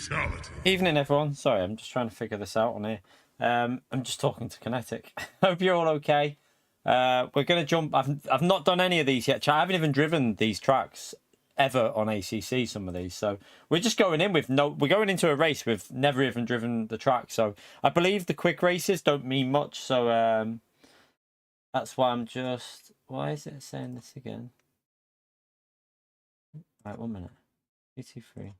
Fatality. Evening, everyone. Sorry, I'm just trying to figure this out on here. I'm just talking to Kinetic. Hope you're all okay. We're going to jump. I've not done any of these yet. I haven't even driven these tracks ever on ACC, some of these. So we're just going in with we're going into a race with never even driven the track. So I believe the quick races don't mean much. So that's why I'm just, why is it saying this again? Right, 1 minute. 223.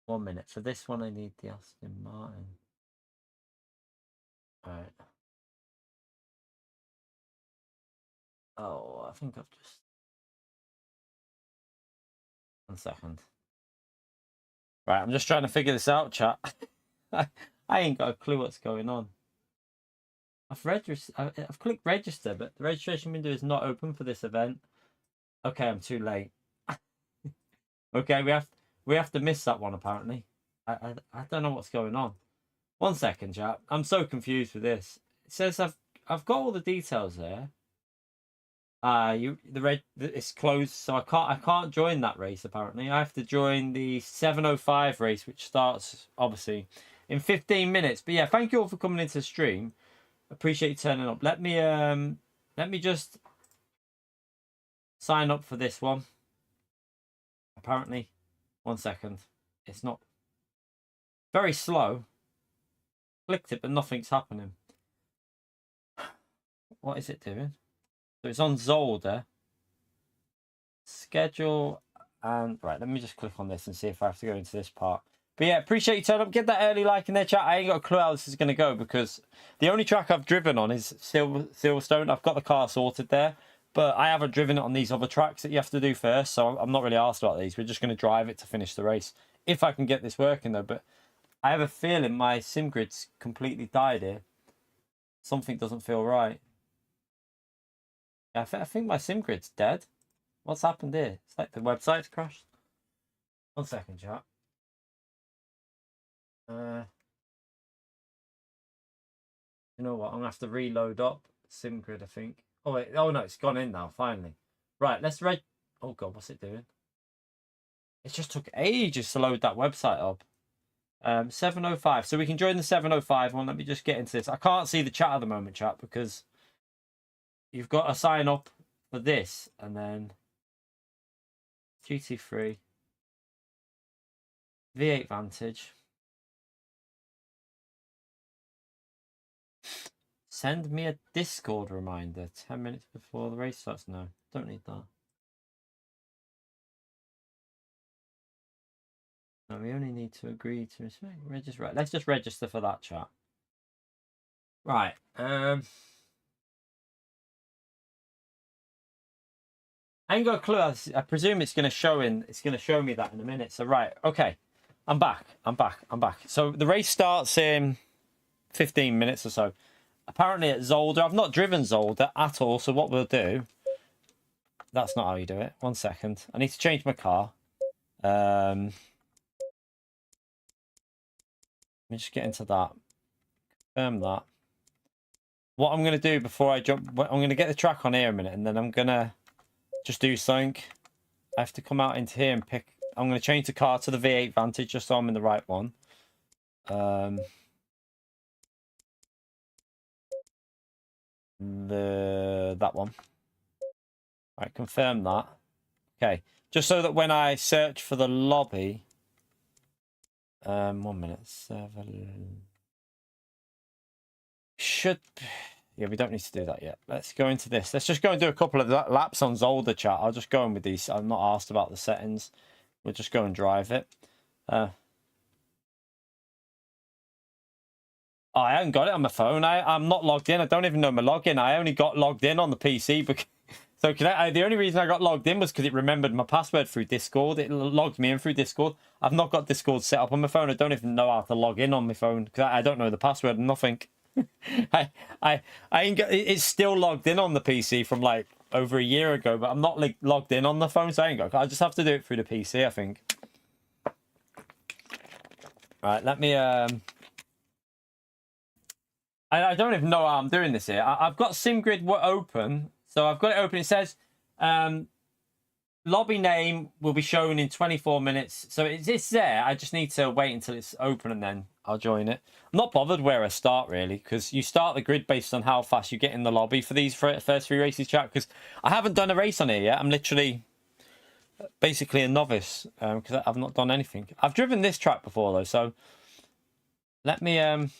1 minute. For this one, I need the Aston Martin. Alright. Oh, I think I've just... 1 second. Right, I'm just trying to figure this out, chat. I ain't got a clue what's going on. I've clicked register, but the registration window is not open for this event. Okay, I'm too late. Okay, we have to miss that one apparently. I don't know what's going on. 1 second, chat. I'm so confused with this. It says I've got all the details there. It's closed, so I can't join that race apparently. I have to join the 7:05 race, which starts obviously in 15 minutes. But yeah, thank you all for coming into the stream. Appreciate you turning up. Let me just sign up for this one. Apparently, 1 second. It's not very slow. Clicked it, but nothing's happening. What is it doing? So it's on Zolder. Schedule and right. Let me just click on this and see if I have to go into this part. But yeah, appreciate you turning up. Get that early like in their chat. I ain't got a clue how this is going to go because the only track I've driven on is Silverstone. I've got the car sorted there, but I haven't driven it on these other tracks that you have to do first. So I'm not really asked about these. We're just going to drive it to finish the race if I can get this working though. But I have a feeling my sim grid's completely died here. Something doesn't feel right. Yeah, I think my sim grid's dead. What's happened here? It's like the website's crashed. 1 second, chat. You know what? I'm gonna have to reload up sim grid, I think. Oh wait, oh no, it's gone in now, finally. Right, let's oh god, what's it doing? It just took ages to load that website up. 7:05. So we can join the 7:05 one. Let me just get into this. I can't see the chat at the moment, chat, because you've got to sign up for this and then GT3 V8 Vantage. Send me a Discord reminder 10 minutes before the race starts. No, don't need that. No, we only need to agree to register. Right, let's just register for that, chat. Right. I ain't got a clue. I presume it's going to show me that in a minute. So right, okay, I'm back. So the race starts in 15 minutes or so. Apparently at Zolder, I've not driven Zolder at all. So what we'll do? That's not how you do it. 1 second. I need to change my car. Let me just get into that. Confirm that. What I'm going to do before I jump, I'm going to get the track on here a minute, and then I'm going to just do something. I have to come out into here and pick. I'm going to change the car to the V8 Vantage just so I'm in the right one. That one. All right, confirm that. Okay, just so that when I search for the lobby, 1 minute, 7 should. Yeah, we don't need to do that yet. Let's go into this. Let's just go and do a couple of laps on Zolder, chat. I'll just go in with these. I'm not asked about the settings. We'll just go and drive it. Oh, I haven't got it on my phone. I'm not logged in. I don't even know my login. I only got logged in on the PC. Because, so the only reason I got logged in was because it remembered my password through Discord. It logged me in through Discord. I've not got Discord set up on my phone. I don't even know how to log in on my phone because I don't know the password. Nothing. I ain't got, it's still logged in on the PC from like over a year ago, but I'm not like logged in on the phone, so I ain't got. I just have to do it through the PC, I think. Right, let me. I don't even know how I'm doing this here. I've got SimGrid open, so I've got it open. It says Lobby name will be shown in 24 minutes. So it's there. I just need to wait until it's open and then I'll join it. I'm not bothered where I start, really, because you start the grid based on how fast you get in the lobby for these first 3 races, chat, because I haven't done a race on here yet. I'm literally basically a novice because I've not done anything. I've driven this track before, though, so let me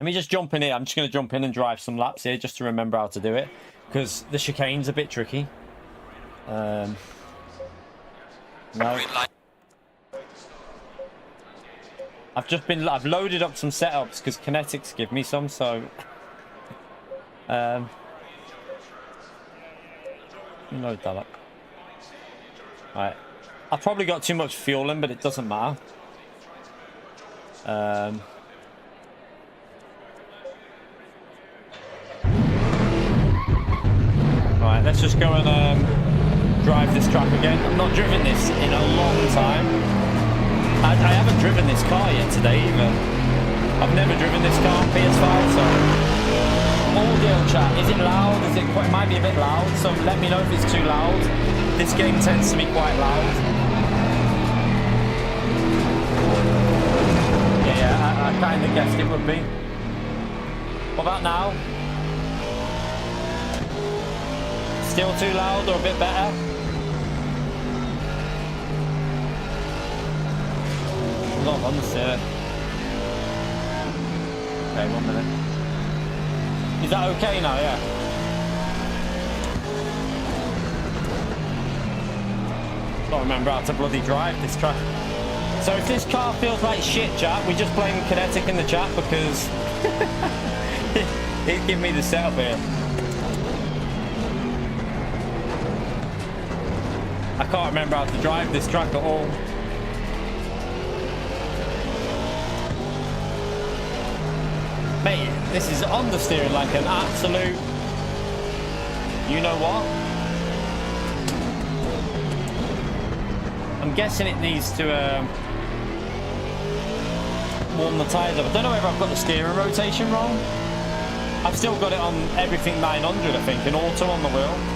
just jump in here. I'm just going to jump in and drive some laps here just to remember how to do it, because the chicane's a bit tricky. No. I've loaded up some setups because Kinetics give me some, so load that up. Right. I've probably got too much fuel in, but it doesn't matter. Right, let's just go and drive this track again. I've not driven this in a long time. I haven't driven this car yet today either. I've never driven this car on PS5, so audio chat, is it loud? Is it quite, it might be a bit loud, so let me know if it's too loud. This game tends to be quite loud. Yeah, I kind of guessed it would be. What about now? Still too loud or a bit better? A lot on the set. Okay, 1 minute. Is that okay now? Yeah. Don't remember how to bloody drive this track. So if this car feels like shit, chat, we just blame Kinetic in the chat because he'd give me the setup here. I can't remember how to drive this track at all. Mate, this is understeering like an absolute... You know what? I'm guessing it needs to warm the tyres up. I don't know if I've got the steering rotation wrong. I've still got it on everything 900, I think, in auto on the wheel.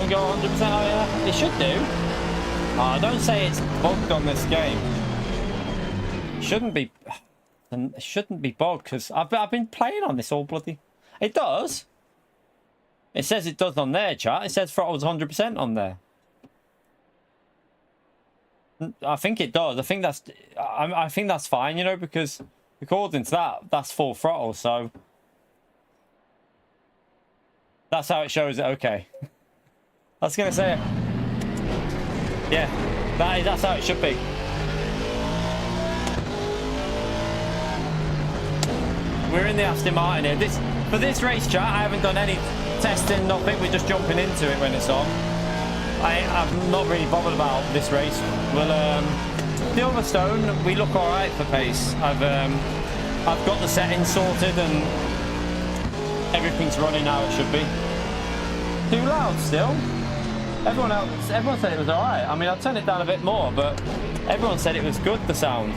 Go 100%. Oh yeah, it should do. Oh, don't say it's bugged on this game. It shouldn't be. It shouldn't be bugged because I've been playing on this all bloody. It does. It says it does on there, chat. It says throttle's 100% on there. I think it does. I think that's fine, you know, because according to that, that's full throttle. So that's how it shows it. Okay. I was going to say it. Yeah, that's how it should be. We're in the Aston Martin here. For this race, chat, I haven't done any testing, nothing. We're just jumping into it when it's on. I'm not really bothered about this race. Well, Silverstone, we look all right for pace. I've got the settings sorted and everything's running how it should be. Too loud still. Everyone said it was alright. I mean, I'll turn it down a bit more, but everyone said it was good, the sound.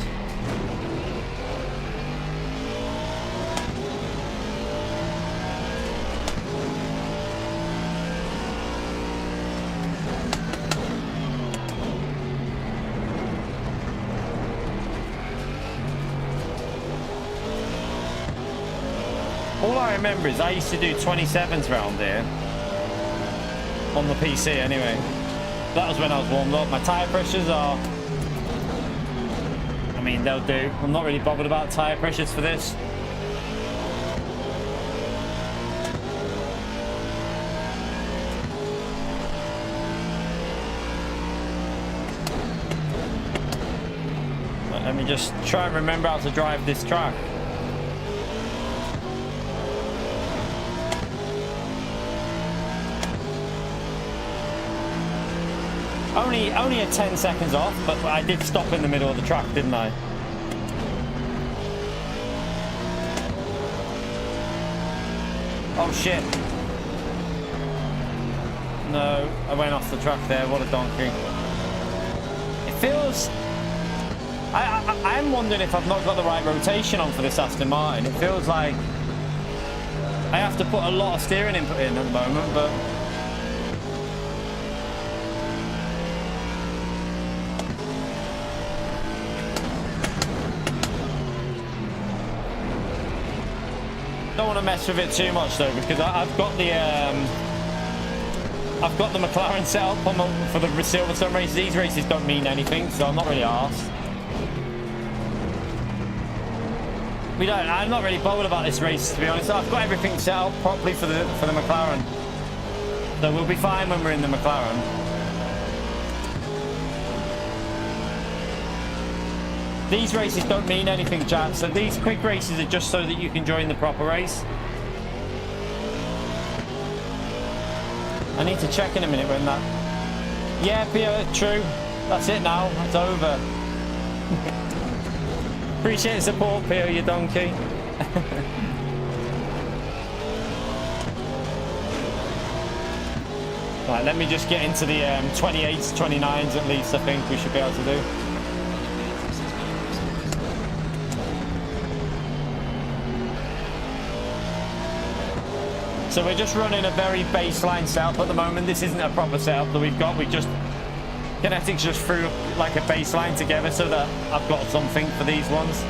All I remember is I used to do 27s round here. On the PC anyway. That was when I was warmed up. My tyre pressures are... I mean, they'll do. I'm not really bothered about tyre pressures for this. But let me just try and remember how to drive this track. Only a 10 seconds off, but I did stop in the middle of the track, didn't I? Oh shit. No, I went off the track there, what a donkey. It feels... I'm wondering if I've not got the right rotation on for this Aston Martin. It feels like I have to put a lot of steering input in at the moment, but... Don't want to mess with it too much though, because I've got the McLaren set up on for the Silverstone races. These races don't mean anything, so I'm not really arsed. I'm not really bothered about this race, to be honest. I've got everything set up properly for the McLaren, so we'll be fine when we're in the McLaren. These races don't mean anything, chat. So these quick races are just so that you can join the proper race. I need to check in a minute when that... Yeah, Pio, true. That's it now. It's over. Appreciate the support, Pio, you donkey. Right, let me just get into the 28s, 29s at least, I think we should be able to do. So we're just running a very baseline setup at the moment. This isn't a proper setup that we've got. We just... Kinetics just threw like a baseline together so that I've got something for these ones.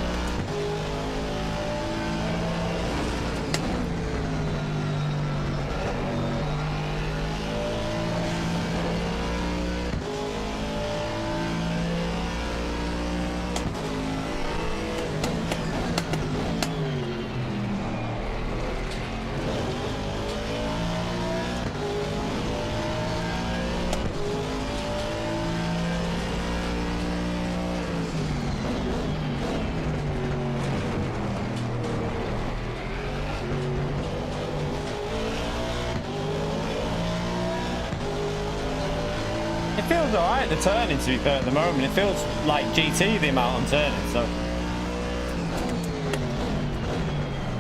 Alright, the turning, to be fair, at the moment. It feels like GT, the amount I'm turning, so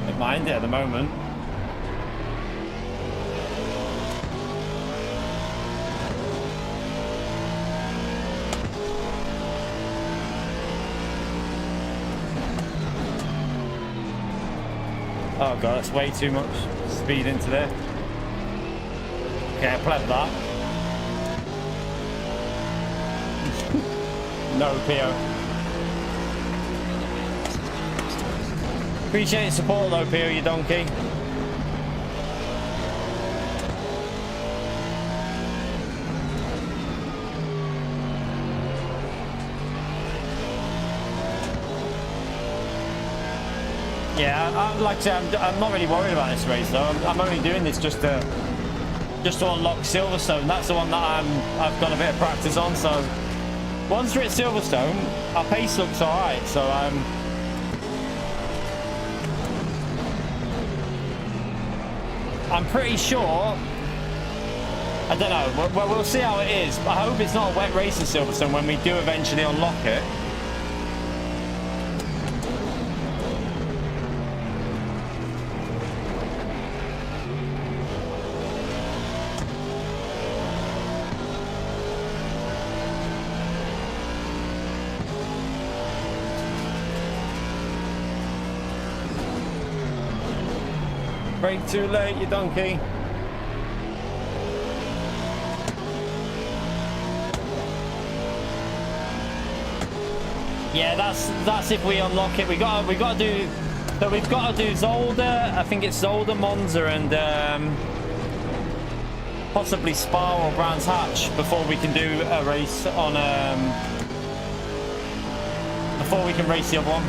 I don't mind it at the moment. Oh god, that's way too much speed into there. Okay, I played that. No, Pio. Appreciate your support though, Pio, you donkey. Yeah, like I said, I'm not really worried about this race though. I'm only doing this just to unlock Silverstone. That's the one that I've got a bit of practice on, so once we're at Silverstone, our pace looks alright, so I'm pretty sure, I don't know, well, we'll see how it is, but I hope it's not a wet race at Silverstone when we do eventually unlock it. Brake too late, you donkey. Yeah, that's if we unlock it. We got to do. So we've got to do Zolder. I think it's Zolder, Monza, and possibly Spa or Brands Hatch before we can do a race on. Before we can race the other one.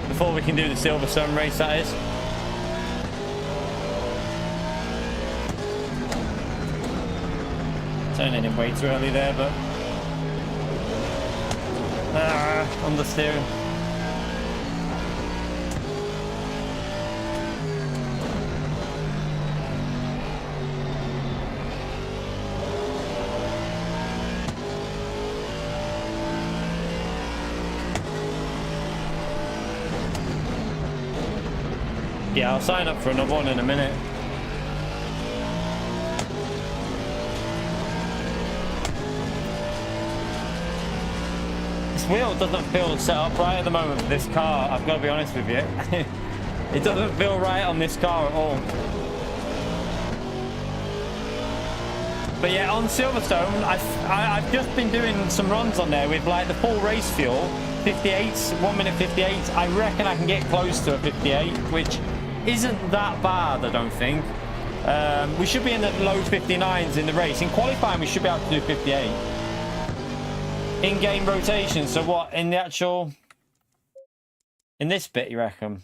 Before we can do the Silverstone race, that is. Turning in way too early there, but on the steering. Yeah, I'll sign up for another one in a minute. wheel doesn't feel set up right at the moment for this car. I've got to be honest with you. It doesn't feel right on this car at all. But yeah, on Silverstone, I've just been doing some runs on there with like the full race fuel, 58s, 1 minute 58s. I reckon I can get close to a 58, which isn't that bad, I don't think. We should be in the low 59s in the race. In qualifying, we should be able to do 58. In-game rotation, so what, in the actual... In this bit, you reckon?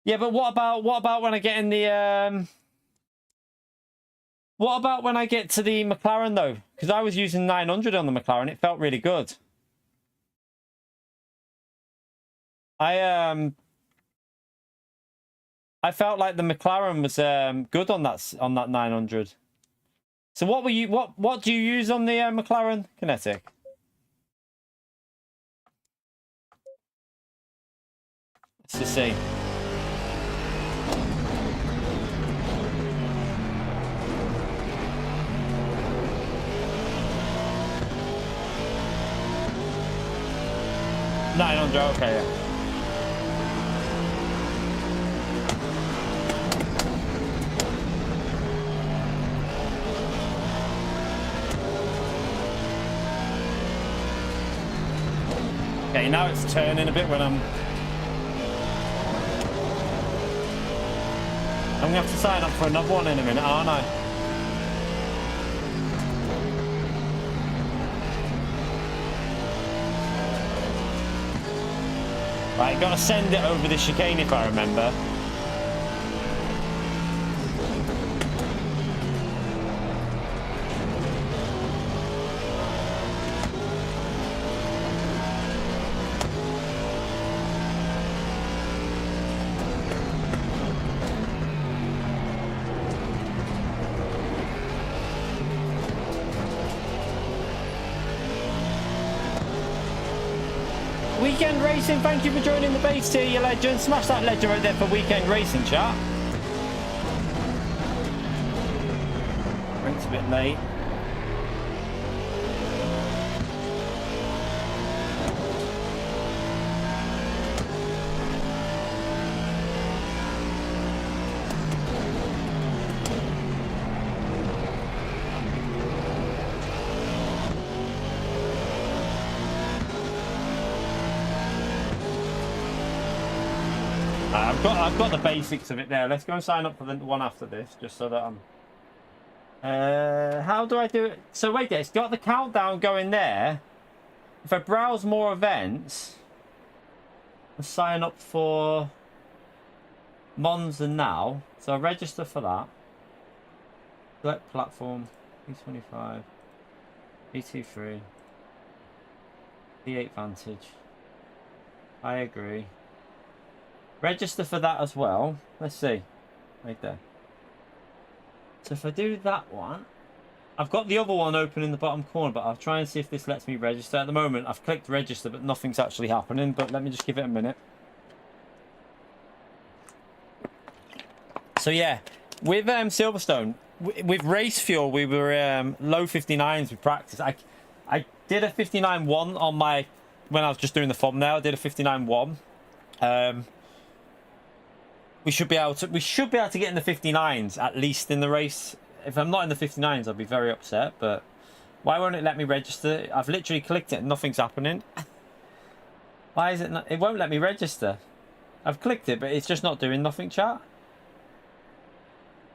Yeah, but what about when I get in the... What about when I get to the McLaren, though? Because I was using 900 on the McLaren. It felt really good. I felt like the McLaren was good on that 900. So what do you use on the McLaren Kinetic? Let's just see. Okay, yeah. Okay, now it's turning a bit when I'm gonna have to sign up for another one in a minute, aren't I? Right, gotta send it over the chicane if I remember. Weekend Racing, thank you for joining the base tier, you legend. Smash that legend right there for Weekend Racing, chat. It's a bit late. I've got the basics of it there. Let's go and sign up for the one after this, just so that I'm... how do I do it? So wait there, it's got the countdown going there. If I browse more events, I'll sign up for Monza now. So I register for that. Select platform, E25, E23, E8 Vantage. I agree. Register for that as well. Let's see. Right there. So if I do that one, I've got the other one open in the bottom corner, but I'll try and see if this lets me register. At the moment, I've clicked register, but nothing's actually happening. But let me just give it a minute. So yeah, with Silverstone, with race fuel, we were low 59s with practice. I did a 59.1 on my, when I was just doing the thumbnail, I did a 59.1. We should be able to get in the 59s at least in the race. If I'm not in the 59s, I'll be very upset. But why won't it let me register? I've literally clicked it and nothing's happening. Why is it not? It won't let me register. I've clicked it, but it's just not doing nothing, chat.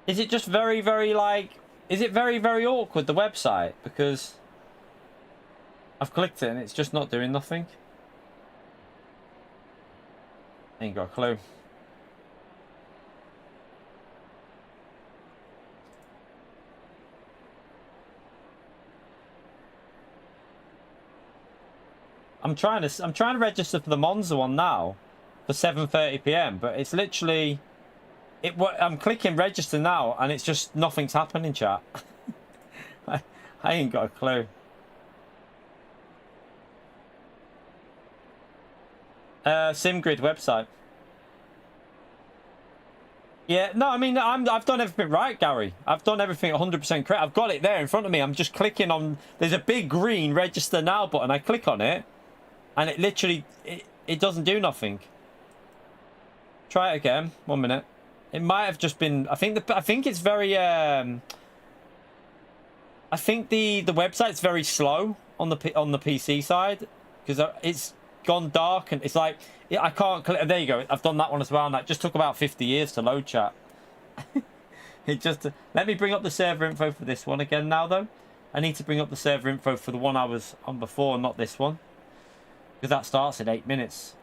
Is it just very, very like... Is it very, very awkward, the website? Because I've clicked it and it's just not doing nothing. Ain't got a clue. I'm trying to register for the Monza one now for 7:30 PM, but it's literally I'm clicking register now and it's just nothing's happening, chat. I ain't got a clue. Sim Grid website. Yeah, no, I mean, I've done everything right, Gary. I've done everything 100% correct. I've got it there in front of me. I'm just clicking on... There's a big green register now button. I click on it. And it literally, it doesn't do nothing. Try it again. 1 minute. It might have just been, I think it's very, I think the website's very slow on the PC side, because it's gone dark and it's like, I can't click. There you go. I've done that one as well, and that just took about 50 years to load, chat. It just, let me bring up the server info for this one again now, though. I need to bring up the server info for the one I was on before, not this one, because that starts in 8 minutes.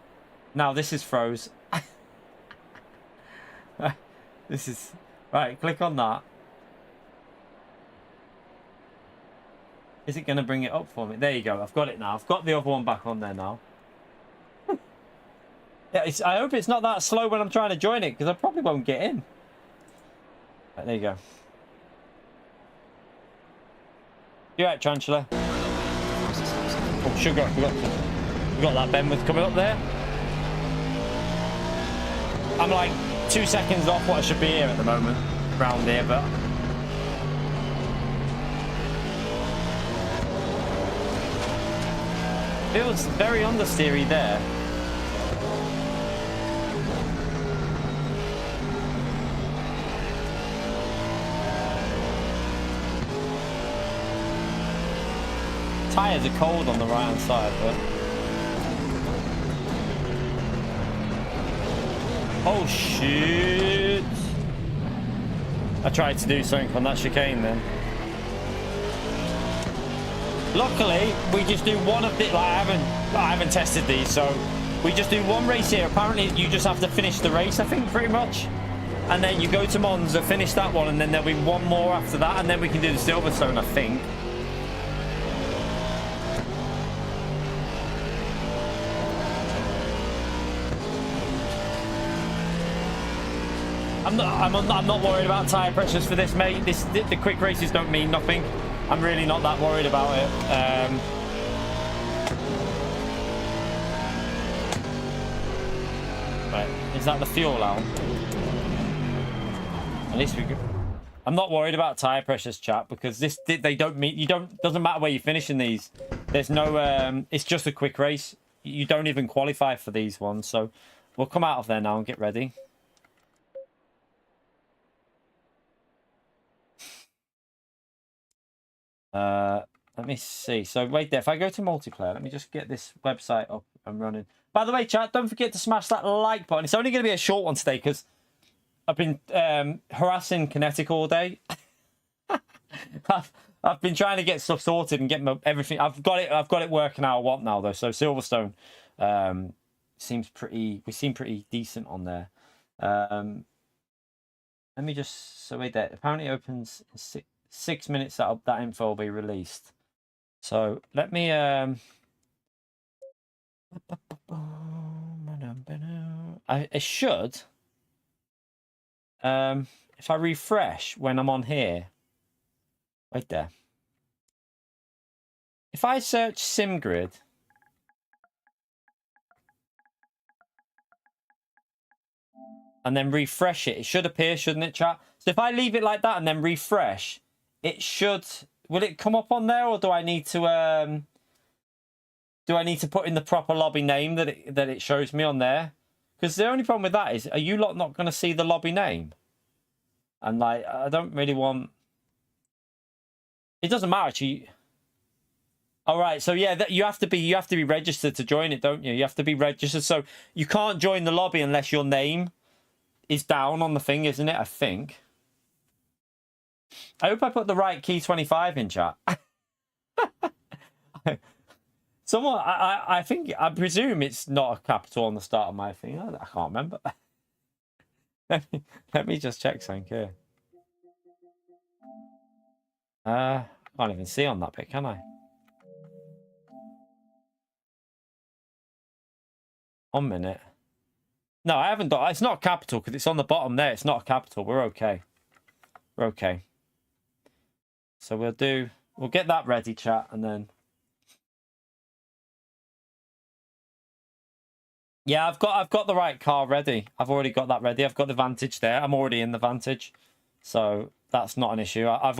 Now this is froze. This is right. Click on that. Is it going to bring it up for me? There you go. I've got it now. I've got the other one back on there now. Yeah, I hope it's not that slow when I'm trying to join it, because I probably won't get in. Right, there you go. You're right, Chancellor. Oh, sugar. We got that Benworth coming up there. I'm like 2 seconds off what I should be here at the moment, round here, but feels very understeery there. Tires are cold on the right hand side, but oh shit! I tried to do something on that chicane then. Luckily, we just do one of the. Like, I haven't tested these, so we just do one race here. Apparently, you just have to finish the race, I think, pretty much, and then you go to Monza, finish that one, and then there'll be one more after that, and then we can do the Silverstone, I think. I'm not worried about tyre pressures for this, mate. The quick races don't mean nothing. I'm really not that worried about it. Right, is that the fuel out? At least we go. I'm not worried about tyre pressures, chat, because they don't mean doesn't matter where you finish in these. There's no it's just a quick race. You don't even qualify for these ones, so we'll come out of there now and get ready. Let me see. So wait there. If I go to multiplayer, let me just get this website up and running. By the way, chat, don't forget to smash that like button. It's only going to be a short one today because I've been harassing Kinetic all day. I've been trying to get stuff sorted and get everything. I've got it working how I want now though. So Silverstone seems pretty. We seem pretty decent on there. Let me just. So wait there. Apparently it opens in 6 minutes that info will be released. So let me I should if I refresh when I'm on here. Wait there. If I search Sim Grid, and then refresh it, it should appear, shouldn't it, chat? So if I leave it like that and then refresh, it should. Will it come up on there, or do I need to put in the proper lobby name that it shows me on there? Because the only problem with that is, are you lot not going to see the lobby name? And like, I don't really want. It doesn't matter. Actually. All right. So yeah, you have to be registered to join it, don't you? You have to be registered. So you can't join the lobby unless your name is down on the thing, isn't it? I think. I hope I put the right key 25 in, chat. Someone, I think, I presume it's not a capital on the start of my thing. I can't remember. Let me just check something here. Can't even see on that bit, can I? 1 minute. No, I haven't got. It's not a capital because it's on the bottom there. It's not a capital. We're okay. We're okay. So we'll get that ready, chat, and then. Yeah, I've got the right car ready. I've already got that ready. I've got the Vantage there. I'm already in the Vantage, so that's not an issue. I've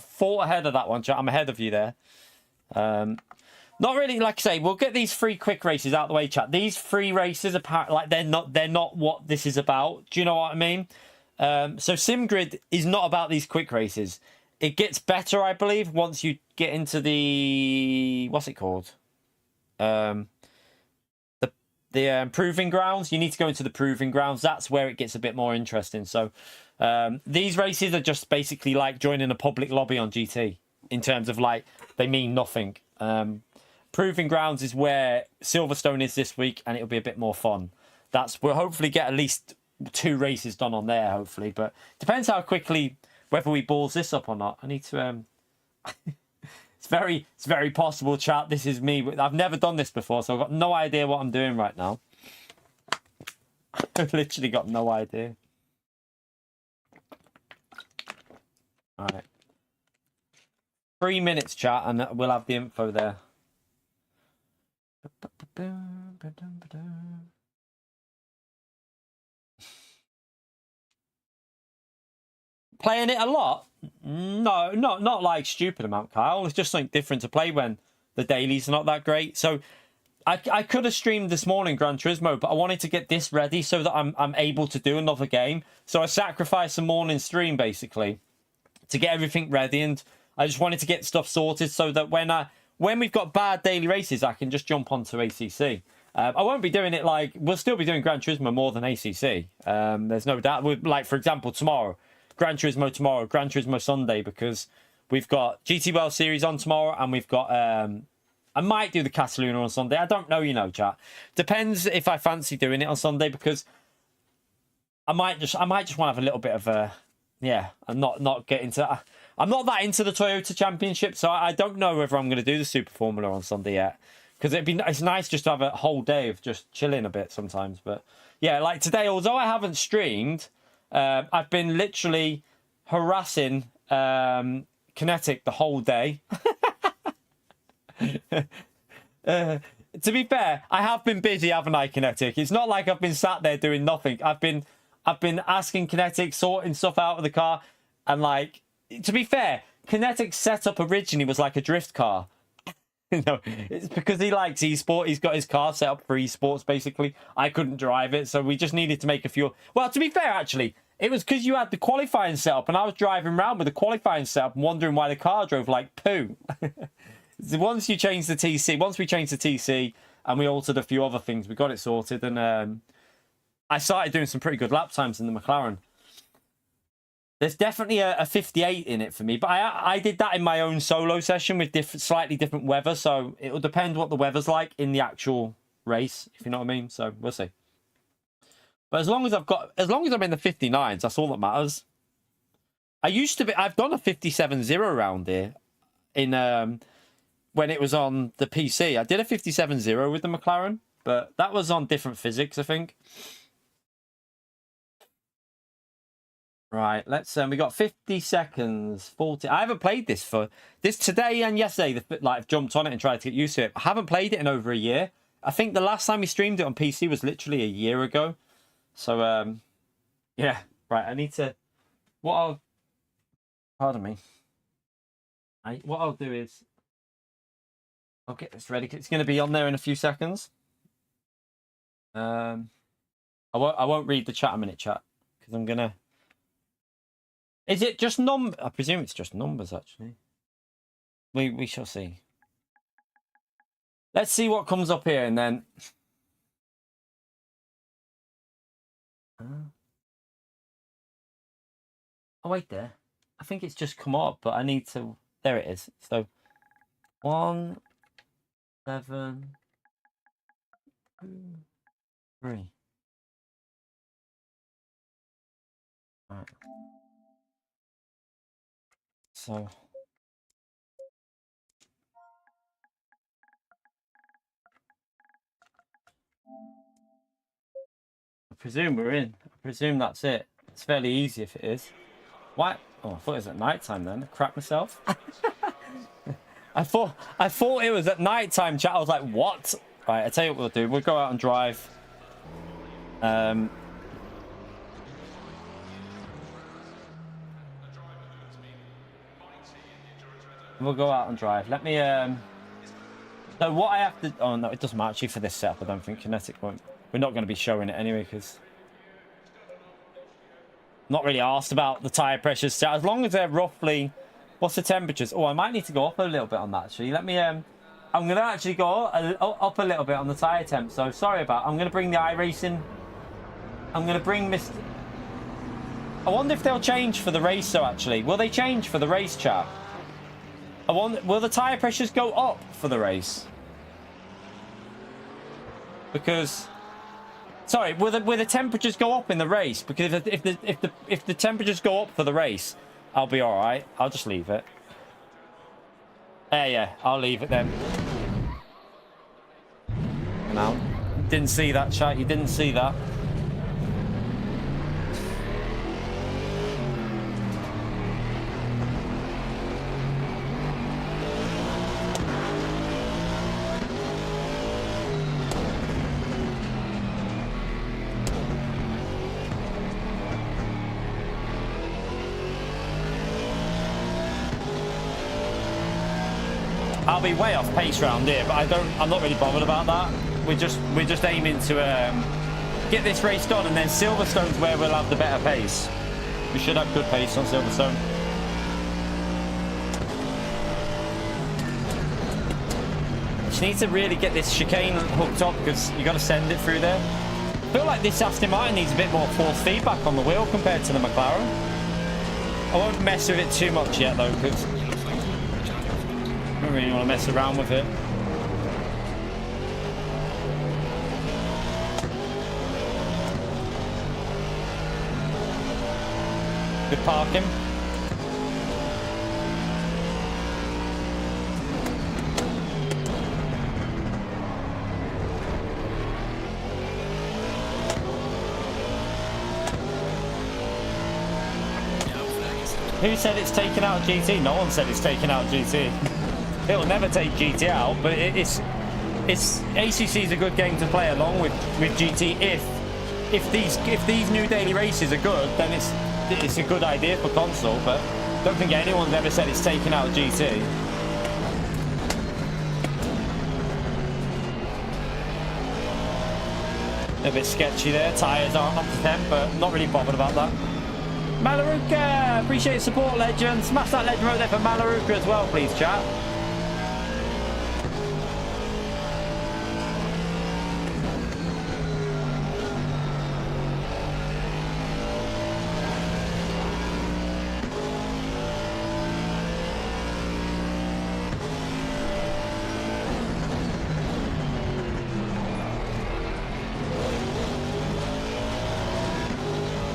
thought ahead of that one, chat. I'm ahead of you there. Not really. Like I say, we'll get these 3 quick races out of the way, chat. These 3 races are like they're not what this is about. Do you know what I mean? So Sim Grid is not about these quick races. It gets better, I believe, once you get into the what's it called? The proving grounds. You need to go into the proving grounds. That's where it gets a bit more interesting. So these races are just basically like joining a public lobby on GT in terms of like they mean nothing. Proving grounds is where Silverstone is this week, and it'll be a bit more fun. We'll hopefully get at least 2 races done on there, hopefully. But depends how quickly whether we balls this up or not. I need to. It's very possible, chat. This is me. I've never done this before, so I've got no idea what I'm doing right now. I've literally got no idea. All right. 3 minutes, chat, and we'll have the info there. Playing it a lot? No, not like stupid amount, Kyle. It's just something different to play when the dailies are not that great. So I could have streamed this morning Gran Turismo, but I wanted to get this ready so that I'm able to do another game. So I sacrificed a morning stream basically to get everything ready, and I just wanted to get stuff sorted so that when we've got bad daily races, I can just jump onto ACC. I won't be doing it like we'll still be doing Gran Turismo more than ACC. There's no doubt. Like for example, tomorrow. Gran Turismo tomorrow, Gran Turismo Sunday, because we've got GT World Series on tomorrow, and we've got I might do the Cataluna on Sunday. I don't know, you know, chat. Depends if I fancy doing it on Sunday, because I might just want to have a little bit of a and not get into. I'm not that into the Toyota Championship, so I don't know whether I'm going to do the Super Formula on Sunday yet, because it's nice just to have a whole day of just chilling a bit sometimes. But yeah, like today, although I haven't streamed. I've been literally harassing Kinetic the whole day. To be fair, I have been busy, haven't I, Kinetic? It's not like I've been sat there doing nothing. I've been asking Kinetic, sorting stuff out of the car, and like, to be fair, Kinetic's setup originally was like a drift car. No, it's because he likes eSport. He's got his car set up for eSports, basically. I couldn't drive it, so we just needed to make a few. Well, to be fair, actually, it was because you had the qualifying setup, and I was driving around with the qualifying setup and wondering why the car drove like poo. Once we changed the TC, and we altered a few other things, we got it sorted, and I started doing some pretty good lap times in the McLaren. There's definitely a 58 in it for me, but I did that in my own solo session with slightly different weather, so it will depend what the weather's like in the actual race, if you know what I mean. So we'll see. But as long as I'm in the 59s, that's all that matters. I've done a 57-0 round here in when it was on the PC. I did a 57-0 with the McLaren, but that was on different physics, I think. Right, let's we got 50 seconds, 40. I haven't played this today and yesterday. I've jumped on it and tried to get used to it. I haven't played it in over a year. I think the last time we streamed it on PC was literally a year ago. So yeah, right. I need to. Pardon me. What I'll do is I'll get this ready. It's going to be on there in a few seconds. I won't read the chat a minute, chat, because I'm gonna. Is it just I presume it's just numbers, actually. We shall see. Let's see what comes up here, and then... Oh, wait there. I think it's just come up, but I need to... There it is. So, 1, 7, 2, 3. Right. So... I presume we're in. I presume that's it. It's fairly easy if it is. Why? Oh, I thought it was at night time then. I crapped myself. I thought it was at night time, chat. I was like, what? Right, I tell you what we'll do. We'll go out and drive. We'll go out and drive. Let me So what I have to... Oh, no, it doesn't matter actually for this setup. I don't think Kinetic won't... We're not going to be showing it anyway, because... Not really asked about the tyre pressures. So as long as they're roughly... What's the temperatures? Oh, I might need to go up a little bit on that, actually. Let me... I'm going to actually go up a little bit on the tyre temp. So, sorry about... I'm going to bring the iRacing... I'm going to bring Mr... I wonder if they'll change for the race, though, actually. Will they change for the race, chat? Will the tyre pressures go up for the race? Because, sorry, will the temperatures go up in the race? Because if the temperatures go up for the race, I'll be all right. I'll just leave it. Yeah, I'll leave it then. No, didn't see that, chat. You didn't see that. I'll be way off pace round here, but I'm not really bothered about that. We're just aiming to get this race done, and then Silverstone's where we'll have the better pace. We should have good pace on Silverstone. Just need to really get this chicane hooked up, because you got to send it through there. I feel like this Aston Martin needs a bit more force feedback on the wheel compared to the McLaren. I won't mess with it too much yet though, because I don't really want to mess around with it. Good parking. Who said it's taken out GT? No one said it's taken out GT. It'll never take GT out, but it's ACC is a good game to play along with GT. If these new daily races are good, then it's a good idea for console. But I don't think anyone's ever said it's taken out GT. A bit sketchy there. Tyres aren't up to 10, but not really bothered about that. Malaruka, appreciate support, legend. Smash that legend right there for Malaruka as well, please, chat.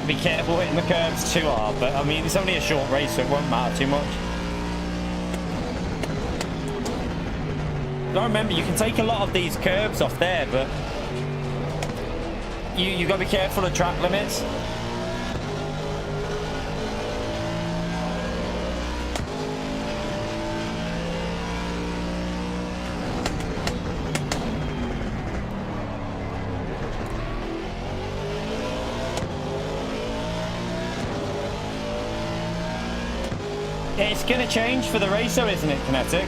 Be careful hitting the curves too hard, but I mean it's only a short race, so it won't matter too much. Don't remember, you can take a lot of these curves off there, but you got to be careful of track limits. It's going to change for the race, though, isn't it, Kinetic?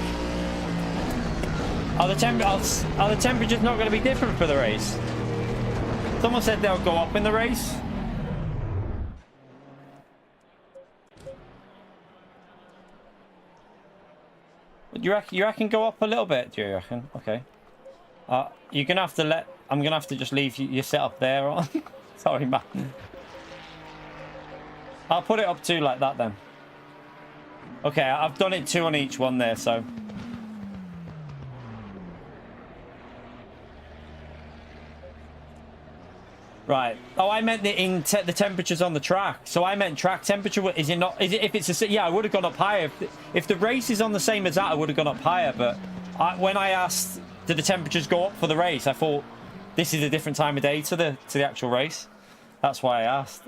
Are the temperatures not going to be different for the race? Someone said they'll go up in the race. You reckon go up a little bit? Do you reckon? Okay. You're gonna have to let. I'm gonna have to just leave your setup there on. Sorry, man. I'll put it up to like that then. Okay, I've done it 2 on each one there, so. Right. Oh, I meant the temperatures on the track. So I meant track temperature. Is it not? Is it if it's a? Yeah, I would have gone up higher. If the race is on the same as that, I would have gone up higher. But when I asked, did the temperatures go up for the race? I thought this is a different time of day to the actual race. That's why I asked.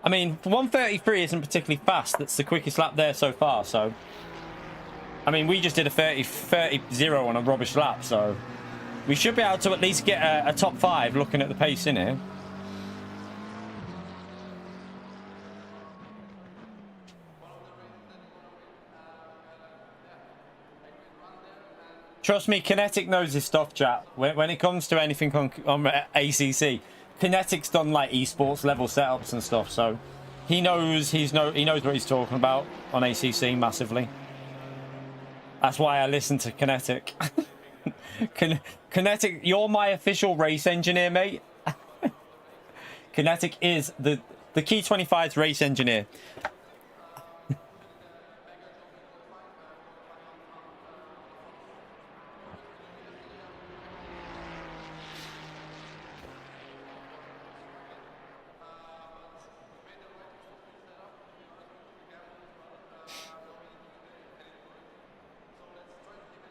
I mean, 1:33 isn't particularly fast. That's the quickest lap there so far. So, I mean, we just did a 30-0 on a rubbish lap. So, we should be able to at least get a top 5 looking at the pace in here. Trust me, Kinetic knows his stuff, chat. When it comes to anything on ACC, Kinetic's done like esports level setups and stuff, so he knows he knows what he's talking about on ACC massively. That's why I listen to Kinetic. Kinetic, you're my official race engineer, mate. Kinetic is the Key 25's race engineer.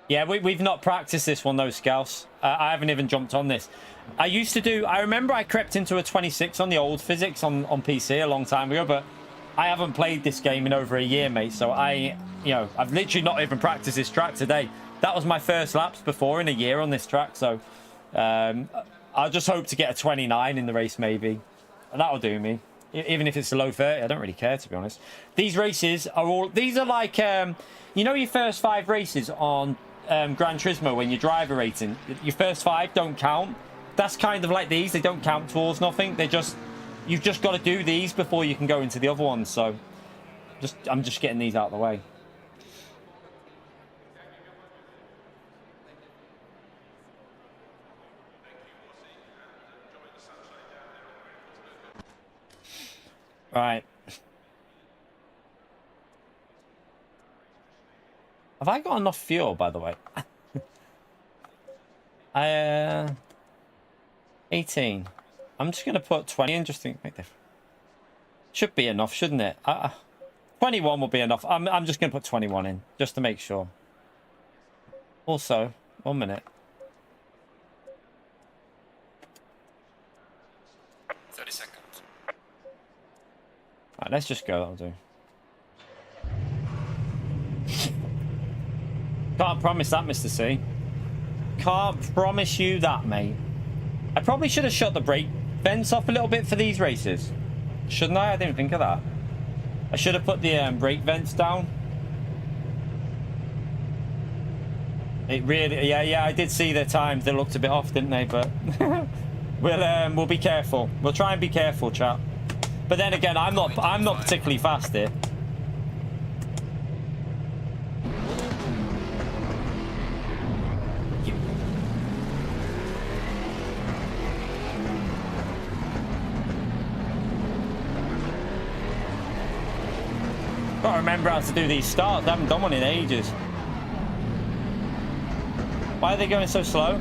Yeah, we've not practiced this one though, Scouse. I haven't even jumped on this. I remember I crept into a 26 on the old physics on PC a long time ago, but I haven't played this game in over a year, mate. So I've literally not even practiced this track today. That was my first laps before in a year on this track. So I'll just hope to get a 29 in the race, maybe. That'll do me. Even if it's a low 30, I don't really care, to be honest. These races are these are like, you know, your first 5 races on Gran Turismo when you're driver rating. Your first 5 don't count. That's kind of like these. They don't count towards nothing. You've just got to do these before you can go into the other ones. So I'm just getting these out of the way. Right. Have I got enough fuel, by the way? 18. I'm just going to put 20 in just to make this. Should be enough, shouldn't it? 21 will be enough. I'm just going to put 21 in just to make sure. Also, 1 minute. 30 seconds. Right, let's just go. That'll do. Can't promise that, Mr. C. Can't promise you that, mate. I probably should have shut the brake vents off a little bit for these races. Shouldn't I? I didn't think of that. I should have put the brake vents down. It really, yeah, I did see the times. They looked a bit off, didn't they? But we'll be careful. We'll try and be careful, chat. But then again, I'm not particularly fast here. Gotta remember how to do these starts. I haven't done one in ages. Why are they going so slow?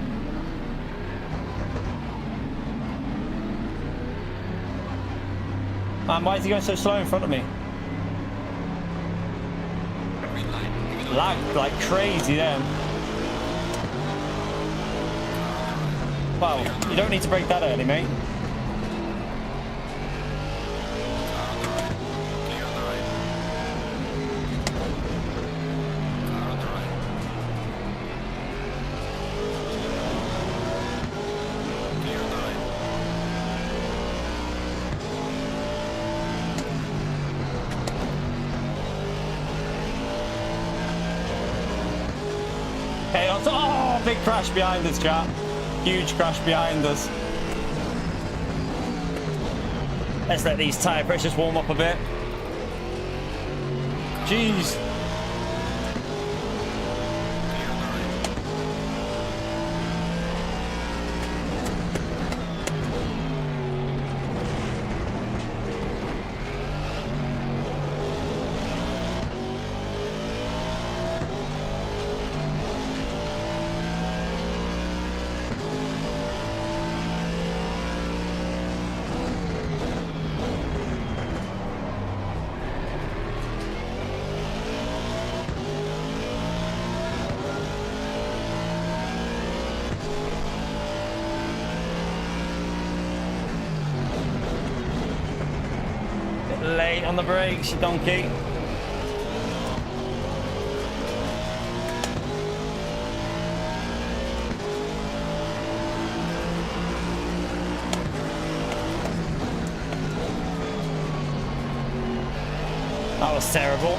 Man, why is he going so slow in front of me? Lagged like crazy then. Well, you don't need to break that early, mate. Oh, big crash behind us, chat. Huge crash behind us. Let's let these tyre pressures warm up a bit. Jeez. Late on the brakes, you donkey. That was terrible.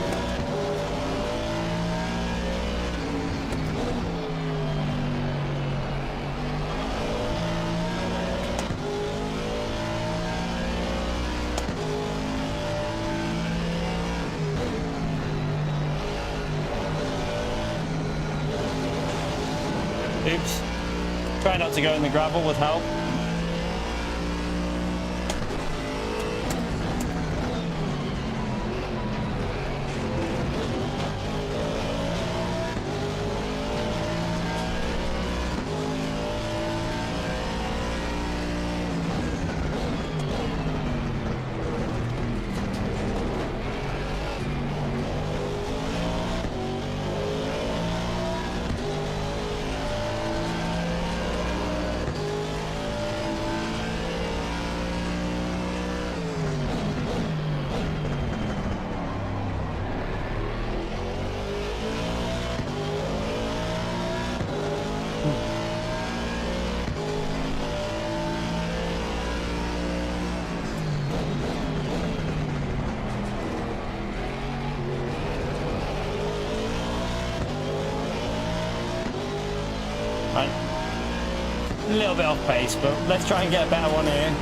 Try not to go in the gravel would help. Right. A little bit off pace, but let's try and get a better one here.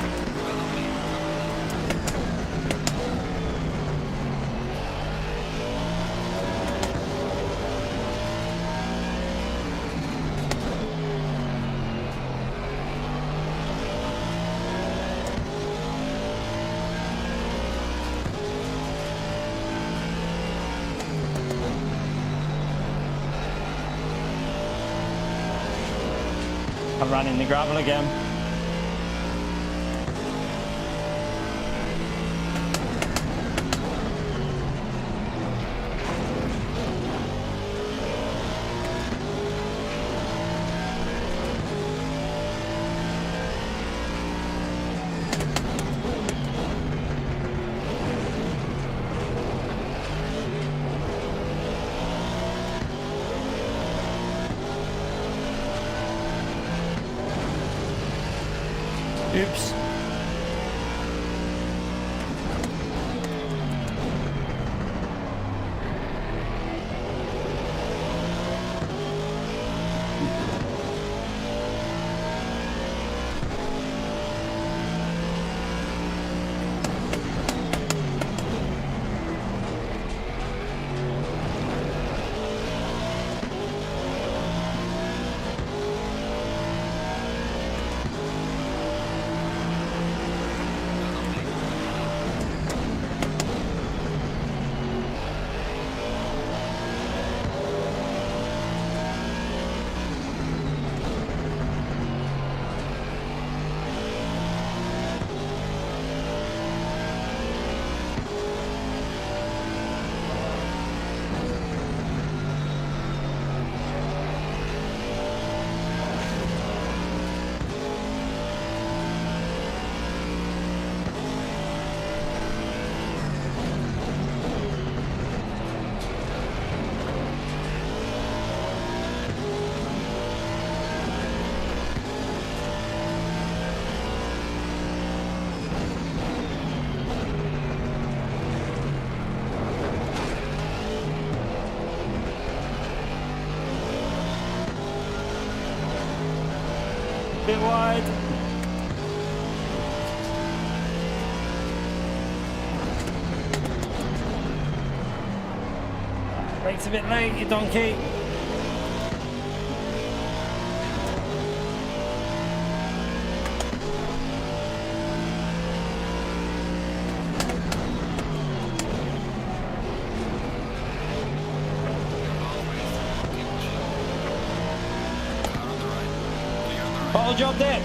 I ran in the gravel again. Oops. Bit wide. Brakes a bit late, you donkey. Bottle job there.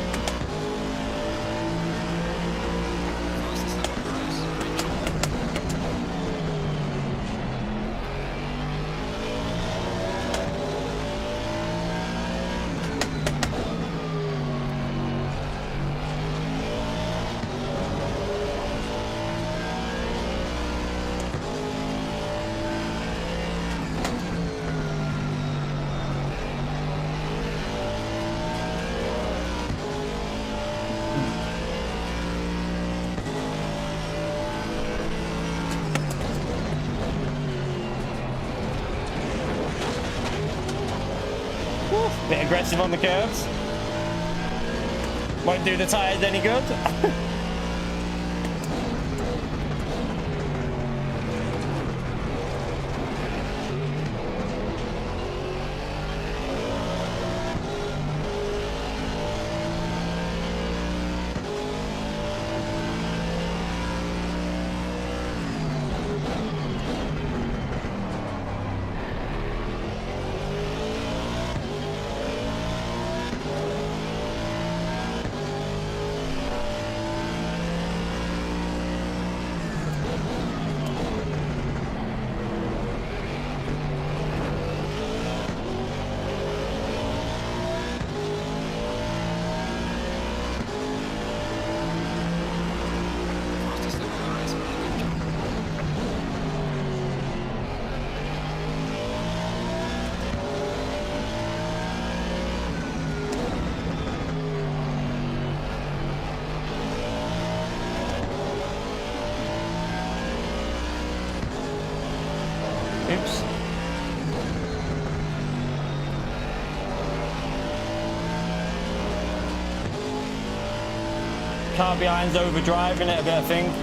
Bit aggressive on the curves. Won't do the tyres any good. Oops. Car behind's overdriving it a bit, I think.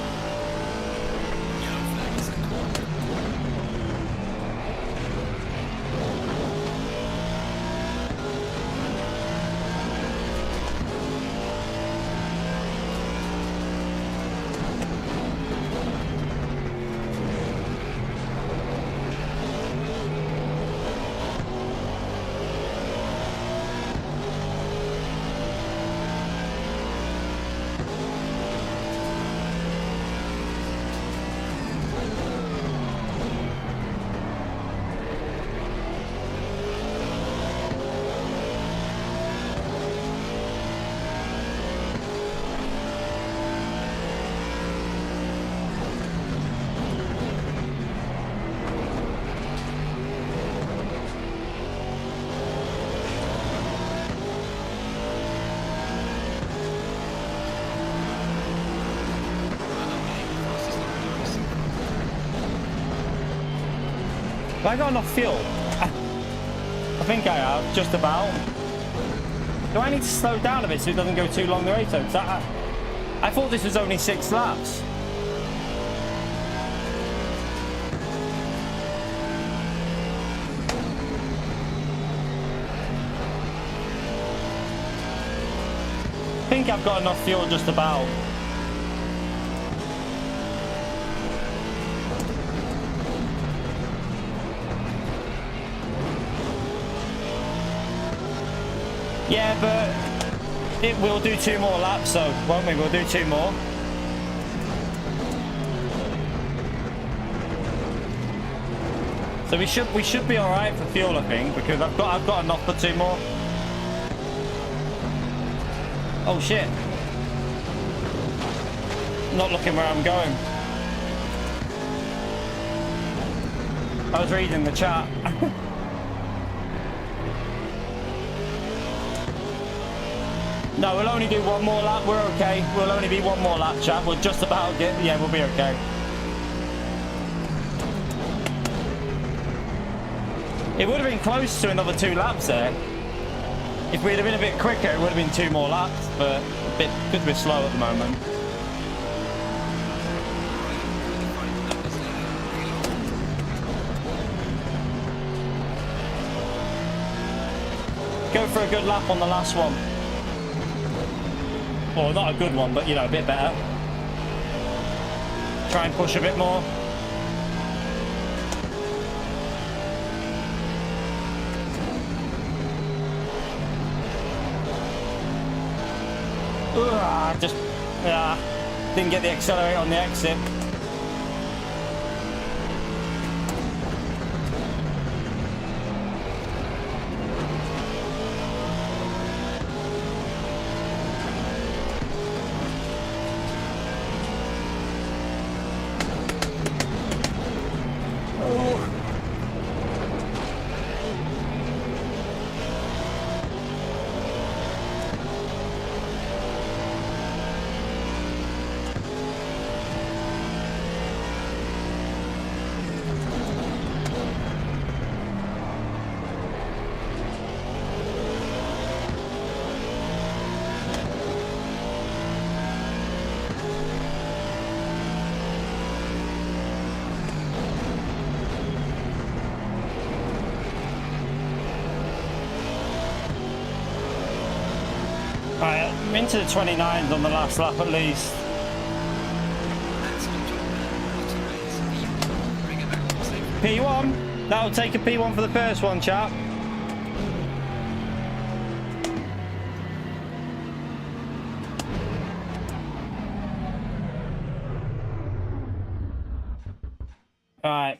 Have I got enough fuel? I think I have, just about. Do I need to slow down a bit so it doesn't go too long the race? Because I thought this was only 6 laps. I think I've got enough fuel just about. Yeah, but it will do 2 more laps, so won't we? We'll do 2 more. So we should be all right for fuel, I think, because I've got enough for 2 more. Oh shit! Not looking where I'm going. I was reading the chat. No, we'll only do 1 more lap. We're okay. We'll only be 1 more lap, chat. We'll just about get... Yeah, we'll be okay. It would have been close to another 2 laps there. If we'd have been a bit quicker, it would have been 2 more laps, but a bit, because we're slow at the moment. Go for a good lap on the last one. Well, not a good one, but, you know, a bit better. Try and push a bit more. Just didn't get the accelerator on the exit. I'm into the 29s on the last lap at least. P1. That'll take a P1 for the first one, chap. Right.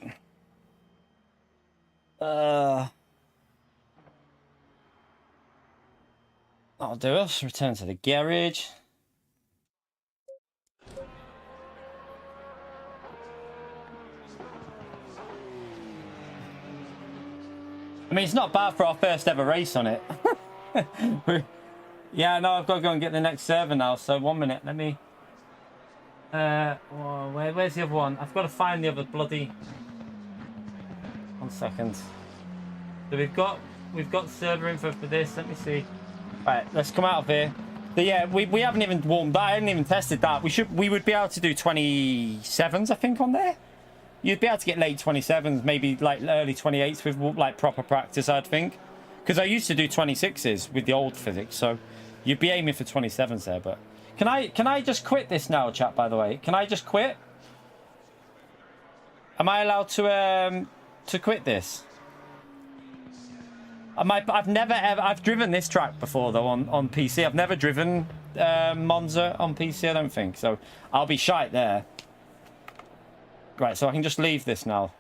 That'll do us. Return to the garage. I mean, it's not bad for our first ever race on it. Yeah, no, I've got to go and get the next server now. So 1 minute, let me... where's the other one? I've got to find the other bloody... 1 second. So we've got server info for this. Let me see. Right, let's come out of here. So yeah, we haven't even warmed that. I haven't even tested that. We would be able to do 27s, I think, on there. You'd be able to get late 27s, maybe like early 28s with like proper practice, I'd think. Because I used to do 26s with the old physics, so you'd be aiming for 27s there. But can I just quit this now, chat? By the way, can I just quit? Am I allowed to quit this? I've never ever I've driven this track before though on PC. I've never driven Monza on PC, I don't think. So I'll be shite there. Right, so I can just leave this now.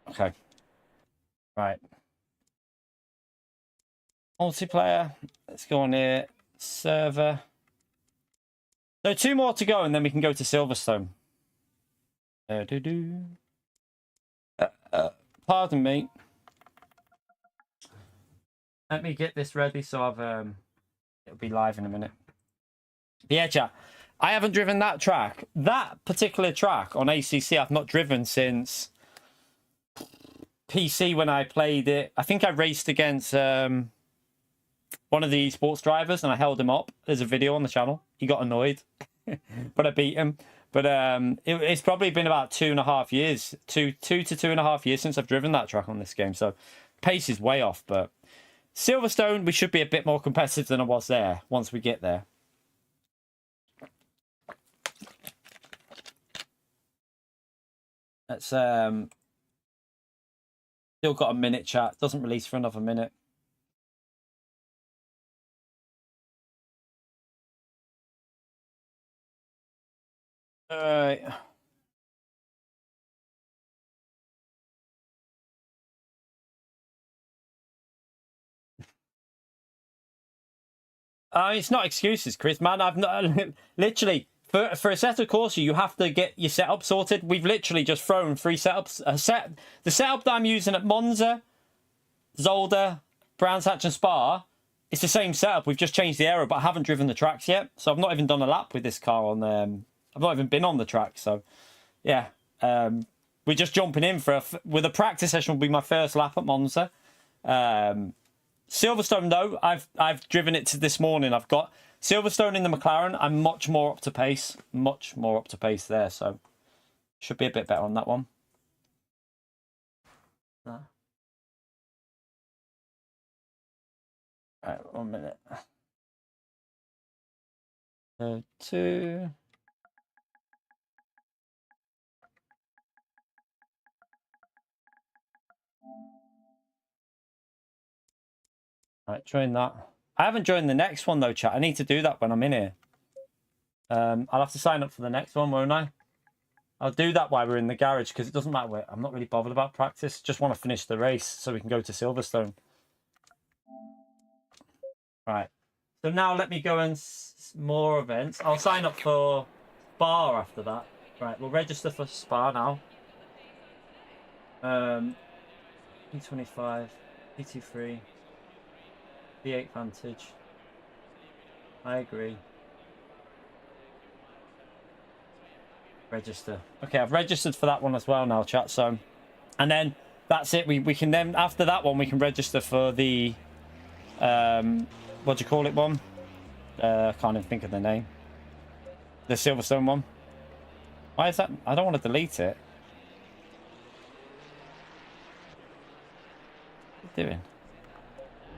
Okay. Right. Multiplayer. Let's go on here. Server. So 2 more to go and then we can go to Silverstone. Pardon me. Let me get this ready so I've it'll be live in a minute. But yeah, chat. I haven't driven that track. That particular track on ACC I've not driven since PC when I played it. I think I raced against one of the esports drivers and I held him up. There's a video on the channel. He got annoyed, but I beat him. But it's probably been about 2.5 years, two to 2.5 years since I've driven that track on this game. So pace is way off. But Silverstone, we should be a bit more competitive than I was there once we get there. Let's still got a minute, chat. Doesn't release for another minute. All right. It's not excuses, Chris, man. I've not literally for Assetto Corsa, you have to get your setup sorted. We've literally just thrown 3 setups. The setup that I'm using at Monza, Zolder, Brands Hatch and Spa, it's the same setup. We've just changed the aero, but I haven't driven the tracks yet. So I've not even done a lap with this car on I've not even been on the track. So yeah, we're just jumping in for with a practice session will be my first lap at Monza. Silverstone though, I've driven it to this morning. I've got Silverstone in the McLaren. I'm much more up to pace there. So should be a bit better on that one. All right, 1 minute. 2. Right, join that. I haven't joined the next one though, chat. I need to do that when I'm in here. I'll have to sign up for the next one, won't I? I'll do that while we're in the garage because it doesn't matter. I'm not really bothered about practice. Just want to finish the race so we can go to Silverstone. Right. So now let me go and more events. I'll sign up for Spa after that. Right, we'll register for Spa now. E25, E23. V8 Vantage. I agree. Register. Okay, I've registered for that one as well now, chat. So, and then that's it. We can then after that one we can register for the what do you call it one? I can't even think of the name. The Silverstone one. Why is that? I don't want to delete it. What are you doing?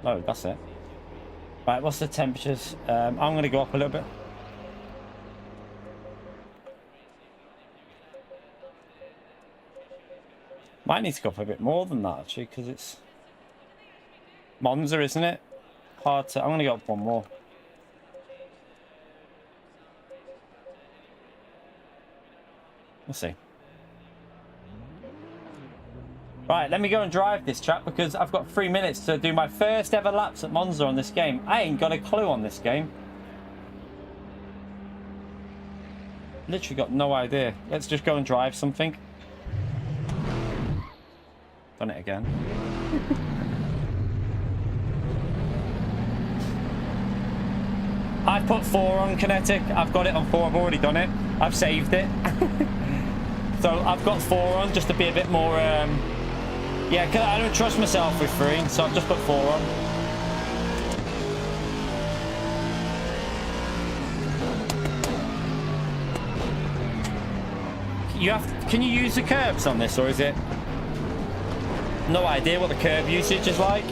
Oh, that's it. Right, what's the temperatures? I'm going to go up a little bit. Might need to go up a bit more than that, actually, because it's Monza, isn't it? Hard to... I'm going to go up 1 more. Let's see. Right, let me go and drive this chat because I've got 3 minutes to do my first ever laps at Monza on this game. I ain't got a clue on this game. Literally got no idea. Let's just go and drive something. Done it again. I put 4 on kinetic. I've got it on 4. I've already done it. I've saved it. So I've got 4 on just to be a bit more, yeah, cause I don't trust myself with 3, so I've just put 4 on. Can you use the curbs on this, or is it? No idea what the curb usage is like.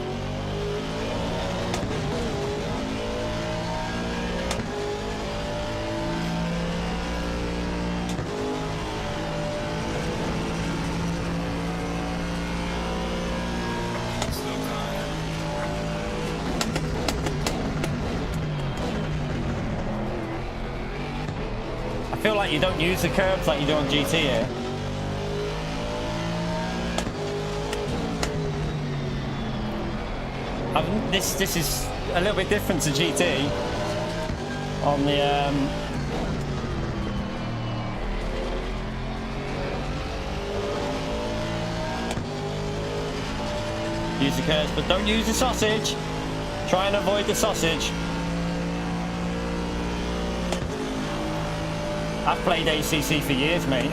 I feel like you don't use the curbs like you do on GT here. This is a little bit different to GT on the use the curbs, but don't use the sausage. Try and avoid the sausage. I've played ACC for years, mate.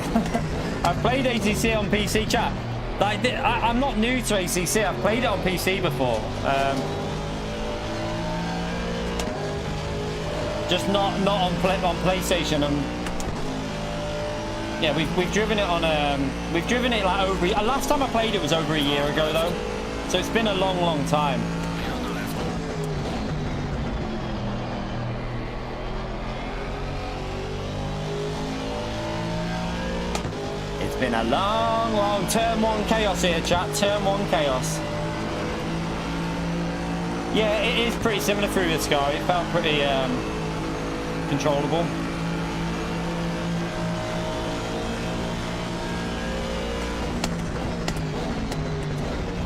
I've played ACC on PC, chat. Like, I'm not new to ACC. I've played it on PC before. Just not on PlayStation. Yeah, we've driven it on. We've driven it like over. Last time I played it was over a year ago, though. So it's been a long time. It's been a long turn 1 chaos here, chat. Turn 1 chaos. Yeah, it is pretty similar through this car. It felt pretty controllable.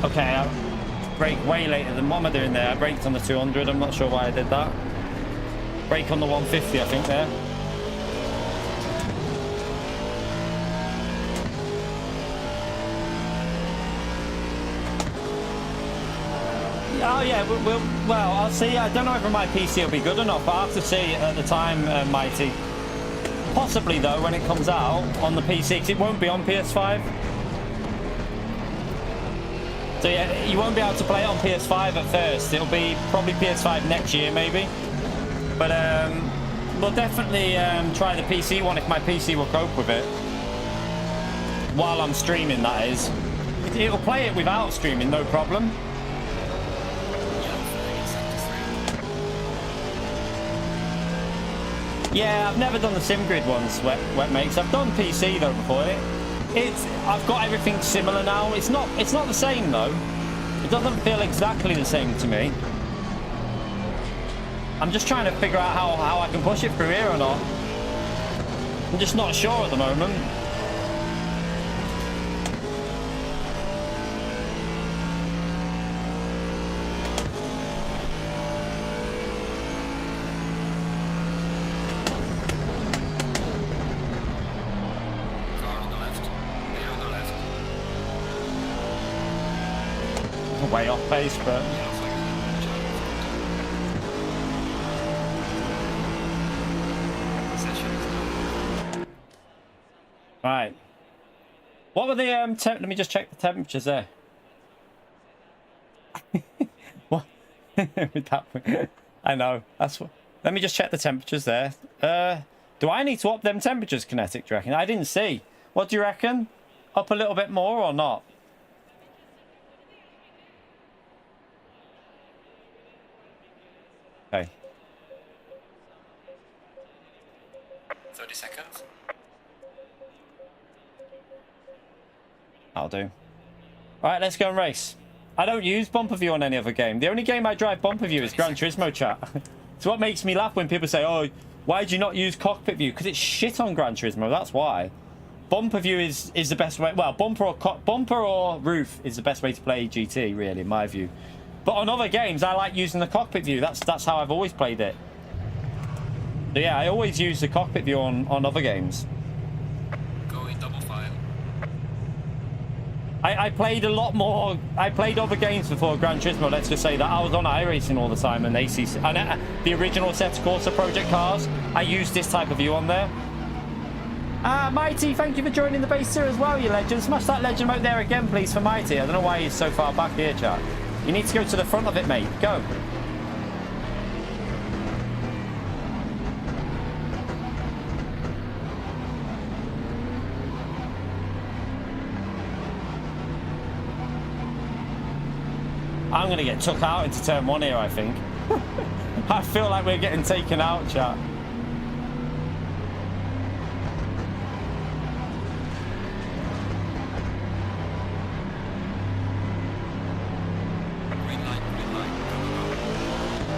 Okay, I brake way later than what am I doing there? I braked on the 200. I'm not sure why I did that. Brake on the 150, I think, there. Oh yeah, well, I'll see. I don't know if my PC will be good enough. I'll have to see at the time, Mighty. Possibly though, when it comes out on the PC, because it won't be on PS5. So yeah, you won't be able to play it on PS5 at first. It'll be probably PS5 next year, maybe. But we'll definitely try the PC one if my PC will cope with it. While I'm streaming, that is. It'll play it without streaming, no problem. Yeah, I've never done the Sim Grid ones, wet mates. I've done PC though before. I've got everything similar now. It's not the same though. It doesn't feel exactly the same to me. I'm just trying to figure out how I can push it through here or not. I'm just not sure at the moment. Way off pace, but right. What were the let me just check the temperatures there. What? I know. That's what. Let me just check the temperatures there. Do I need to up them temperatures, Kinetic? Do you reckon? I didn't see. What do you reckon? Up a little bit more or not? Okay. 30 seconds. I'll do. All right, let's go and race. I don't use bumper view on any other game. The only game I drive bumper view is Gran Turismo, chat. It's what makes me laugh when people say, "Oh, why do you not use cockpit view?" Because it's shit on Gran Turismo. That's why. Bumper view is the best way. Well, bumper or roof is the best way to play GT, really, in my view. But on other games, I like using the cockpit view. That's how I've always played it. So yeah, I always use the cockpit view on other games. Going double file. I played a lot more. I played other games before Gran Turismo. Let's just say that I was on iRacing all the time and ACC and the original Assetto Corsa project cars. I used this type of view on there. Mighty, thank you for joining the base here as well, you legend. Smash that legend out there again, please, for Mighty. I don't know why he's so far back here, chat. You need to go to the front of it, mate. Go. I'm going to get took out into turn 1 here, I think. I feel like we're getting taken out, chat.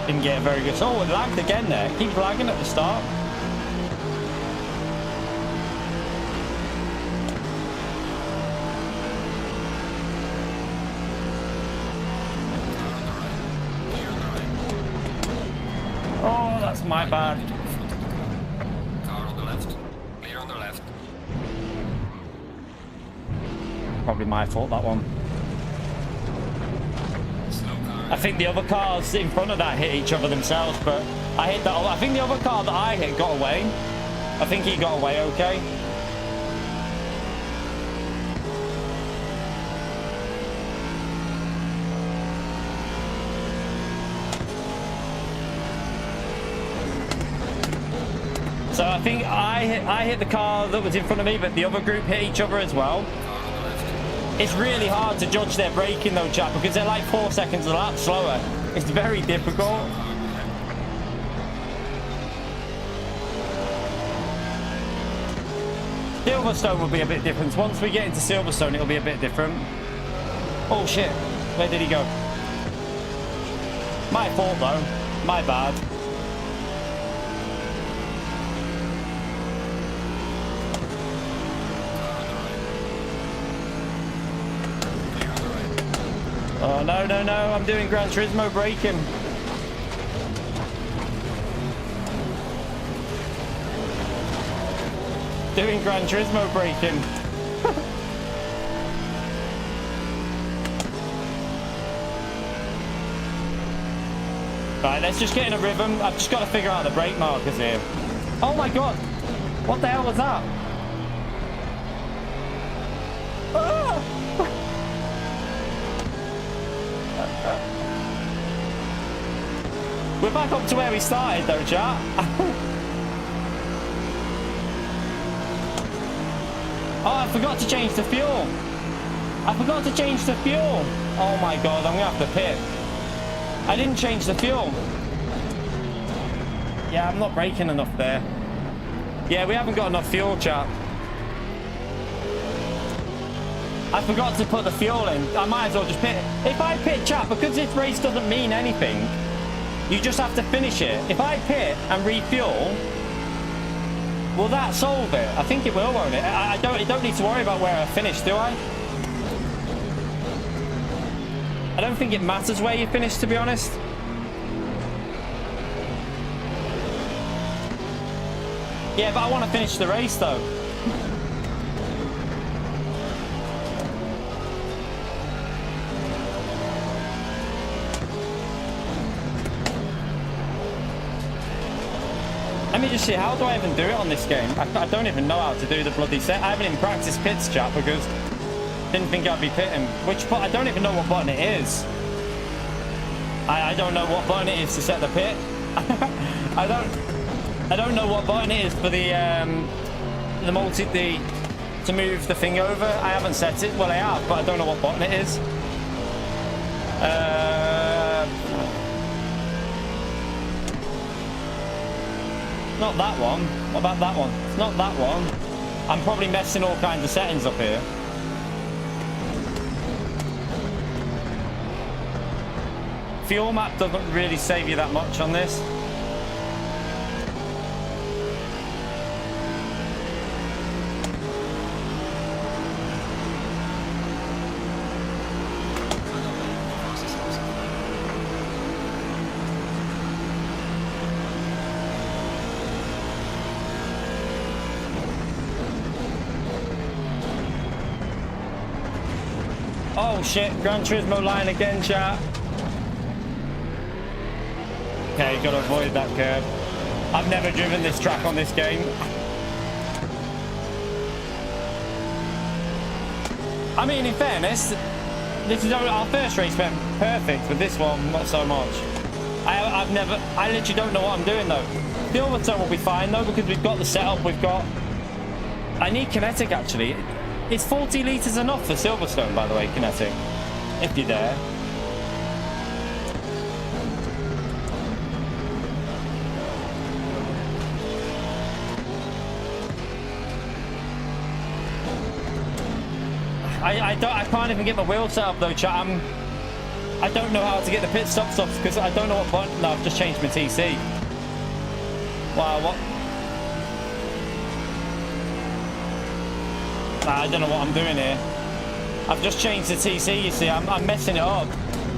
Didn't get a very good... Oh, it lagged again there. Keeps lagging at the start. Oh, that's my bad. Car on the left. Clear on the left. Probably my fault, that one. I think the other cars in front of that hit each other themselves, but I hit that. I think the other car that I hit got away. I think he got away okay. So I think I hit the car that was in front of me, but the other group hit each other as well. It's really hard to judge their braking though, chat, because they're like 4 seconds a lap slower. It's very difficult. Silverstone will be a bit different. Once we get into Silverstone, it'll be a bit different. Oh shit, where did he go? My fault though, my bad. Oh, no, no, no. I'm doing Gran Turismo braking. Doing Gran Turismo braking. Right, let's just get in a rhythm. I've just got to figure out the brake markers here. Oh, my God. What the hell was that? Ah! We're back up to where we started though, chat. Oh, I forgot to change the fuel. I forgot to change the fuel. Oh my God, I'm gonna have to pit. I didn't change the fuel. Yeah, I'm not braking enough there. Yeah, we haven't got enough fuel, chat. I forgot to put the fuel in. I might as well just pit. If I pit, chat, because this race doesn't mean anything, you just have to finish it. If I pit and refuel, will that solve it? I think it will, won't it? I don't need to worry about where I finish, do I? I don't think it matters where you finish, to be honest. Yeah, but I want to finish the race, though. Let me just see, how do I even do it on this game? I don't even know how to do the bloody set. I haven't even practiced pits, chat, because I didn't think I'd be pitting. I don't even know what button it is. I don't know what button it is to set the pit. I don't know what button it is for the to move the thing over. I haven't set it. Well, I have, but I don't know what button it is. Not that one. What about that one? It's not that one. I'm probably messing all kinds of settings up here. Fuel map doesn't really save you that much on this. Oh shit, Gran Turismo line again, chat. Okay, gotta avoid that curve. I've never driven this track on this game. I mean, in fairness, this is our first race went perfect, but this one, not so much. I literally don't know what I'm doing though. Silverstone will be fine though, because we've got the setup, I need kinetic actually. Is 40 litres enough for Silverstone, by the way, kinetic? If you're there. I can't even get my wheel set up though, chat. I don't know how to get the pit stops off because I don't know what button. No, I've just changed my TC. Wow, what? I don't know what I'm doing here. I've just changed the TC, you see. I'm messing it up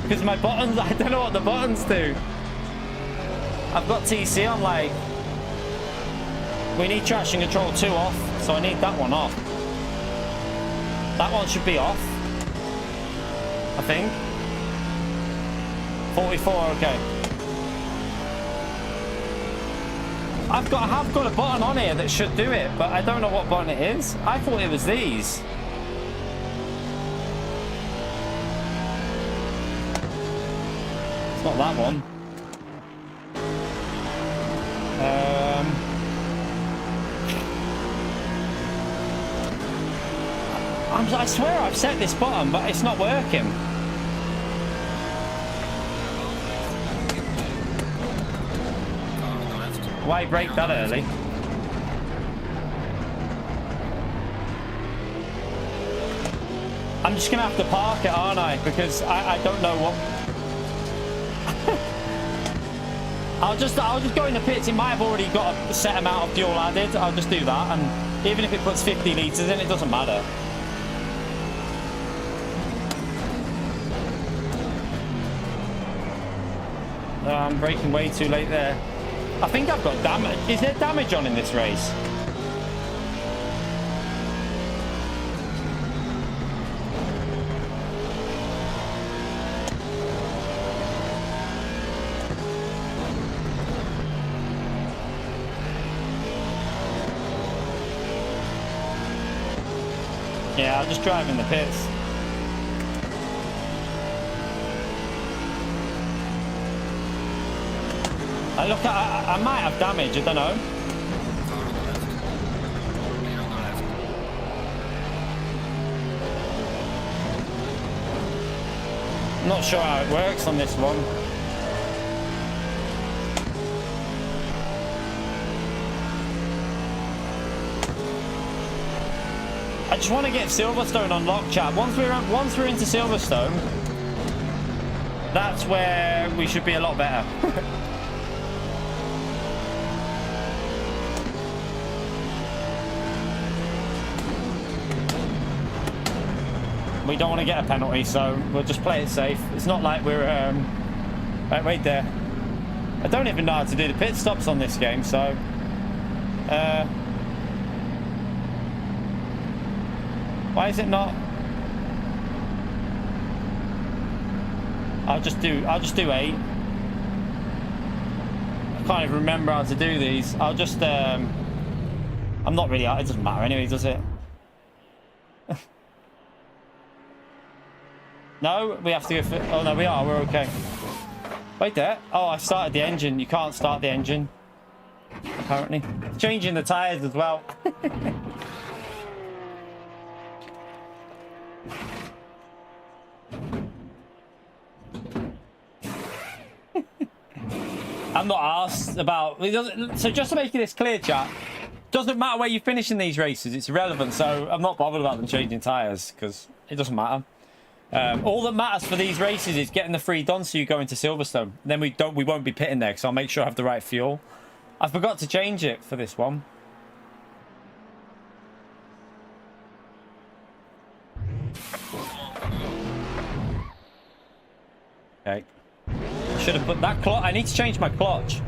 because my buttons, I don't know what the buttons do. I've got TC on, like, we need traction control 2 off, so I need that one off. That one should be off, I think. 44, okay. I have got a button on here that should do it, but I don't know what button it is. I thought it was these. It's not that one. I swear I've set this button, but it's not working. Why brake that early? I'm just gonna have to park it, aren't I? Because I don't know what. I'll just go in the pits. It might have already got a set amount of fuel added. I'll just do that, and even if it puts 50 litres in, it doesn't matter. I'm braking way too late there. I think I've got damage. Is there damage on in this race? Yeah, I'll just drive in the pits. Look, I might have damage, I don't know. I'm not sure how it works on this one. I just want to get Silverstone on lock, chat. Once we're into Silverstone, that's where we should be a lot better. We don't want to get a penalty, so we'll just play it safe. It's not like we're wait there. I don't even know how to do the pit stops on this game, so why is it not? I'll just do 8. I can't even remember how to do these. I'll just I'm not really, it doesn't matter anyway, does it? No, we have to go for... Oh, no, we are. We're okay. Wait there. Oh, I started the engine. You can't start the engine, apparently. Changing the tyres as well. I'm not asked about... So just to make this clear, chat, doesn't matter where you finish in these races. It's irrelevant, so I'm not bothered about them changing tyres, because it doesn't matter. All that matters for these races is getting the 3 done so you go into Silverstone. Then we won't be pitting there, because I'll make sure I have the right fuel. I forgot to change it for this one. Okay. Should have put that clutch. I need to change my clutch.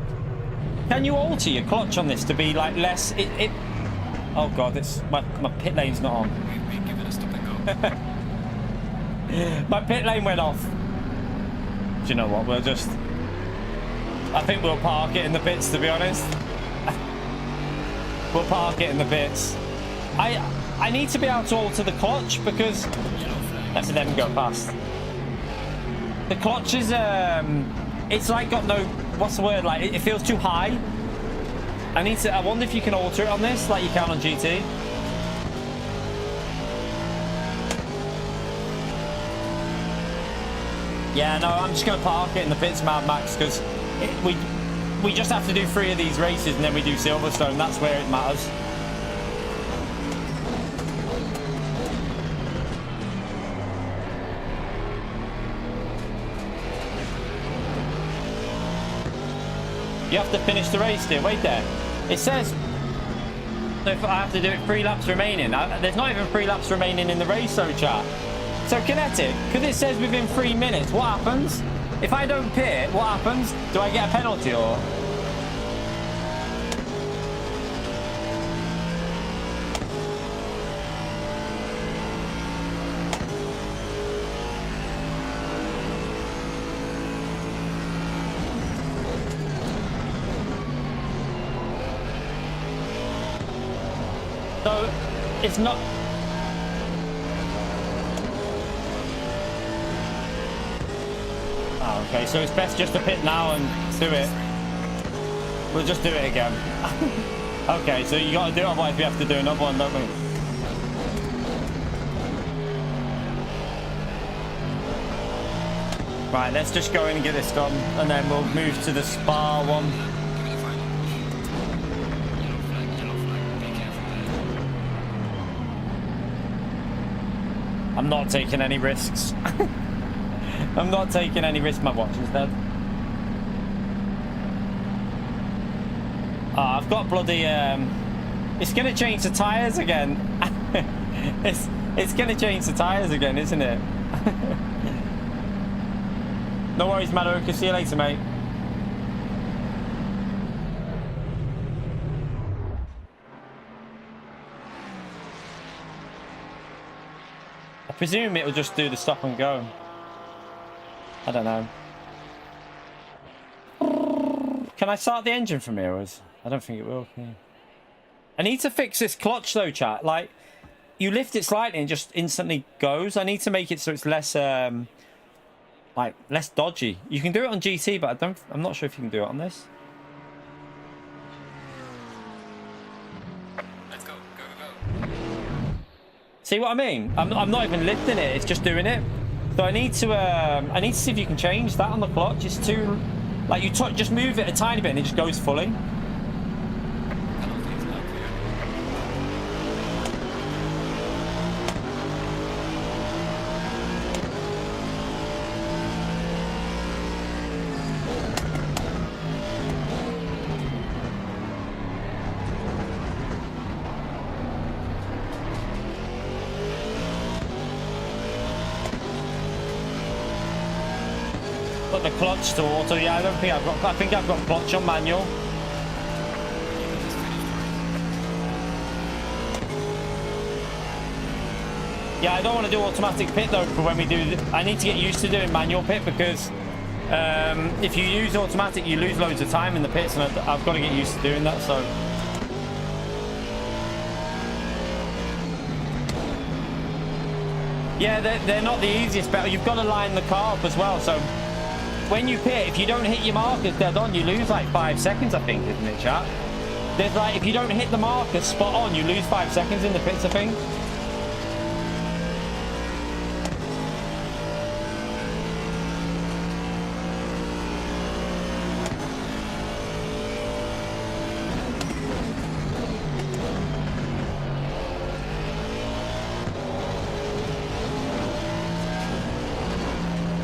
Can you alter your clutch on this to be like less? Oh god, it's my pit lane's not on. We give it a stop and go. My pit lane went off. Do you know what? We'll just... I think we'll park it in the pits, to be honest. We'll park it in the pits. I need to be able to alter the clutch because let them go past. The clutch is it's like got no, what's the word, like it feels too high. I wonder if you can alter it on this like you can on GT. Yeah, no, I'm just gonna park it in the pits, Mad Max, because we just have to do 3 of these races and then we do Silverstone. That's where it matters. You have to finish the race, dear. Wait there. It says so if I have to do it 3 laps remaining. There's not even 3 laps remaining in the race, though, chat. So Kinetic, because it says within 3 minutes, what happens? If I don't pit, what happens? Do I get a penalty or? So it's not. Oh, okay, so it's best just to pit now and do it. We'll just do it again. Okay, so you got to do it, otherwise we have to do another one, don't we? Right, let's just go in and get this done, and then we'll move to the Spa one. I'm not taking any risks. I'm not taking any risks. My watch is dead. Oh, I've got bloody it's gonna change the tires again. it's gonna change the tires again, isn't it? No worries, Madoka. See you later, mate. I presume it'll just do the stop and go. I don't know. Can I start the engine from here? I don't think it will. Yeah. I need to fix this clutch though, chat. Like, you lift it slightly and it just instantly goes. I need to make it so it's less, like, less dodgy. You can do it on GT, but I'm not sure if you can do it on this. Let's go, go, go. See what I mean? I'm not even lifting it. It's just doing it. So I need to see if you can change that on the clutch. It's too, like, you just move it a tiny bit and it just goes fully. Penalty is not clear. Put the clutch to auto. Yeah, I think I've got clutch on manual. Yeah, I don't want to do automatic pit though for when we do. I need to get used to doing manual pit because if you use automatic, you lose loads of time in the pits, and I've got to get used to doing that. So. Yeah, they're not the easiest battle. You've got to line the car up as well. So when you pit, if you don't hit your markers dead on, you lose like 5 seconds, I think, isn't it, chat? There's like, if you don't hit the markers spot on, you lose 5 seconds in the pits, I think.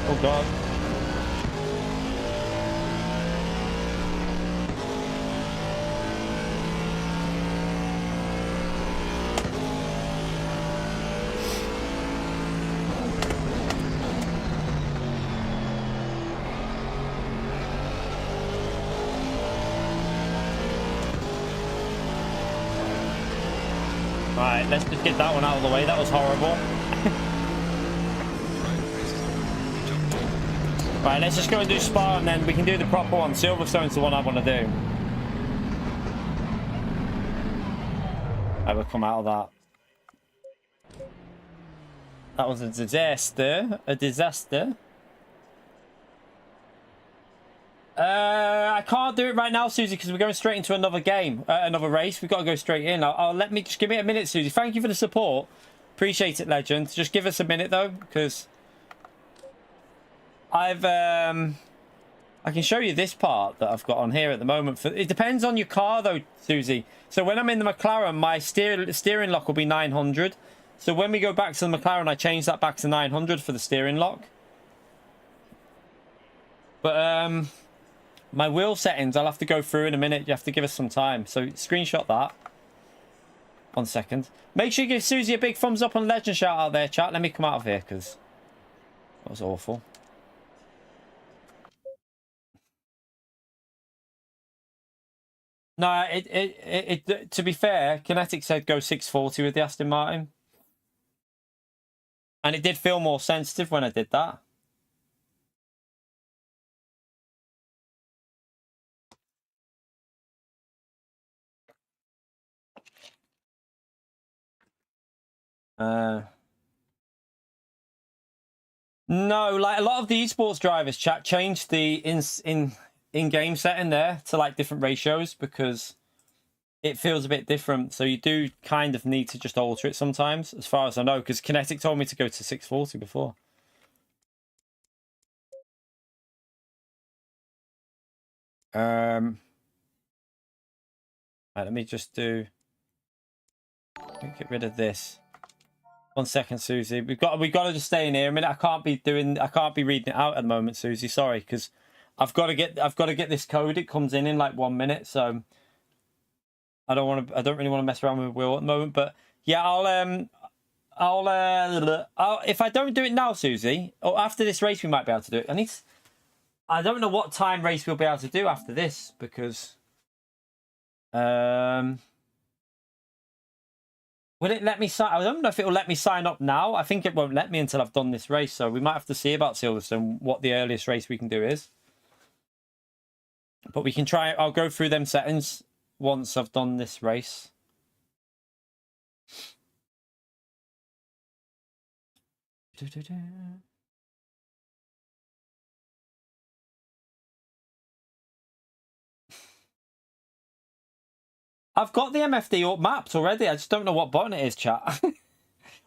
Oh God. Right, let's just get that one out of the way. That was horrible. Right, let's just go and do Spa, and then we can do the proper one. Silverstone's the one I want to do. I will come out of that. That was a disaster. A disaster. I can't do it right now, Susie, because we're going straight into another game, another race. We've got to go straight in. Let me just give me a minute, Susie. Thank you for the support. Appreciate it, legend. Just give us a minute though, because I can show you this part that I've got on here at the moment. It depends on your car though, Susie. So when I'm in the McLaren, my steering lock will be 900. So when we go back to the McLaren, I change that back to 900 for the steering lock. But my wheel settings, I'll have to go through in a minute. You have to give us some time. So screenshot that. 1 second. Make sure you give Susie a big thumbs up on Legend shout out there, chat. Let me come out of here because that was awful. No, to be fair, Kinetic said go 640 with the Aston Martin. And it did feel more sensitive when I did that. No, like a lot of the esports drivers, chat, changed the in-game setting there to like different ratios because it feels a bit different. So you do kind of need to just alter it sometimes, as far as I know, because Kinetic told me to go to 640 before. Right, let me just do. Get rid of this. 1 second, Susie. We've got to just stay in here a minute. I can't be reading it out at the moment, Susie. Sorry, because I've got to get this code. It comes in like 1 minute, so I don't really want to mess around with the wheel at the moment. But yeah, I'll if I don't do it now, Susie, or after this race, we might be able to do it. I don't know what time race we'll be able to do after this because will it let me sign? I don't know if it will let me sign up now. I think it won't let me until I've done this race. So we might have to see about Silverstone, what the earliest race we can do is. But we can try. I'll go through them settings once I've done this race. I've got the MFD up mapped already. I just don't know what button it is, chat.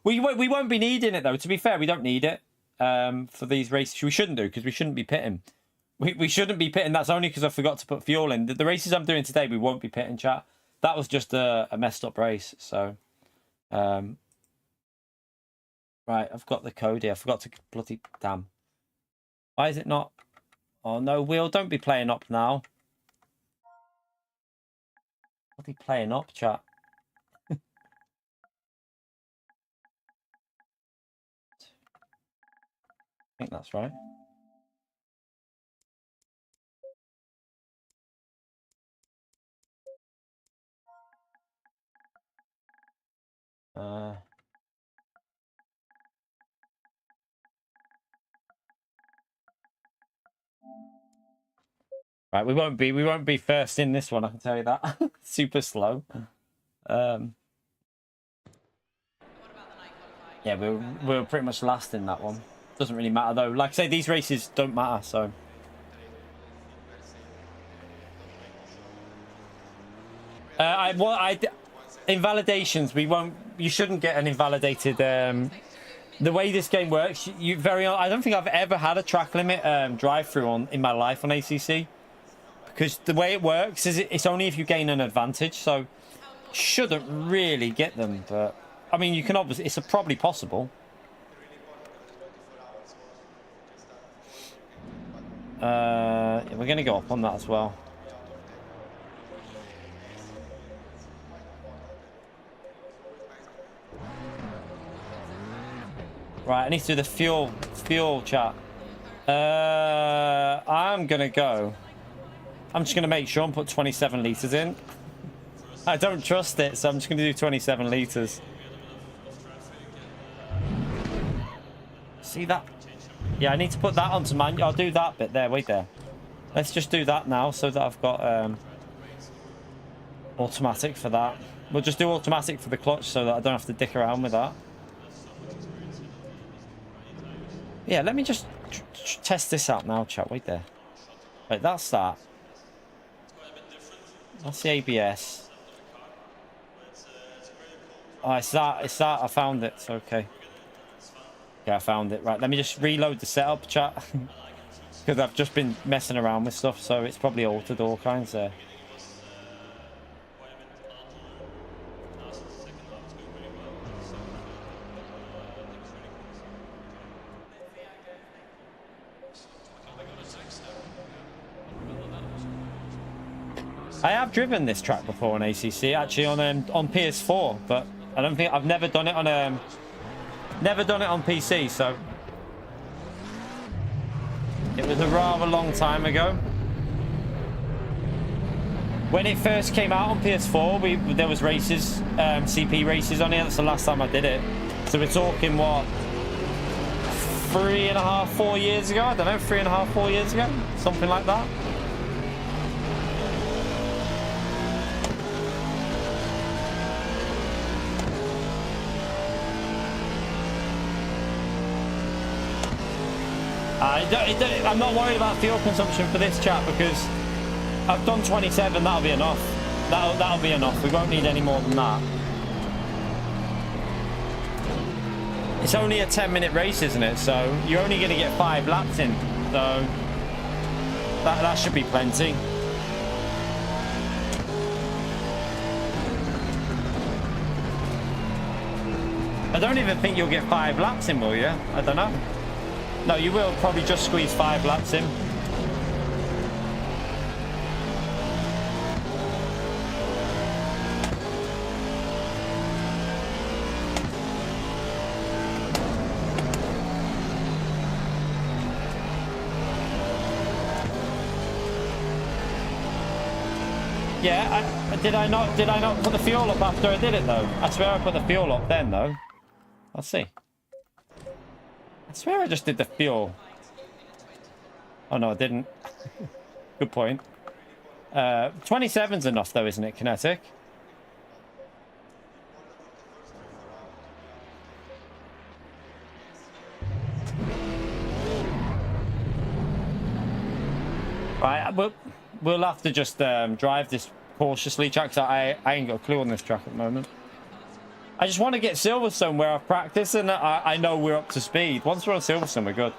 we won't be needing it, though. To be fair, we don't need it for these races. We shouldn't do, because we shouldn't be pitting. We shouldn't be pitting. That's only because I forgot to put fuel in. The races I'm doing today, we won't be pitting, chat. That was just a messed up race. So, right, I've got the code here. I forgot to bloody... Damn. Why is it not... Oh, no, Will, don't be playing up now. What are you playing up, chat? I think that's right. Right, we won't be first in this one, I can tell you that. Super slow. Yeah, we're pretty much last in that one. Doesn't really matter though. Like I say, these races don't matter, so. Invalidations, you shouldn't get an invalidated. The way this game works, I don't think I've ever had a track limit drive-through in my life on ACC. Because the way it works is it's only if you gain an advantage, so shouldn't really get them. But I mean, you can obviously, it's probably possible. We're going to go up on that as well. Right, I need to do the fuel chat. I'm going to go. I'm just going to make sure and put 27 litres in. I don't trust it, so I'm just going to do 27 litres. See that? Yeah, I need to put that onto manual. I'll do that bit there. Wait there. Let's just do that now so that I've got automatic for that. We'll just do automatic for the clutch so that I don't have to dick around with that. Yeah, let me just test this out now, chat. Wait there. Wait, that's that. That's the ABS. Oh, it's that. It's that. I found it. It's okay. Yeah, I found it. Right, let me just reload the setup, chat. Because I've just been messing around with stuff, so it's probably altered all kinds there. I have driven this track before on ACC, actually on PS4, but I don't think I've never done it on PC. So it was a rather long time ago when it first came out on PS4. There was races, CP races on it. That's the last time I did it. So we're talking what, 3.5, 4 years ago? I don't know, 3.5, 4 years ago, something like that. I'm not worried about fuel consumption for this chat because I've done 27. That'll be enough. That'll be enough. We won't need any more than that. It's only a 10-minute race, isn't it? So you're only going to get 5 laps in. So that should be plenty. I don't even think you'll get 5 laps in, will you? I don't know. No, you will probably just squeeze 5 laps in. Yeah, did I not put the fuel up after I did it though? I swear I put the fuel up then though. Let's see. I swear I just did the fuel. Oh no, I didn't. Good point. 27's enough though, isn't it, Kinetic? Right, we'll have to just drive this cautiously, Jack, because I ain't got a clue on this track at the moment. I just want to get Silverstone where I've practiced and I know we're up to speed. Once we're on Silverstone, we're good.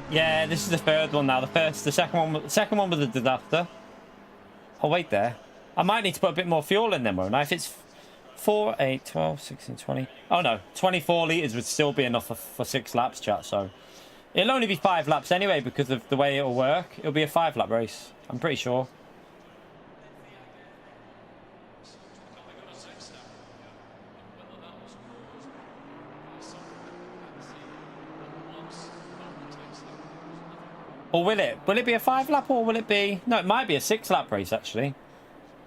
Yeah, this is the third one now. The second one was a disaster. Oh, wait there. I might need to put a bit more fuel in them, won't I? If it's 4, 8, 12, 16, 20. Oh, no. 24 litres would still be enough for 6 laps, chat. So it'll only be 5 laps anyway because of the way it'll work. It'll be a 5-lap race. I'm pretty sure. Or will it? Will it be a 5-lap or will it be... No, it might be a 6-lap race, actually.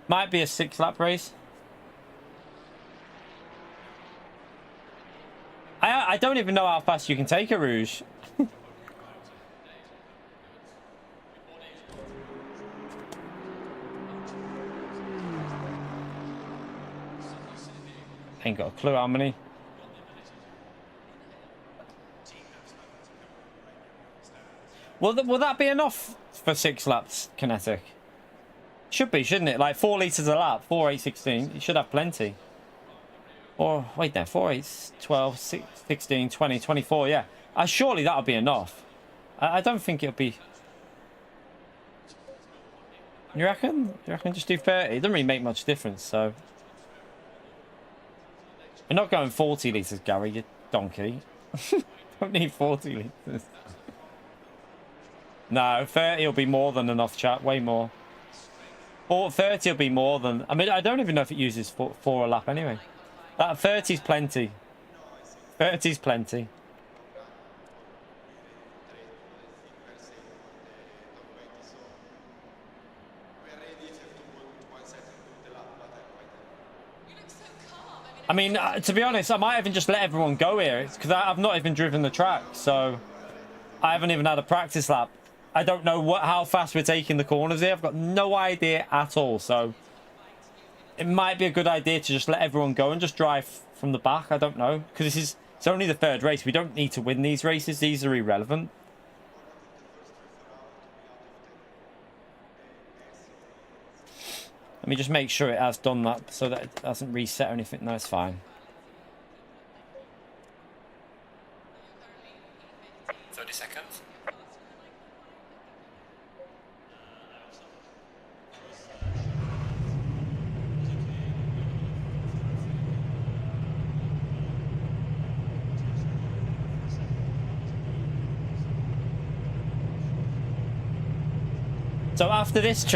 Might be a 6-lap race. I don't even know how fast you can take a Rouge. Ain't got a clue how many. Will that be enough for 6 laps, Kinetic? Should be, shouldn't it? Like 4 litres a lap, 4, 8, 16. You should have plenty. Or, wait there, 4, 8, 12, 16, 20, 24, yeah. Surely that'll be enough. I don't think it'll be... You reckon? You reckon just do 30? It doesn't really make much difference, so... We're not going 40 litres, Gary, you donkey. Don't need 40 litres. No, 30 will be more than enough, chat. Way more. Or 30 will be more than... I mean, I don't even know if it uses 4 a lap anyway. That 30's plenty. 30's plenty. I mean, to be honest, I might even just let everyone go here. It's because I've not even driven the track, so I haven't even had a practice lap. I don't know how fast we're taking the corners here. I've got no idea at all, so it might be a good idea to just let everyone go and just drive from the back. I don't know, because it's only the third race. We don't need to win these races. These are irrelevant. Let me just make sure it has done that so that it hasn't reset or anything. No, it's fine. 30 seconds. So after this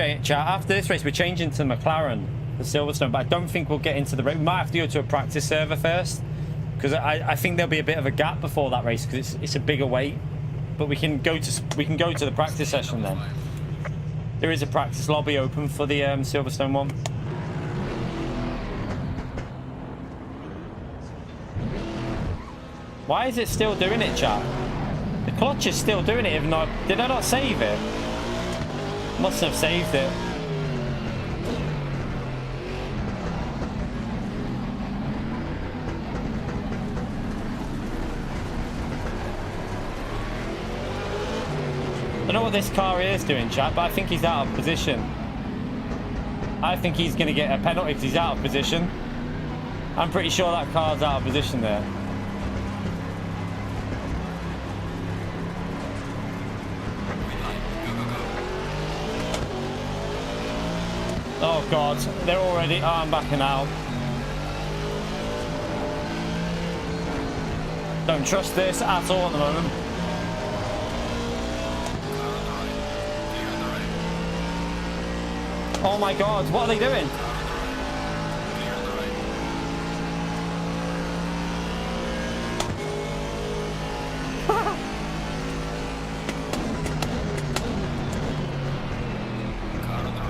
race, we're changing to McLaren, the Silverstone, but I don't think we'll get into the race. We might have to go to a practice server first, because I think there'll be a bit of a gap before that race, because it's a bigger weight. But we can go to the practice session then. There is a practice lobby open for the Silverstone one. Why is it still doing it, chat? The clutch is still doing it, even though did I not save it? Must have saved it. I don't know what this car is doing, chat, but I think he's out of position. I think he's going to get a penalty because he's out of position. I'm pretty sure that car's out of position there. Oh god, they're already... Oh, I'm backing out. Don't trust this at all at the moment. Oh my god, what are they doing?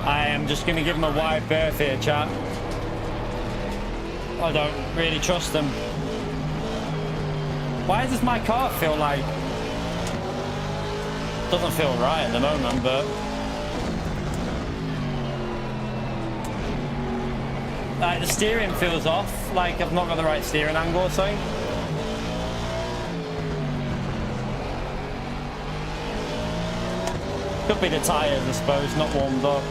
I am just going to give them a wide berth here, chat. I don't really trust them. Why does my car feel like... Doesn't feel right at the moment, but... Like, the steering feels off, like I've not got the right steering angle or something. Could be the tyres, I suppose, not warmed up.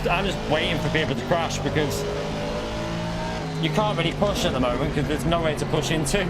I'm just waiting for people to crash because you can't really push at the moment because there's nowhere to push into.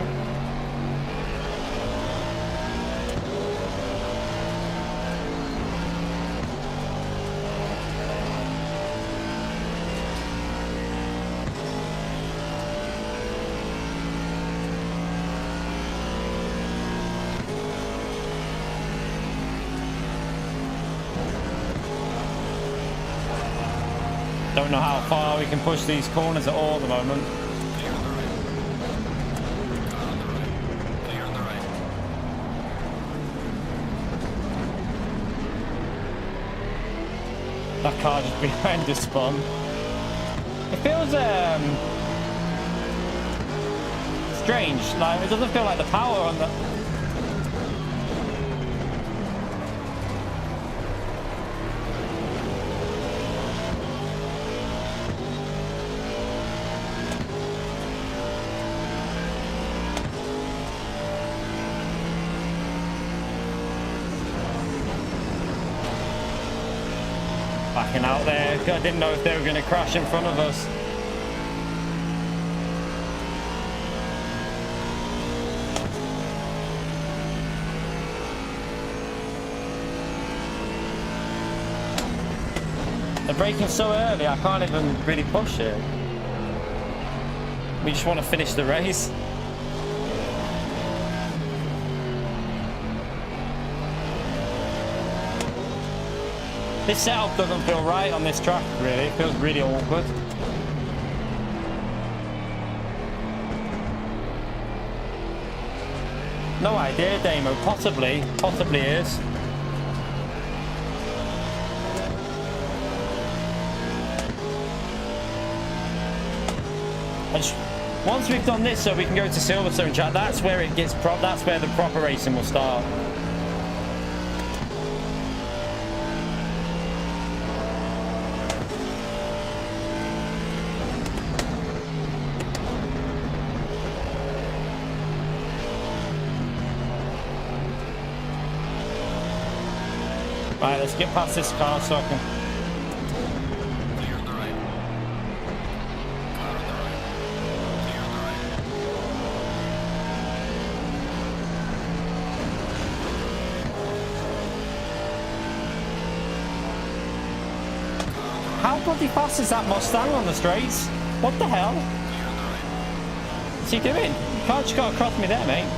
Don't know how far we can push these corners at all at the moment. That car just behind this spun. It feels strange. Like it doesn't feel like the power on the. Backing out there. I didn't know if they were going to crash in front of us. They're braking so early, I can't even really push it. We just want to finish the race. This setup doesn't feel right on this track, really. It feels really awkward. No idea, Damo. Possibly is. Once we've done this, so we can go to Silverstone, chat. That's where it gets that's where the proper racing will start. Right, let's get past this car so I can... Clear on the right. Car on the right. Clear on the right. How bloody fast is that Mustang on the straights? What the hell? Clear on the right. What's he doing? You can't just go across me there, mate.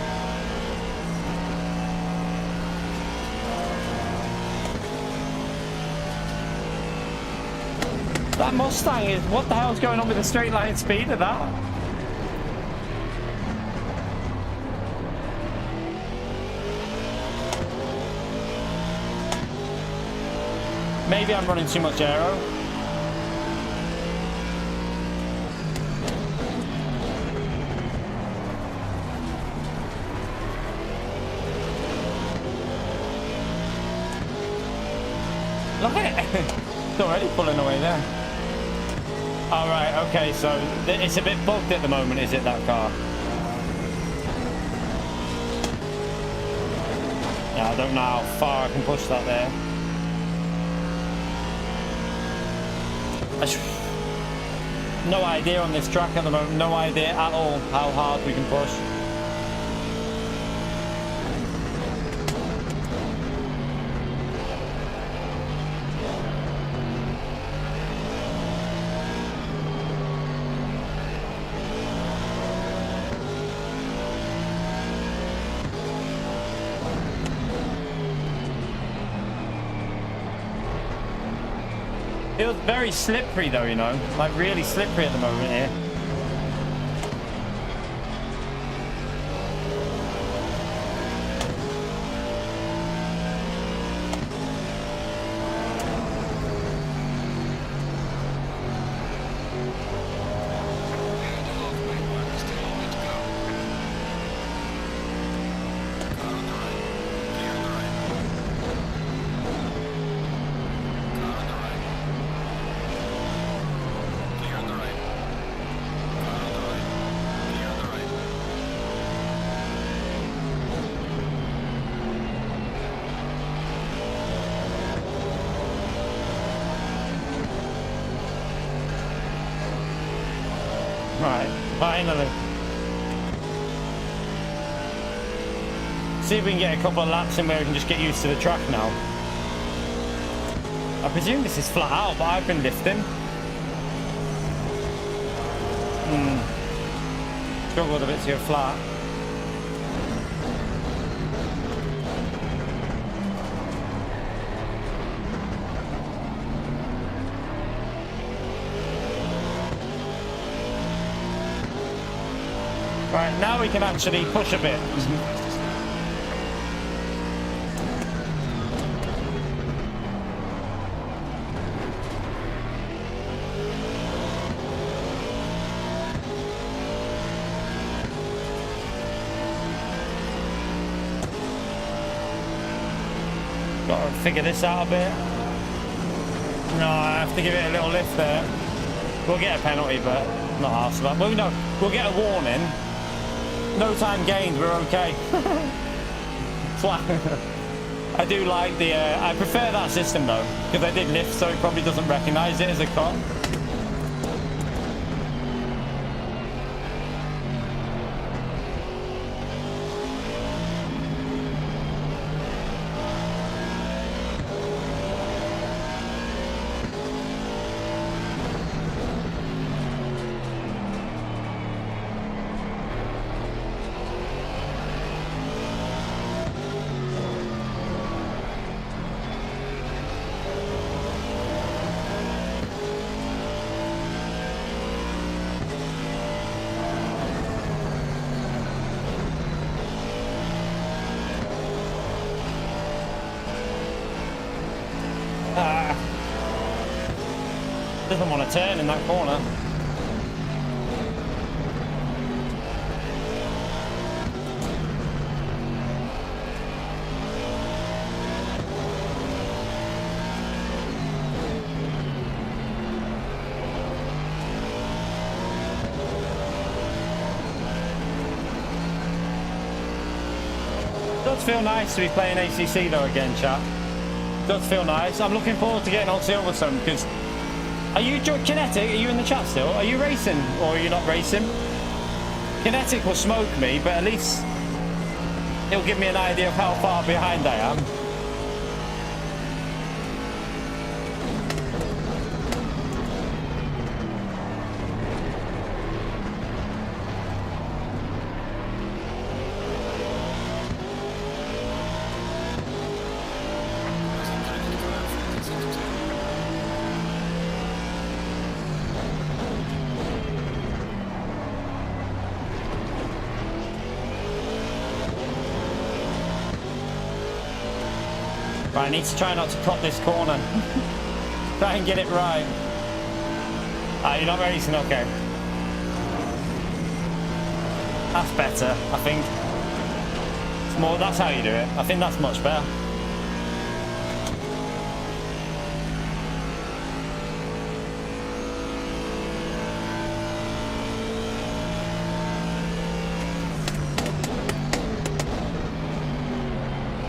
That Mustang is... What the hell's going on with the straight line speed of that? Maybe I'm running too much aero. Look at it. It's already pulling away there. All right, okay, so it's a bit bugged at the moment, is it, that car? Yeah, I don't know how far I can push that there. No idea on this track at the moment, no idea at all how hard we can push. Feels very slippery though, you know, like really slippery at the moment here. Right, finally. See if we can get a couple of laps in where we can just get used to the track now. I presume this is flat out, but I've been lifting. Struggled a bit to go flat. Right, now we can actually push a bit. Got to figure this out a bit. No, I have to give it a little lift there. We'll get a penalty, but not asked for that. Well, no, we'll get a warning. No time gained, we're okay. I do like the, I prefer that system though, because I did lift, so it probably doesn't recognise it as a car. Doesn't want to turn in that corner. Does feel nice to be playing ACC though again, chat. Does feel nice. I'm looking forward to getting on Silverstone because... Are you Kinetic? Are you in the chat still? Are you racing or are you not racing? Kinetic will smoke me, but at least it'll give me an idea of how far behind I am. Right, I need to try not to cut this corner. Try and get it right. Ah, you're not racing? Okay. That's better, I think. It's more, that's how you do it. I think that's much better.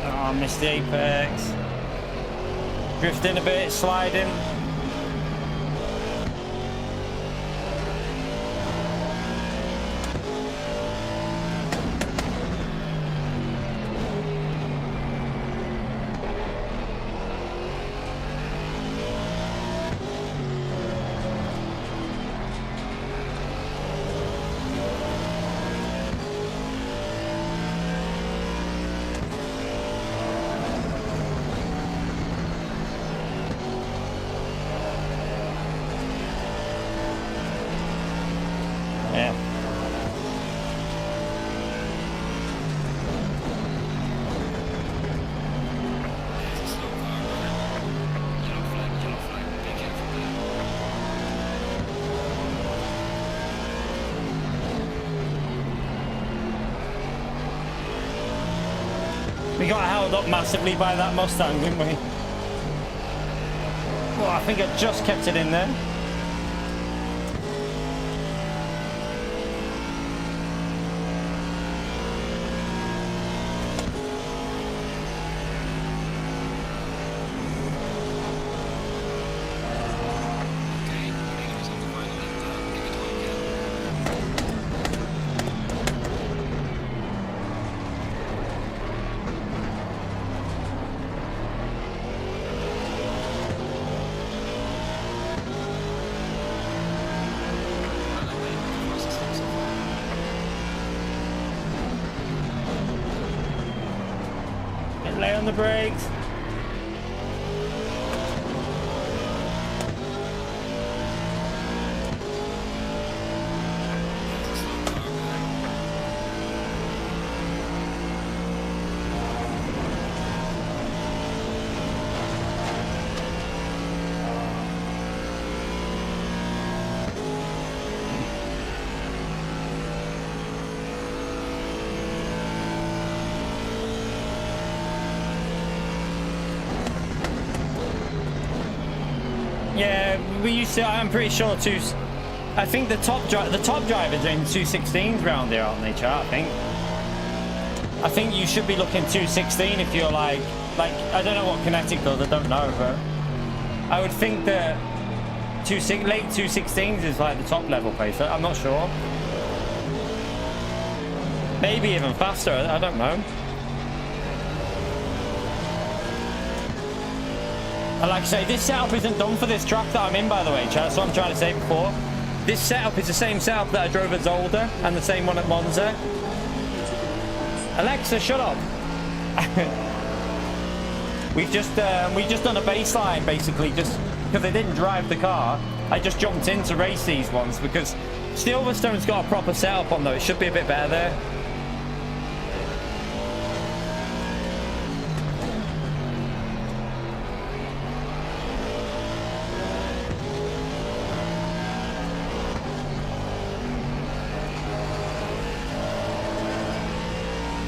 Oh, missed the apex. Drifting a bit, sliding. We got held up massively by that Mustang, didn't we? Well, I think I just kept it in there. Lay on the brakes. Yeah, we used to. I'm pretty sure I think the top drivers are in 216s round there, aren't they, chat? I think you should be looking 216 if you're like I don't know what Kinetic does. I don't know, but I would think that late 216s is like the top level pace. I'm not sure. Maybe even faster. I don't know. And like I say, this setup isn't done for this track that I'm in, by the way, chat. That's what I'm trying to say before. This setup is the same setup that I drove at Zolder and the same one at Monza. Alexa, shut up. we've just done a baseline, basically, just because they didn't drive the car. I just jumped in to race these ones because Silverstone's got a proper setup on though. It should be a bit better there.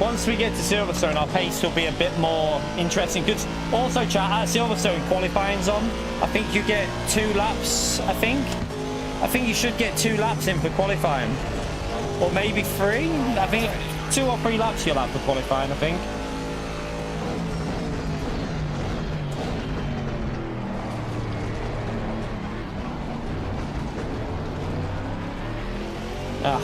once we get to Silverstone, our pace will be a bit more interesting. Because also, chat, at Silverstone, qualifying's on. I think you get 2 laps, I think you should get 2 laps in for qualifying. Or maybe 3. I think 2 or 3 laps you'll have for qualifying, I think. Ah.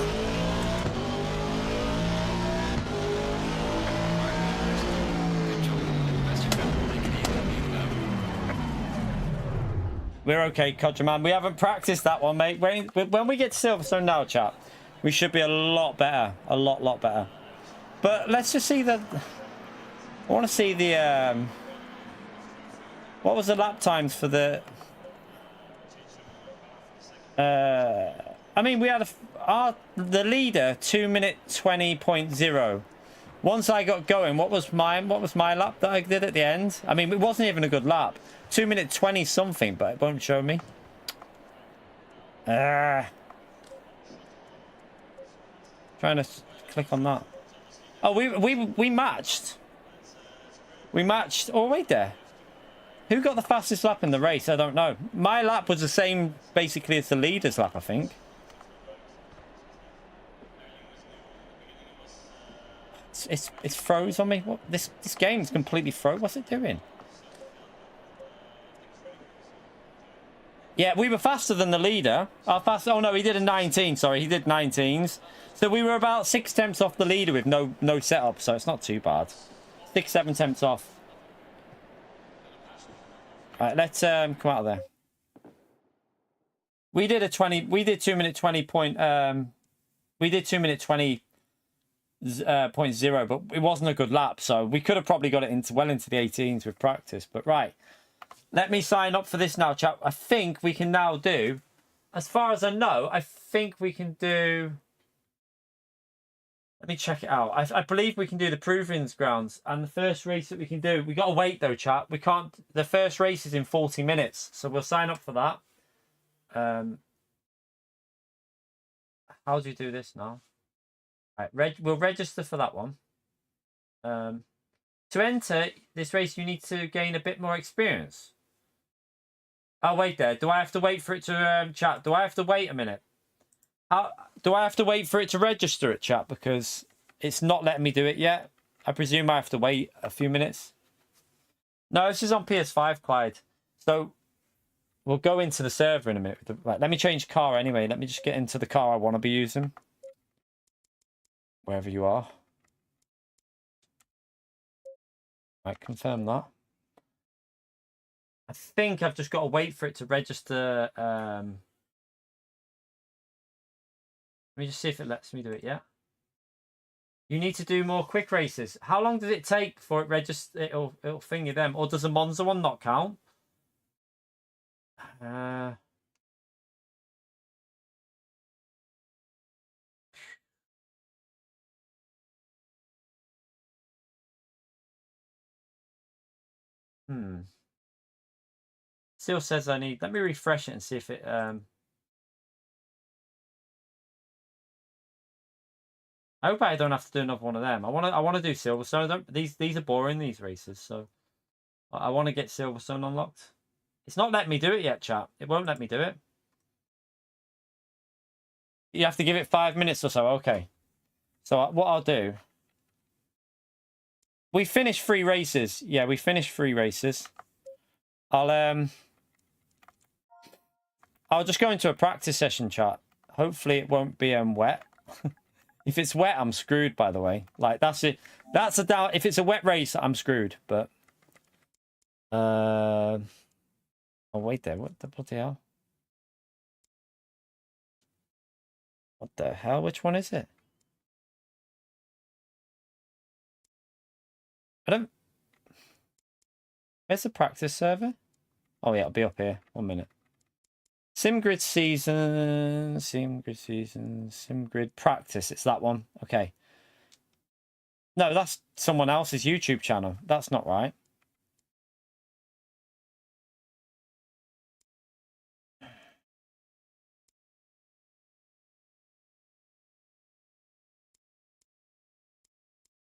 We're okay, Codger Man. We haven't practiced that one, mate. When we get to Silverstone now, chat, we should be a lot better. A lot better. But let's just see the... I want to see the... What was the lap times for the... I mean, we had the leader, 2:20.0. Once I got going, what was my lap that I did at the end? I mean, it wasn't even a good lap. 2:20 something, but it won't show me. Trying to click on that. Oh, we matched. We matched. Oh, wait there. Who got the fastest lap in the race? I don't know. My lap was the same basically as the leader's lap, I think. It's froze on me. What this game's completely froze. What's it doing? Yeah, we were faster than the leader. Oh no, he did a 19. Sorry, he did 19s. So we were about 6 tenths off the leader with no setup. So it's not too bad. 6-7 tenths off. Right, let's come out of there. We did a 20. We did 2:20 point. We did 2:20.0, but it wasn't a good lap. So we could have probably got it into well into the 18s with practice. But right. Let me sign up for this now, chat. I think we can now do, as far as I know, I think we can do... Let me check it out. I believe we can do the Provings grounds. And the first race that we can do... We got to wait, though, chat. We can't... The first race is in 40 minutes. So we'll sign up for that. How do you do this now? Right, we'll register for that one. To enter this race, you need to gain a bit more experience. Oh, wait there. Do I have to wait for it to chat? Do I have to wait a minute? Do I have to wait for it to register it, chat? Because it's not letting me do it yet. I presume I have to wait a few minutes. No, this is on PS5, Clyde. So we'll go into the server in a minute. Right, let me change car anyway. Let me just get into the car I want to be using. Wherever you are. Right, confirm that. I think I've just got to wait for it to register. Let me just see if it lets me do it yet. You need to do more quick races. How long does it take before it registers? It'll finger them. Or does the Monza one not count? Still says I need... Let me refresh it and see if it... I hope I don't have to do another one of them. I want to do Silverstone. These are boring, these races. So I want to get Silverstone unlocked. It's not letting me do it yet, chat. It won't let me do it. You have to give it 5 minutes or so. Okay. So what I'll do... We finished 3 races. Yeah, we finished 3 races. I'll just go into a practice session, chat. Hopefully it won't be wet. If it's wet, I'm screwed, by the way. Like, that's it. That's a doubt. If it's a wet race, I'm screwed. But oh, wait there. What the bloody hell? What the hell? Which one is it? I don't... Where's the practice server? Oh, yeah, it'll be up here. 1 minute. Sim Grid Season. Sim Grid Season. Sim Grid Practice. It's that one. Okay. No, that's someone else's YouTube channel. That's not right.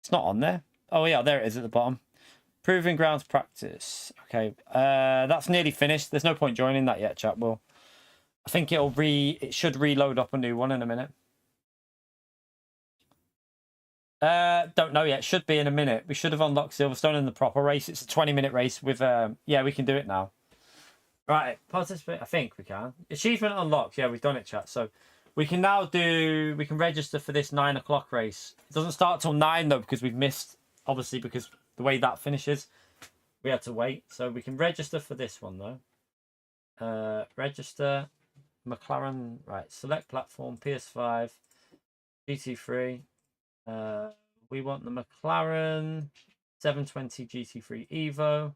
It's not on there. Oh yeah, there it is at the bottom. Proving grounds practice. Okay, that's nearly finished. There's no point joining that yet, chat. Well, I think it should reload up a new one in a minute. Don't know yet. Should be in a minute. We should have unlocked Silverstone in the proper race. It's a 20-minute race with yeah, we can do it now. Right, participate. I think we can. Achievement unlocked. Yeah, we've done it, chat. So we can now we can register for this 9 o'clock race. It doesn't start till 9 though, because we've missed, obviously, because the way that finishes, we had to wait. So we can register for this one though. Register McLaren. Right, select platform, PS5, GT3. We want the McLaren 720 GT3 Evo.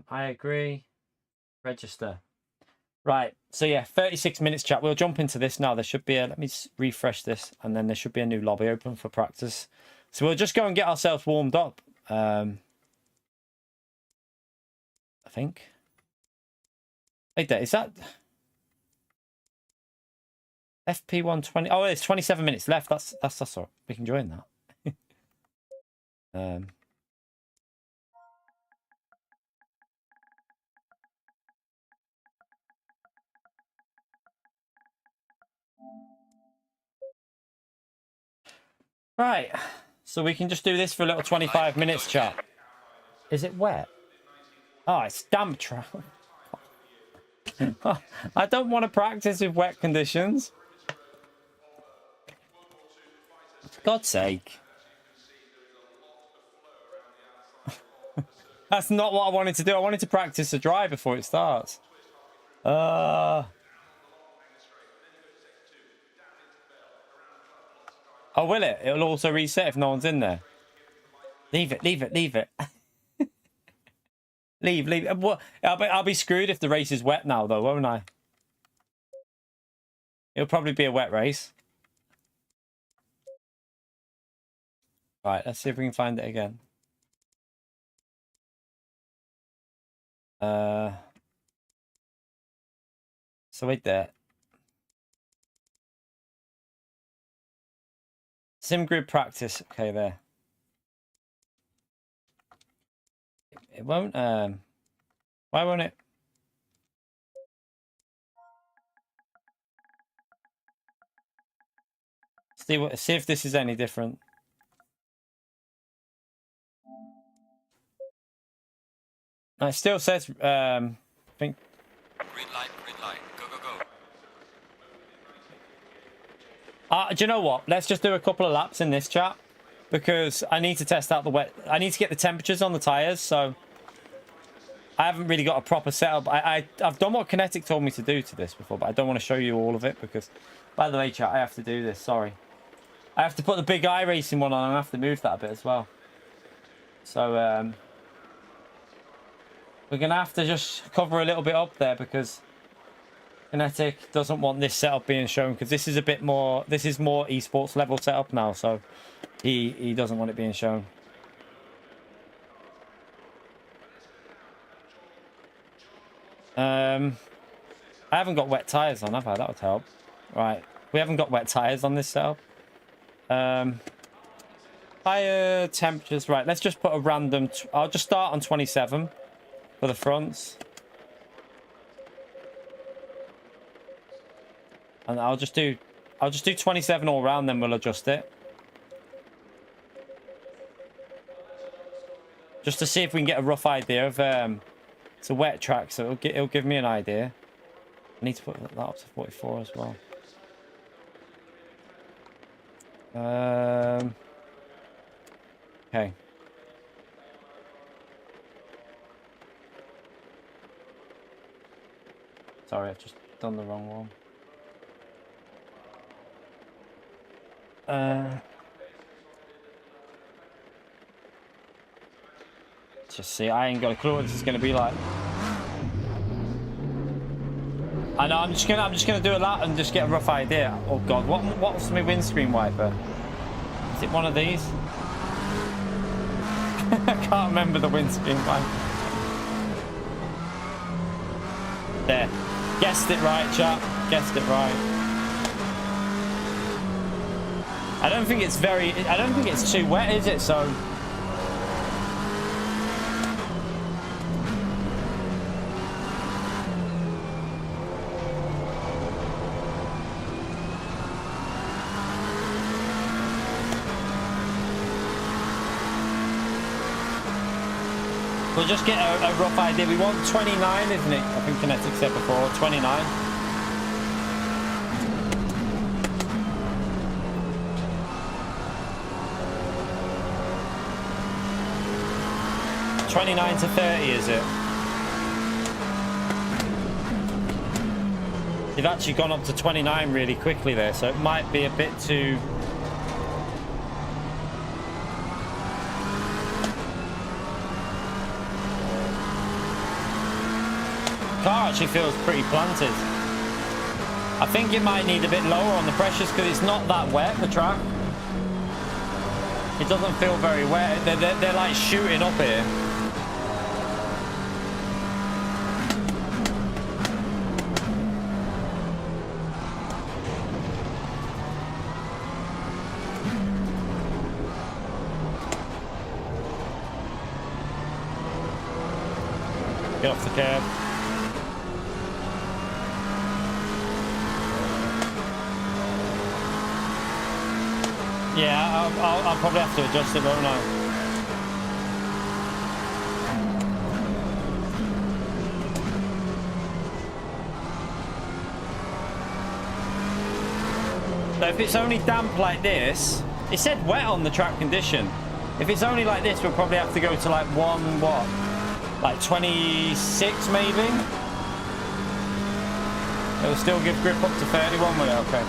I agree. Register. Right. So yeah, 36 minutes, chat. We'll jump into this now. There should be let me refresh this, and then there should be a new lobby open for practice. So we'll just go and get ourselves warmed up. I think. Wait, there is that FP 120. Oh, it's 27 minutes left. That's all right. We can join that. Right, so we can just do this for a little 25 minutes, chat. Is it wet? Oh, it's damp trap. I don't want to practice with wet conditions. For God's sake. That's not what I wanted to do. I wanted to practice the dry before it starts. Oh, will it? It'll also reset if no one's in there. Leave it. Leave. What? I'll be screwed if the race is wet now, though, won't I? It'll probably be a wet race. Right, let's see if we can find it again. So wait there. Sim Grid practice. Okay, there. It won't. Why won't it? See if this is any different. No, it still says. I think. Green light. Go. Do you know what? Let's just do a couple of laps in this chat, because I need to test out the wet. I need to get the temperatures on the tires, so I haven't really got a proper setup. I've done what Kinetic told me to do to this before, but I don't want to show you all of it because, by the way, chat, I have to do this. Sorry, I have to put the big iRacing one on, and I have to move that a bit as well. So we're gonna have to just cover a little bit up there because Kinetic doesn't want this setup being shown, because this is a bit more. This is more esports level setup now, so he doesn't want it being shown. I haven't got wet tires on, have I? That would help. Right, we haven't got wet tires on this setup. Tire temperatures. Right, let's just put a random. I'll just start on 27 for the fronts. And I'll just do 27 all round, then we'll adjust it. Just to see if we can get a rough idea of it's a wet track, so it'll give me an idea. I need to put that up to 44 as well. Okay. Sorry, I've just done the wrong one. Let's just see. I ain't got a clue what this is going to be like. I know. I'm just gonna do a lap and just get a rough idea. Oh God, what's my windscreen wiper? Is it one of these? I can't remember the windscreen wiper. There. Guessed it right, chap. Guessed it right. I don't think it's too wet, is it? So. We'll just get a rough idea. We want 29, isn't it? I think Kinetic said before, 29. $29 to $30, is it? They've actually gone up to 29 really quickly there, so it might be a bit too... Car actually feels pretty planted. I think it might need a bit lower on the pressures because it's not that wet, the track. It doesn't feel very wet. They're like shooting up here. Get off the curb. Yeah, I'll probably have to adjust it, won't I? So if it's only damp like this, it said wet on the track condition. If it's only like this, we'll probably have to go to like like 26 maybe? It'll still give grip up to 31, will it? Okay.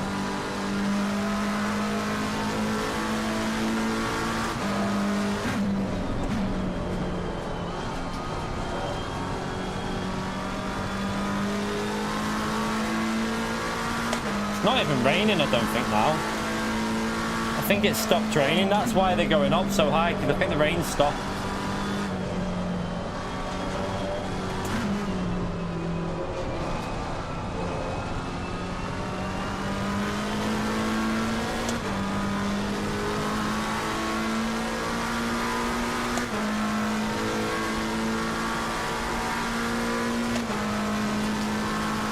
It's not even raining, I don't think, now. I think it stopped raining. That's why they're going up so high, because I think the rain stopped.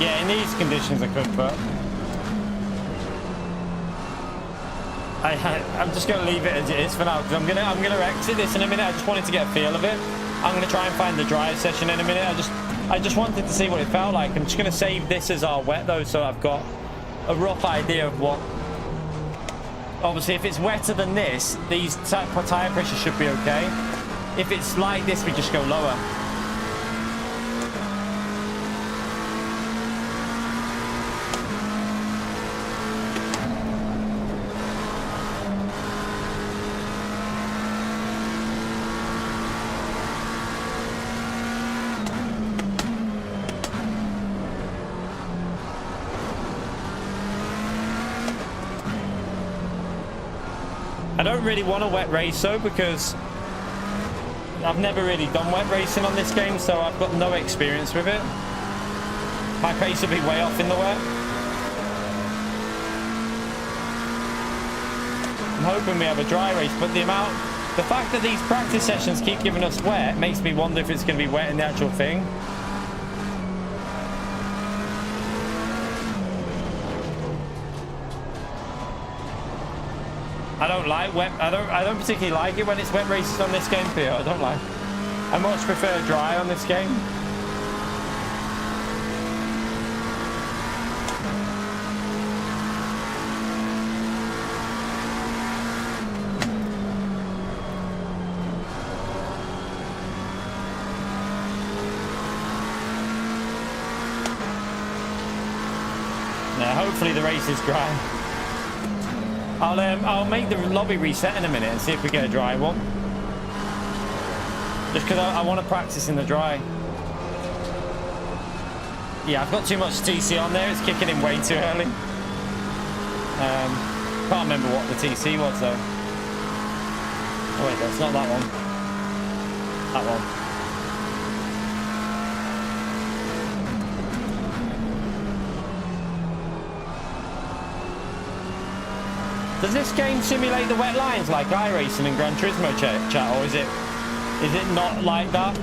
Yeah, in these conditions I could, but I'm just going to leave it as it is for now because I'm gonna exit this in a minute. I just wanted to get a feel of it. I'm going to try and find the drive session in a minute. I just wanted to see what it felt like. I'm just going to save this as our wet though, so I've got a rough idea of what. Obviously, if it's wetter than this, these tire pressure should be okay. If it's like this, we just go lower. I don't really want a wet race though because I've never really done wet racing on this game, so I've got no experience with it. My pace will be way off in the wet. I'm hoping we have a dry race, but the fact that these practice sessions keep giving us wet makes me wonder if it's going to be wet in the actual thing. I don't like wet. I don't particularly like it when it's wet races on this game, Theo. I don't like. I much prefer dry on this game. Yeah, hopefully the race is dry. I'll make the lobby reset in a minute and see if we get a dry one. Just because I want to practice in the dry. Yeah, I've got too much TC on there. It's kicking in way too early. Can't remember what the TC was though. Oh wait, that's not that one. That one. Does this game simulate the wet lines like iRacing and Gran Turismo chat, or is it not like that?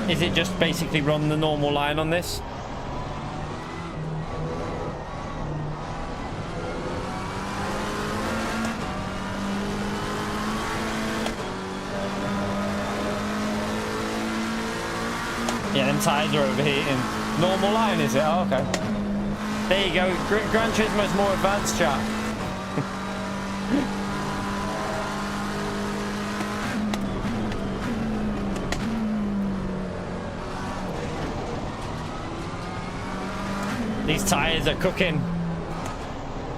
Is it just basically run the normal line on this? Yeah, them tyres are overheating. Normal line, is it? Oh, okay. There you go. Gran Turismo's more advanced, chat. These tyres are cooking.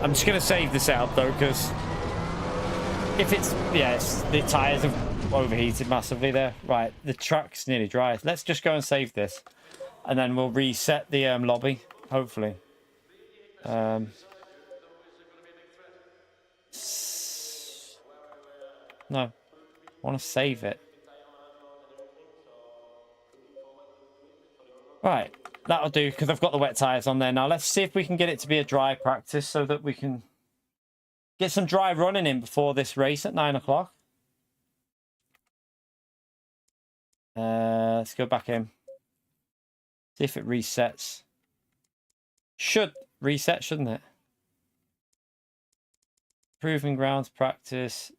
I'm just going to save this out, though, because if it's... Yes, the tyres have overheated massively there. Right, the track's nearly dry. Let's just go and save this. And then we'll reset the lobby, hopefully. No, I want to save it. Right, that'll do, because I've got the wet tyres on there now. Let's see if we can get it to be a dry practice so that we can get some dry running in before this race at 9 o'clock. Let's go back in. See if it resets. Should reset, shouldn't it? Proving grounds practice.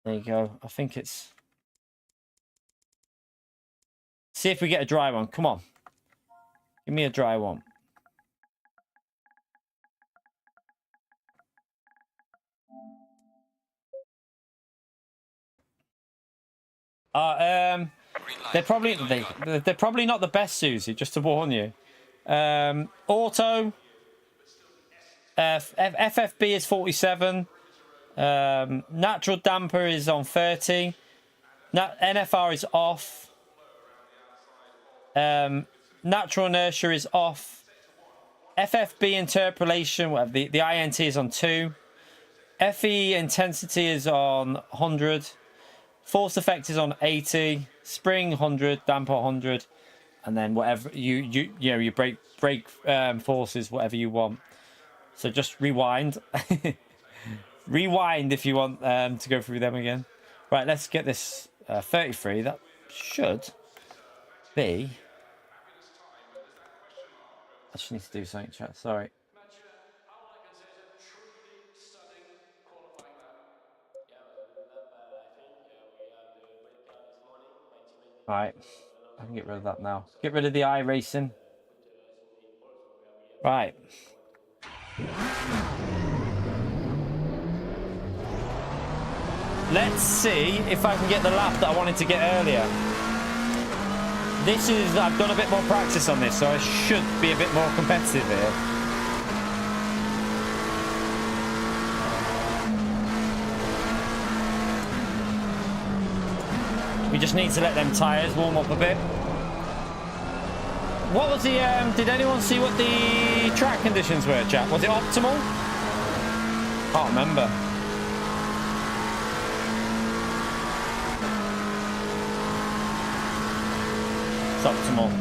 There you go. I think it's... See if we get a dry one. Come on. Give me a dry one. They're probably not the best, Susie, just to warn you. Auto FFB is 47. Natural damper is on 30. NFR is off. Natural inertia is off. FFB interpolation, whatever, the INT is on 2. FE intensity is on 100. Force effect is on 80. Spring 100, damper 100, and then whatever you know, you brake forces, whatever you want. So just rewind. Rewind if you want to go through them again. Right, let's get this 33. That should be... I just need to do something, chat. Sorry. Right, I can get rid of that now. Get rid of the iRacing. Right. Let's see if I can get the lap that I wanted to get earlier. This is... I've done a bit more practice on this, so I should be a bit more competitive here. We just need to let them tyres warm up a bit. What was the... did anyone see what the track conditions were, chat? Was it optimal? Can't remember. It's optimal.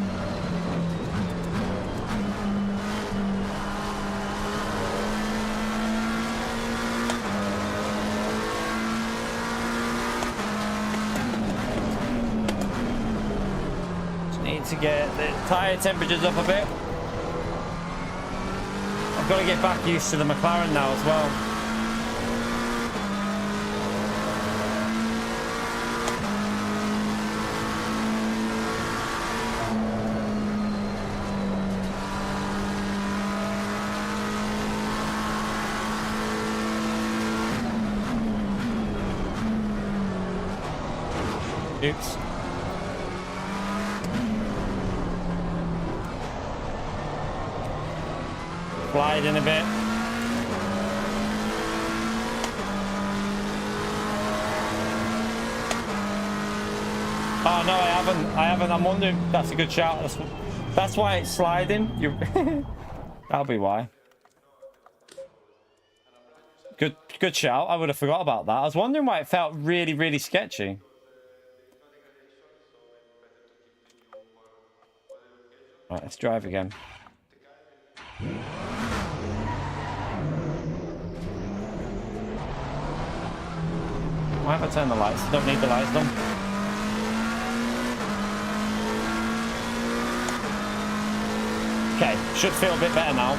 To get the tyre temperatures up a bit. I've got to get back used to the McLaren now as well. Oops. Glide in a bit. Oh no, I haven't. I'm wondering. That's a good shout. That's why it's sliding. That'll be why. Good shout. I would have forgot about that. I was wondering why it felt really, really sketchy. Right, let's drive again. Why have I turned the lights? Don't need the lights done. Okay, should feel a bit better now.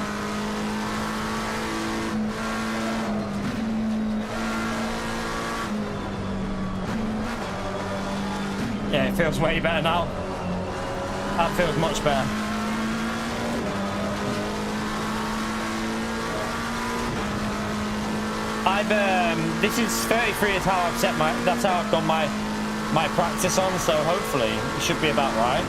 Yeah, it feels way better now. That feels much better. This is 33 is how I've set that's how I've done my practice on, so hopefully it should be about right.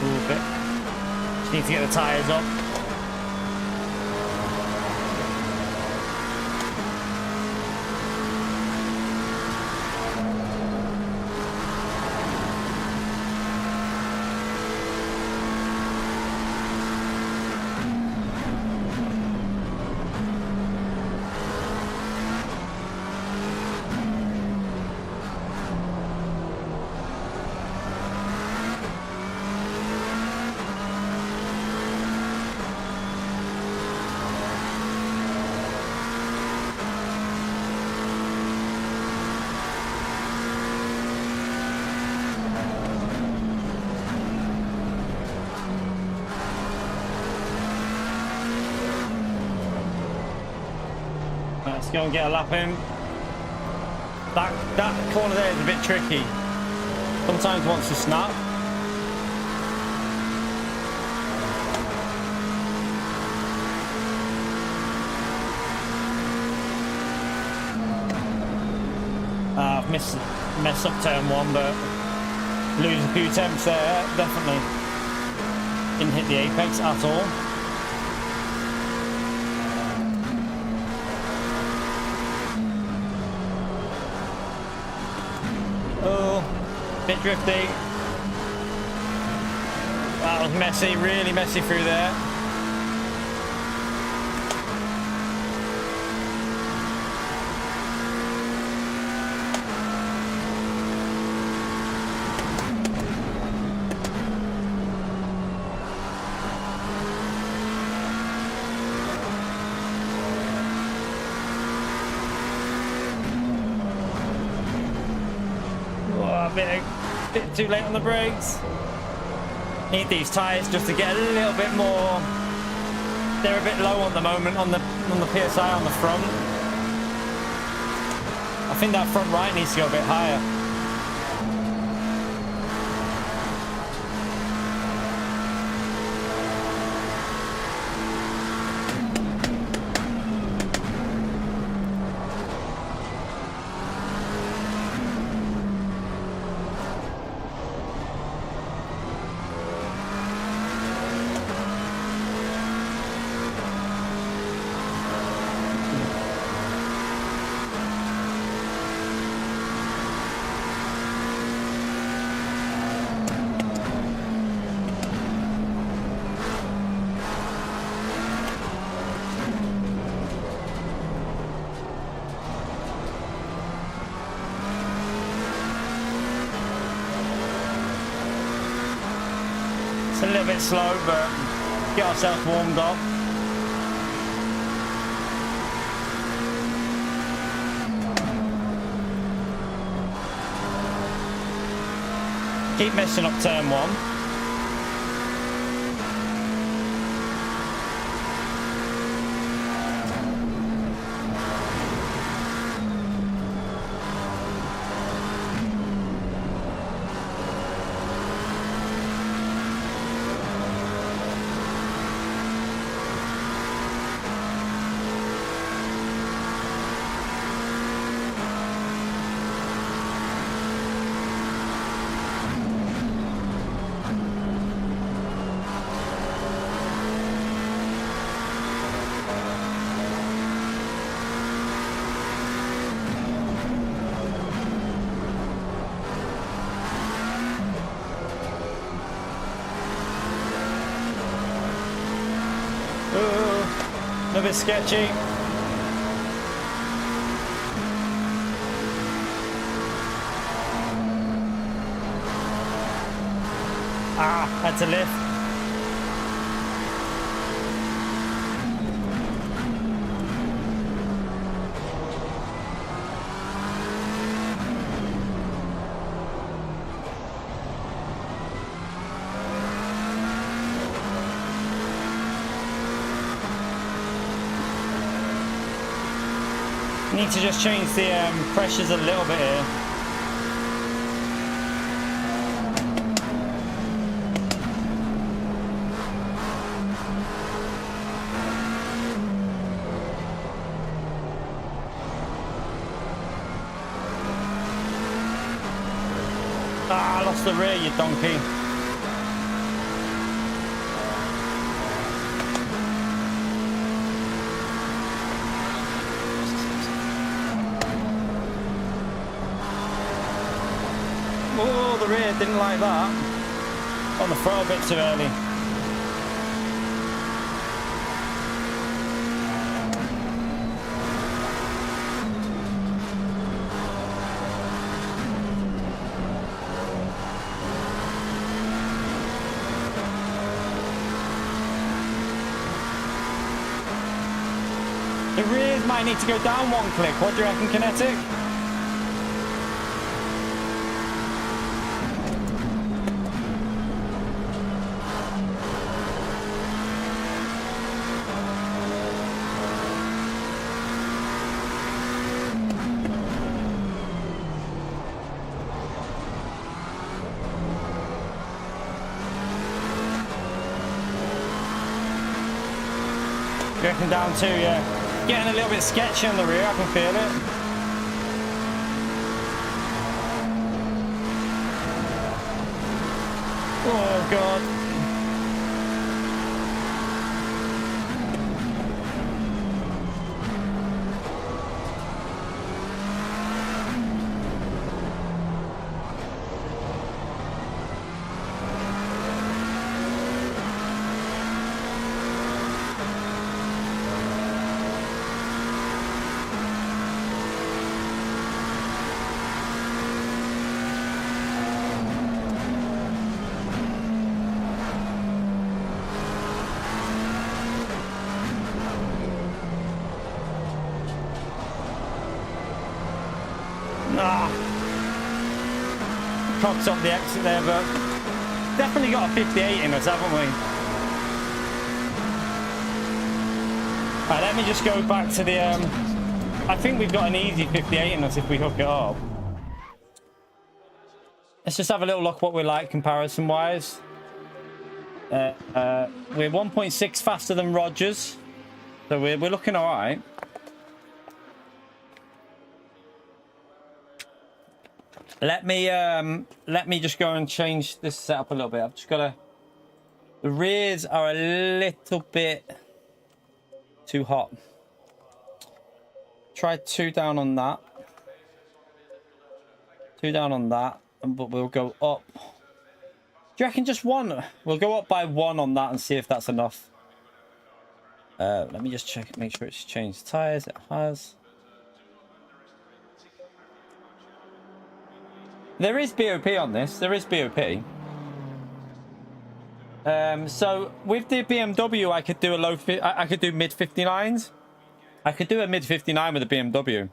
Ooh, bit. Just need to get the tires up. Let's go and get a lap in. That corner there is a bit tricky. Sometimes wants to snap. I've messed up turn one, but losing a few temps there. Definitely didn't hit the apex at all. Bit drifty. That was messy, really messy through there. A bit too late on the brakes. Need these tyres just to get a little bit more. They're a bit low at the moment on the PSI on the front. I think that front right needs to go a bit higher. A little bit slow, but get ourselves warmed up. Keep messing up turn one. A bit sketchy. tried to lift. Need to just change the pressures a little bit here. Ah, I lost the rear, you donkey. Oh, the rear didn't like that. On the front a bit too early. The rears might need to go down one click. What do you reckon, Kinetic? You reckon down two, yeah. Getting a little bit sketchy on the rear, I can feel it. Oh god. Cocked up the exit there, but definitely got a 58 in us, haven't we? Alright, let me just go back to the I think we've got an easy 58 in us if we hook it up. Let's just have a little look what we're like comparison wise. We're 1.6 faster than Rogers, so we're looking all right. Let me just go and change this setup a little bit. I've just got to. The rears are a little bit too hot. Try 2 down on that. 2 down on that, but we'll go up. Do you reckon just 1? We'll go up by 1 on that and see if that's enough. Let me just check, make sure it's changed tires. It has. There is BOP on this. There is BOP. So with the BMW, I could do I could do mid 59s. I could do a mid 59 with a BMW.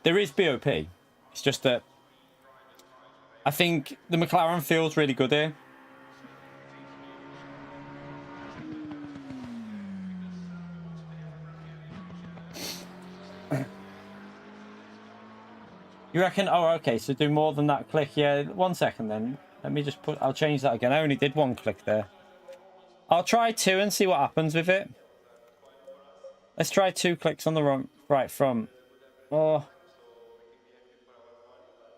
There is BOP. It's just that I think the McLaren feels really good here. You reckon? Oh, okay. So do more than that click. Yeah. 1 second then. Let me just put. I'll change that again. I only did 1 click there. I'll try 2 and see what happens with it. Let's try 2 clicks on the right front. Oh.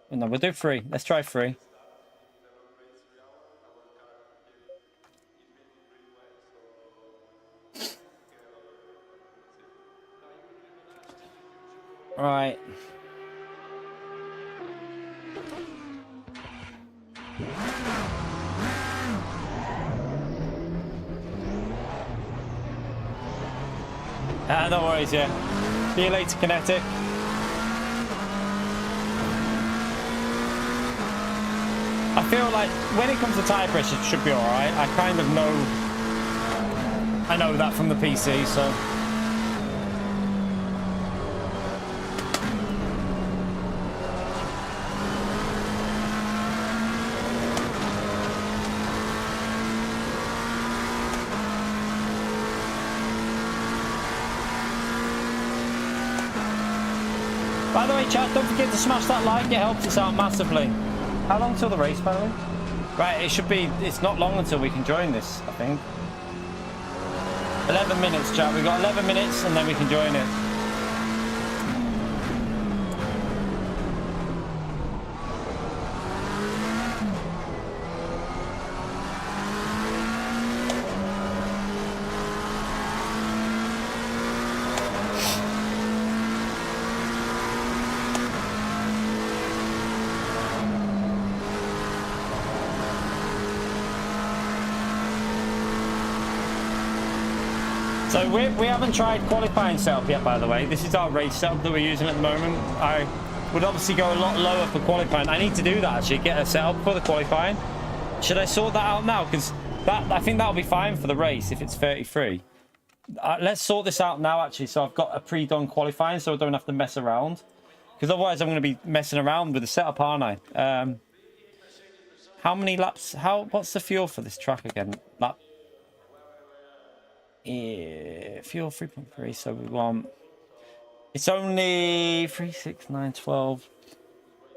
No, we'll do 3. Let's try 3. Right. No worries, yeah. See you later, Kinetic. I feel like when it comes to tire pressure, it should be all right. I kind of know. I know that from the PC, so. By the way, chat, don't forget to smash that like. It helps us out massively. How long till the race, by the way? Right, it should be. It's not long until we can join this, I think. 11 minutes, chat. We've got 11 minutes, and then we can join it. So we haven't tried qualifying setup yet, by the way. This is our race setup that we're using at the moment. I would obviously go a lot lower for qualifying. I need to do that, actually, get a setup for the qualifying. Should I sort that out now? Because I think that'll be fine for the race if it's 33. Let's sort this out now, actually, so I've got a pre-done qualifying so I don't have to mess around. Because otherwise I'm going to be messing around with the setup, aren't I? How many laps? What's the fuel for this track again? Lap. Yeah, fuel 3.3, so we want. It's only 3, 6, 9, 12.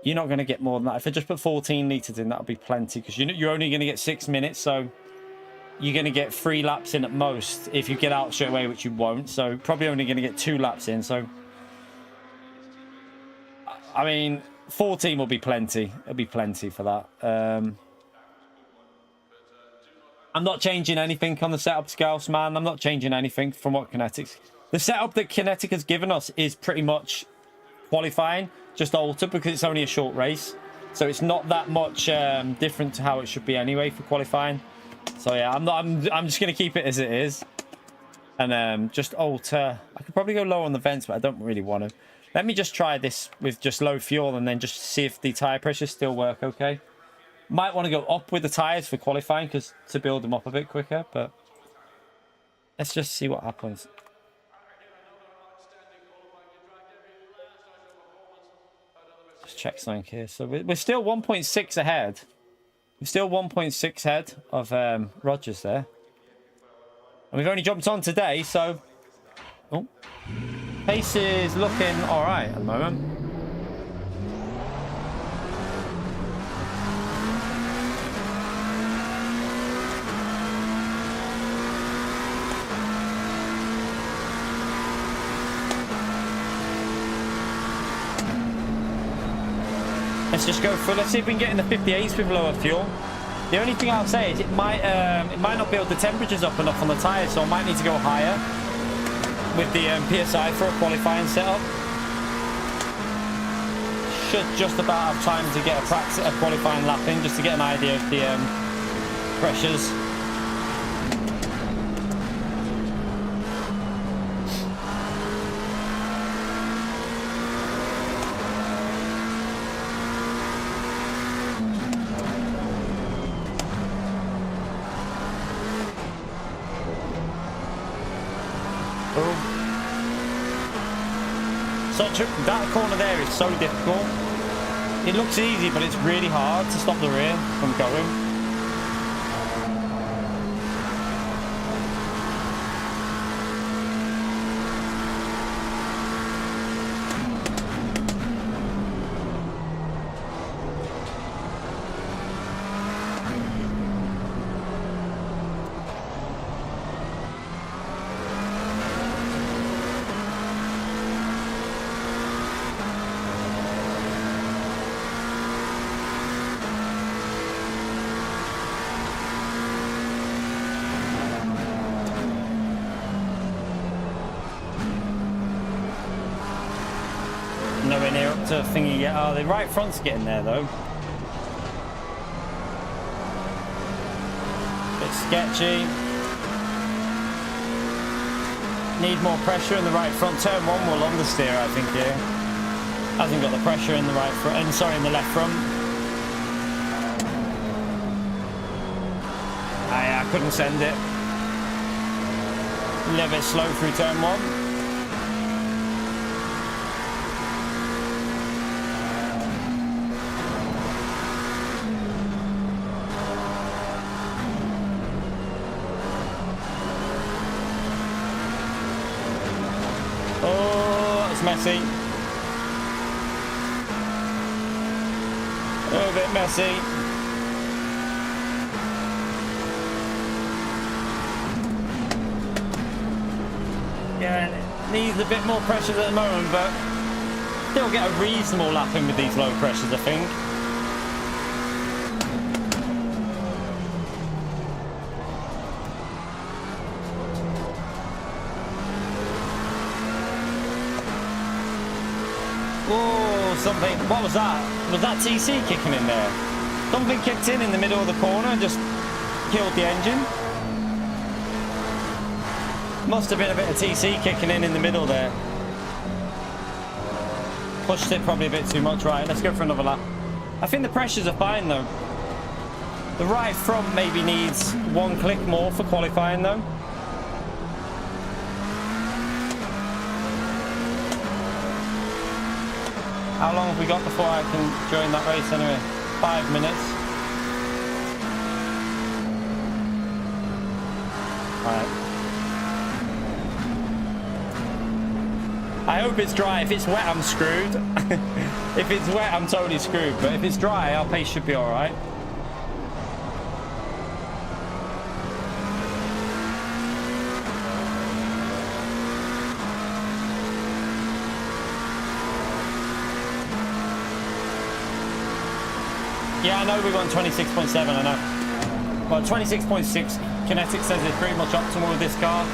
You're not going to get more than that. If I just put 14 litres in, that'll be plenty, because you're only going to get 6 minutes, so you're going to get 3 laps in at most if you get out straight away, which you won't. So probably only going to get 2 laps in. So I mean, 14 will be plenty. It'll be plenty for that. I'm not changing anything on the setup scales, man. I'm not changing anything from what Kinetics. The setup that Kinetic has given us is pretty much qualifying, just altered because it's only a short race. So it's not that much different to how it should be anyway for qualifying. So yeah, I'm just gonna keep it as it is, and just alter. I could probably go low on the vents, but I don't really want to. Let me just try this with just low fuel and then just see if the tire pressures still work okay. Might want to go up with the tires for qualifying because to build them up a bit quicker, but let's just see what happens. Just check something here. So we're still 1.6 ahead. We're still 1.6 ahead of Rogers there. And we've only jumped on today, so oh, pace is looking all right at the moment. Let's just go for. Let's see if we can get in the 58s with lower fuel. The only thing I'll say is it might not build the temperatures up enough on the tyres, so I might need to go higher with the PSI for a qualifying setup. Should just about have time to get a qualifying lap in, just to get an idea of the pressures. That corner there is so difficult. It looks easy, but it's really hard to stop the rear from going. Nowhere near up to thingy yet. Oh, the right front's getting there though. Bit sketchy. Need more pressure in the right front. Turn 1 will understeer, I think, here. Hasn't got the pressure in the right front, and sorry, in the left front. couldn't send it. A little bit slow through turn 1. Oh, it's messy. A little bit messy. Yeah, it needs a bit more pressure at the moment, but still get a reasonable lap in with these low pressures, I think. Oh, something. What was that? Was that TC kicking in there? Something kicked in the middle of the corner and just killed the engine. Must have been a bit of TC kicking in the middle there. Pushed it probably a bit too much. Right, let's go for another lap. I think the pressures are fine though. The right front maybe needs 1 click more for qualifying though. How long have we got before I can join that race anyway? 5 minutes. Alright. I hope it's dry. If it's wet, I'm screwed. If it's wet, I'm totally screwed. But if it's dry, our pace should be alright. Yeah, I know we want 26.7, I know. Well, 26.6, Kinetic says it's pretty much optimal with this car.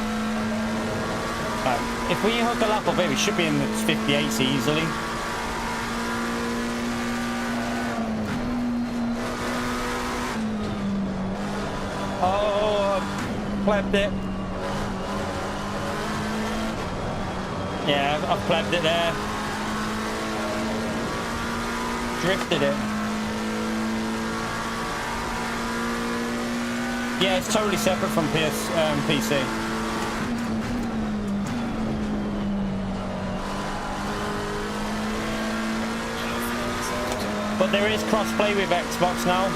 If we hook a lap up here, we should be in the 58s easily. Oh, plebbed it. Yeah, I've plebbed it there. Drifted it. Yeah, it's totally separate from PC. But there is cross-play with Xbox now.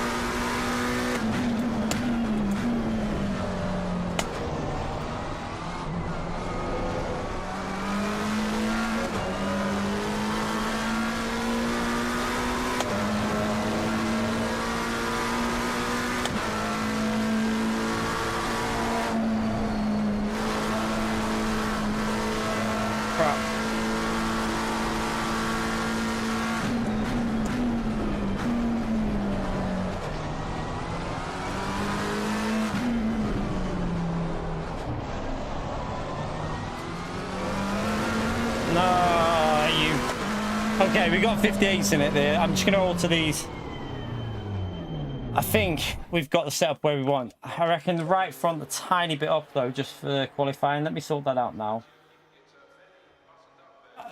Okay, we got 58s in it there. I'm just going to alter these. I think we've got the setup where we want. I reckon the right front a tiny bit up though, just for qualifying. Let me sort that out now.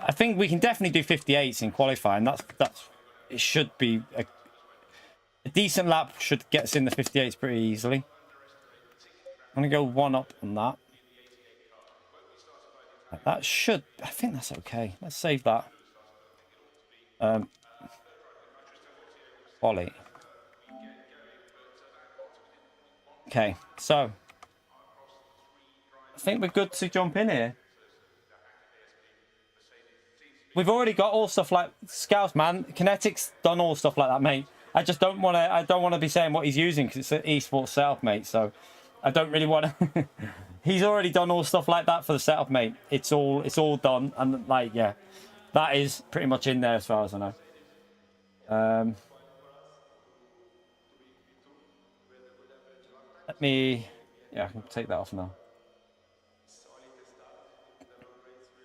I think we can definitely do 58s in qualifying. That's it should be a decent lap. Should get us in the 58s pretty easily. I'm going to go 1 up on that. That should, I think that's okay. Let's save that. Ollie. Okay, so I think we're good to jump in here. We've already got all stuff like Scouts, man. Kinetic's done all stuff like that, mate. I just don't want to. I don't want to be saying what he's using because it's an esports setup, mate. So I don't really want to. He's already done all stuff like that for the setup, mate. It's all done, and like yeah, that is pretty much in there as far as I know. Let me, yeah, I can take that off now.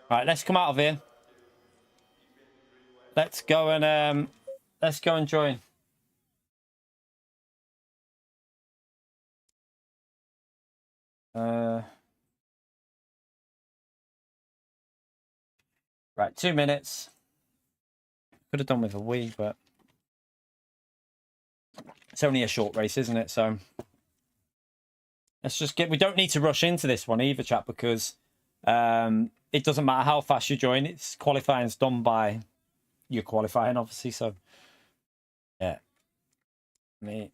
All right, let's come out of here. Let's go and join. Right, 2 minutes. Could have done with a wee, but it's only a short race, isn't it? So Let's just get. We don't need to rush into this one either, chat, because it doesn't matter how fast you join. It's qualifying's done by your qualifying, obviously. So yeah, me.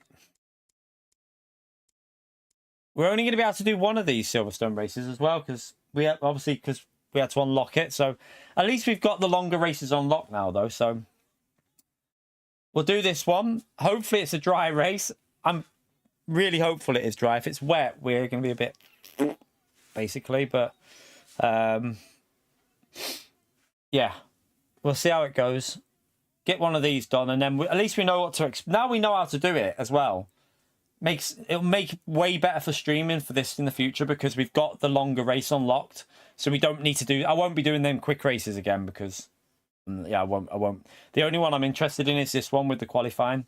We're only going to be able to do one of these Silverstone races as well because we had, obviously because we had to unlock it. So at least we've got the longer races unlocked now, though. So we'll do this one. Hopefully, it's a dry race. I'm really hopeful it is dry. If it's wet, we're going to be a bit basically, but yeah, we'll see how it goes. Get one of these done, and then at least we know what to expect. Now we know how to do it as well. It'll make way better for streaming for this in the future because we've got the longer race unlocked, so we don't need to do. I won't be doing them quick races again because yeah, I won't. The only one I'm interested in is this one with the qualifying,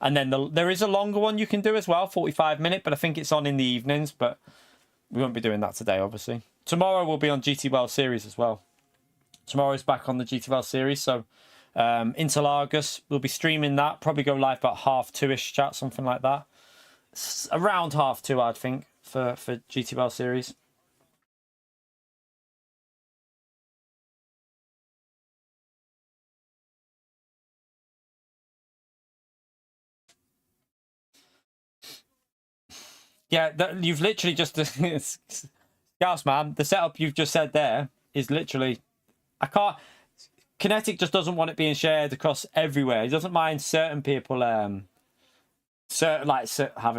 and then there is a longer one you can do as well, 45-minute, but I think it's on in the evenings. But we won't be doing that today, obviously. Tomorrow we'll be on GT World Series as well. Tomorrow's back on the GT World Series, so Interlagos, we'll be streaming that. Probably go live about 2:30ish, chat, something like that. Around 2:30, I'd think, for GT World Series. Yeah, you've literally just Gauss, man. The setup you've just said there is literally. I can't. Kinetic just doesn't want it being shared across everywhere. He doesn't mind certain people having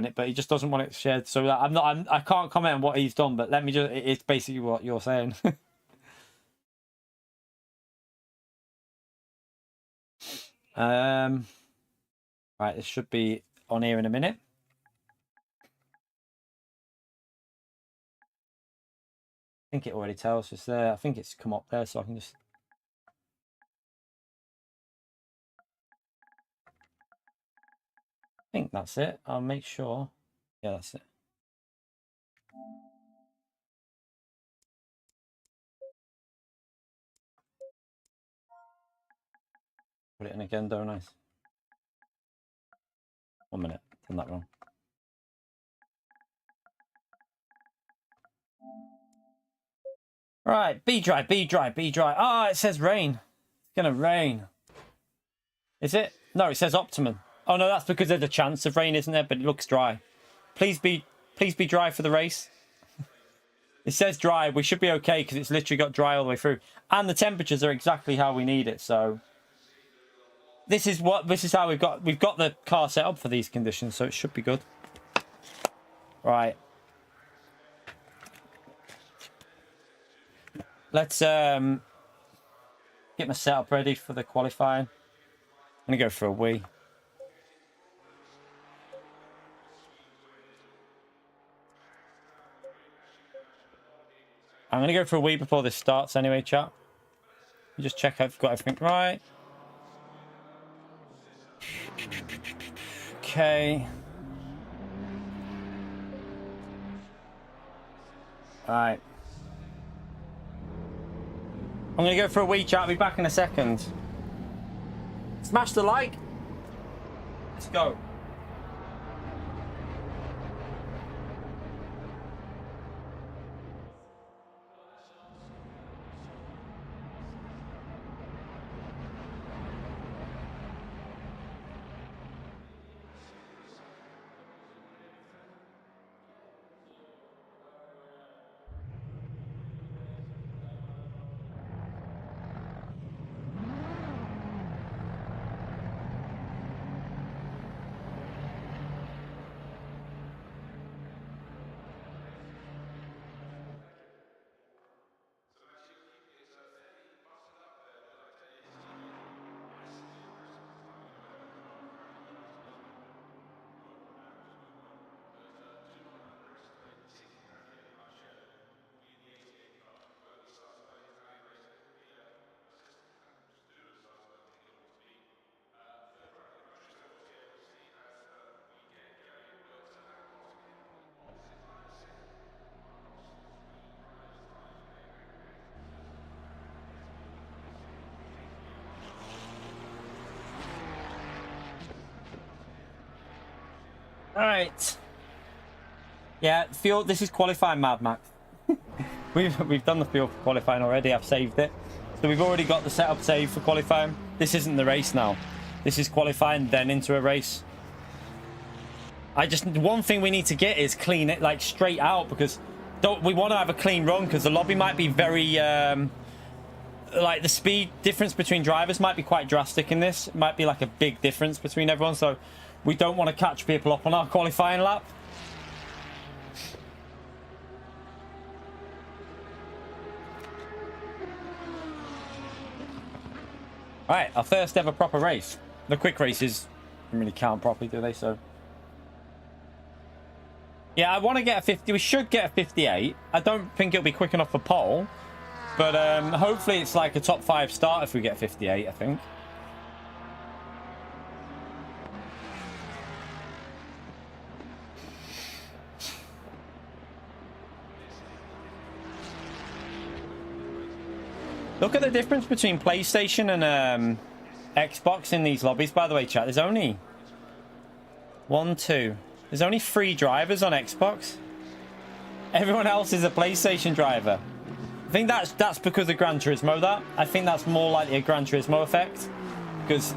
it, but he just doesn't want it shared. So I can't comment on what he's done, but let me just. It's basically what you're saying. Right, this should be on here in a minute. I think it already tells us there. I think it's come up there, so I can just. I think that's it. I'll make sure. Yeah, that's it. Put it in again, don't I? 1 minute. Done that wrong. Right, be dry, be dry, be dry. Ah, it says rain. It's gonna rain. Is it? No, it says optimum. Oh no, that's because there's a chance of rain, isn't there? But it looks dry. Please be dry for the race. It says dry. We should be okay because it's literally got dry all the way through, and the temperatures are exactly how we need it. So this is how we've got the car set up for these conditions, so it should be good. Right. Let's get my setup ready for the qualifying. I'm gonna go for a wee. I'm gonna go for a wee before this starts anyway, chat. Just check I've got everything right. Okay. Alright. I'm gonna go for a wee, chat. I'll be back in a second. Smash the like. Let's go. All right. Yeah, fuel. This is qualifying, Mad Max. we've done the fuel for qualifying already. I've saved it, so we've already got the setup saved for qualifying. This isn't the race now. This is qualifying, then into a race. One thing we need to get is clean it like straight out, because we want to have a clean run, because the lobby might be very like the speed difference between drivers might be quite drastic in this. It might be like a big difference between everyone, so we don't want to catch people up on our qualifying lap. Right, our first ever proper race. The quick races don't really count properly, do they? So yeah, I want to get a 50. We should get a 58. I don't think it'll be quick enough for pole, but hopefully it's like a top 5 start if we get 58, I think. Look at the difference between PlayStation and Xbox in these lobbies, by the way, chat. There's only 1, 2. There's only 3 drivers on Xbox. Everyone else is a PlayStation driver. I think that's because of Gran Turismo. I think that's more likely a Gran Turismo effect, because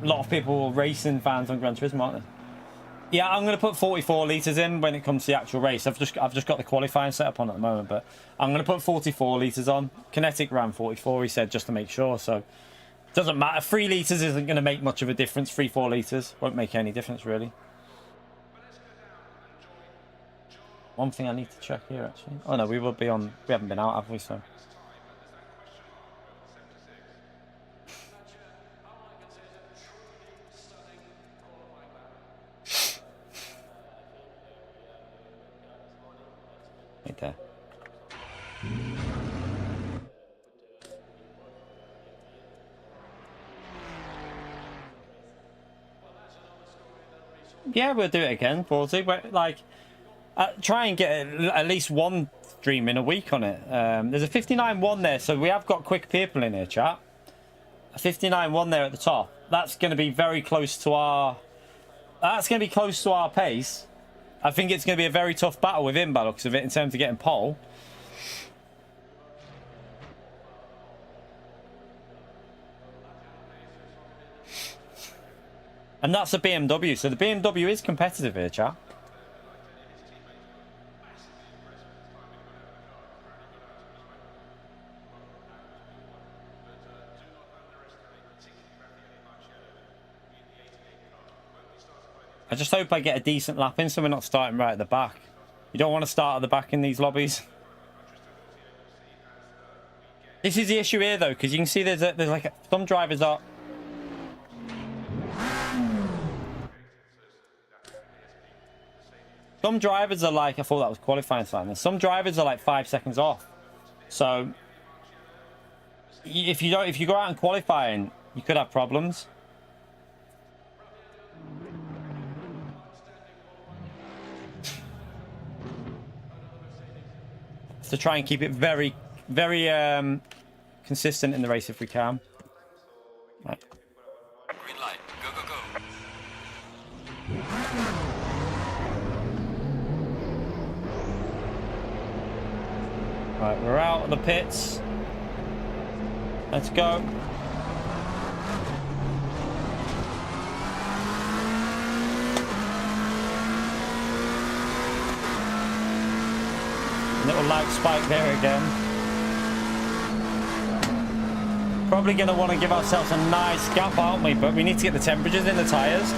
a lot of people are racing fans on Gran Turismo, aren't they? Yeah, I'm going to put 44 litres in when it comes to the actual race. I've just got the qualifying set up on at the moment, but I'm going to put 44 litres on. Kinetic ran 44, he said, just to make sure. So it doesn't matter. 3 litres isn't going to make much of a difference. 4 litres won't make any difference, really. One thing I need to check here, actually. Oh, no, we will be on. We haven't been out, have we? So. Right there. Yeah, we'll do it again, Ballsy. But like, try and get at least one stream in a week on it. There's a 59.1 there, so we have got quick people in here, chat. A 59.1 there at the top. That's going to be very close to our. That's going to be close to our pace. I think it's going to be a very tough battle with him by the looks of it in terms of getting pole. And that's a BMW, so the BMW is competitive here, chat. I just hope I get a decent lap in so we're not starting right at the back. You don't want to start at the back in these lobbies. This is the issue here though, because you can see there's like some drivers are. Some drivers are like, I thought that was qualifying sign. Some drivers are like 5 seconds off. So if you go out and qualifying, you could have problems. To try and keep it very, very consistent in the race if we can. Right. Green light. Go, go, go. Right, we're out of the pits. Let's go. Little lag spike there again. Probably going to want to give ourselves a nice gap, aren't we? But we need to get the temperatures in the tyres.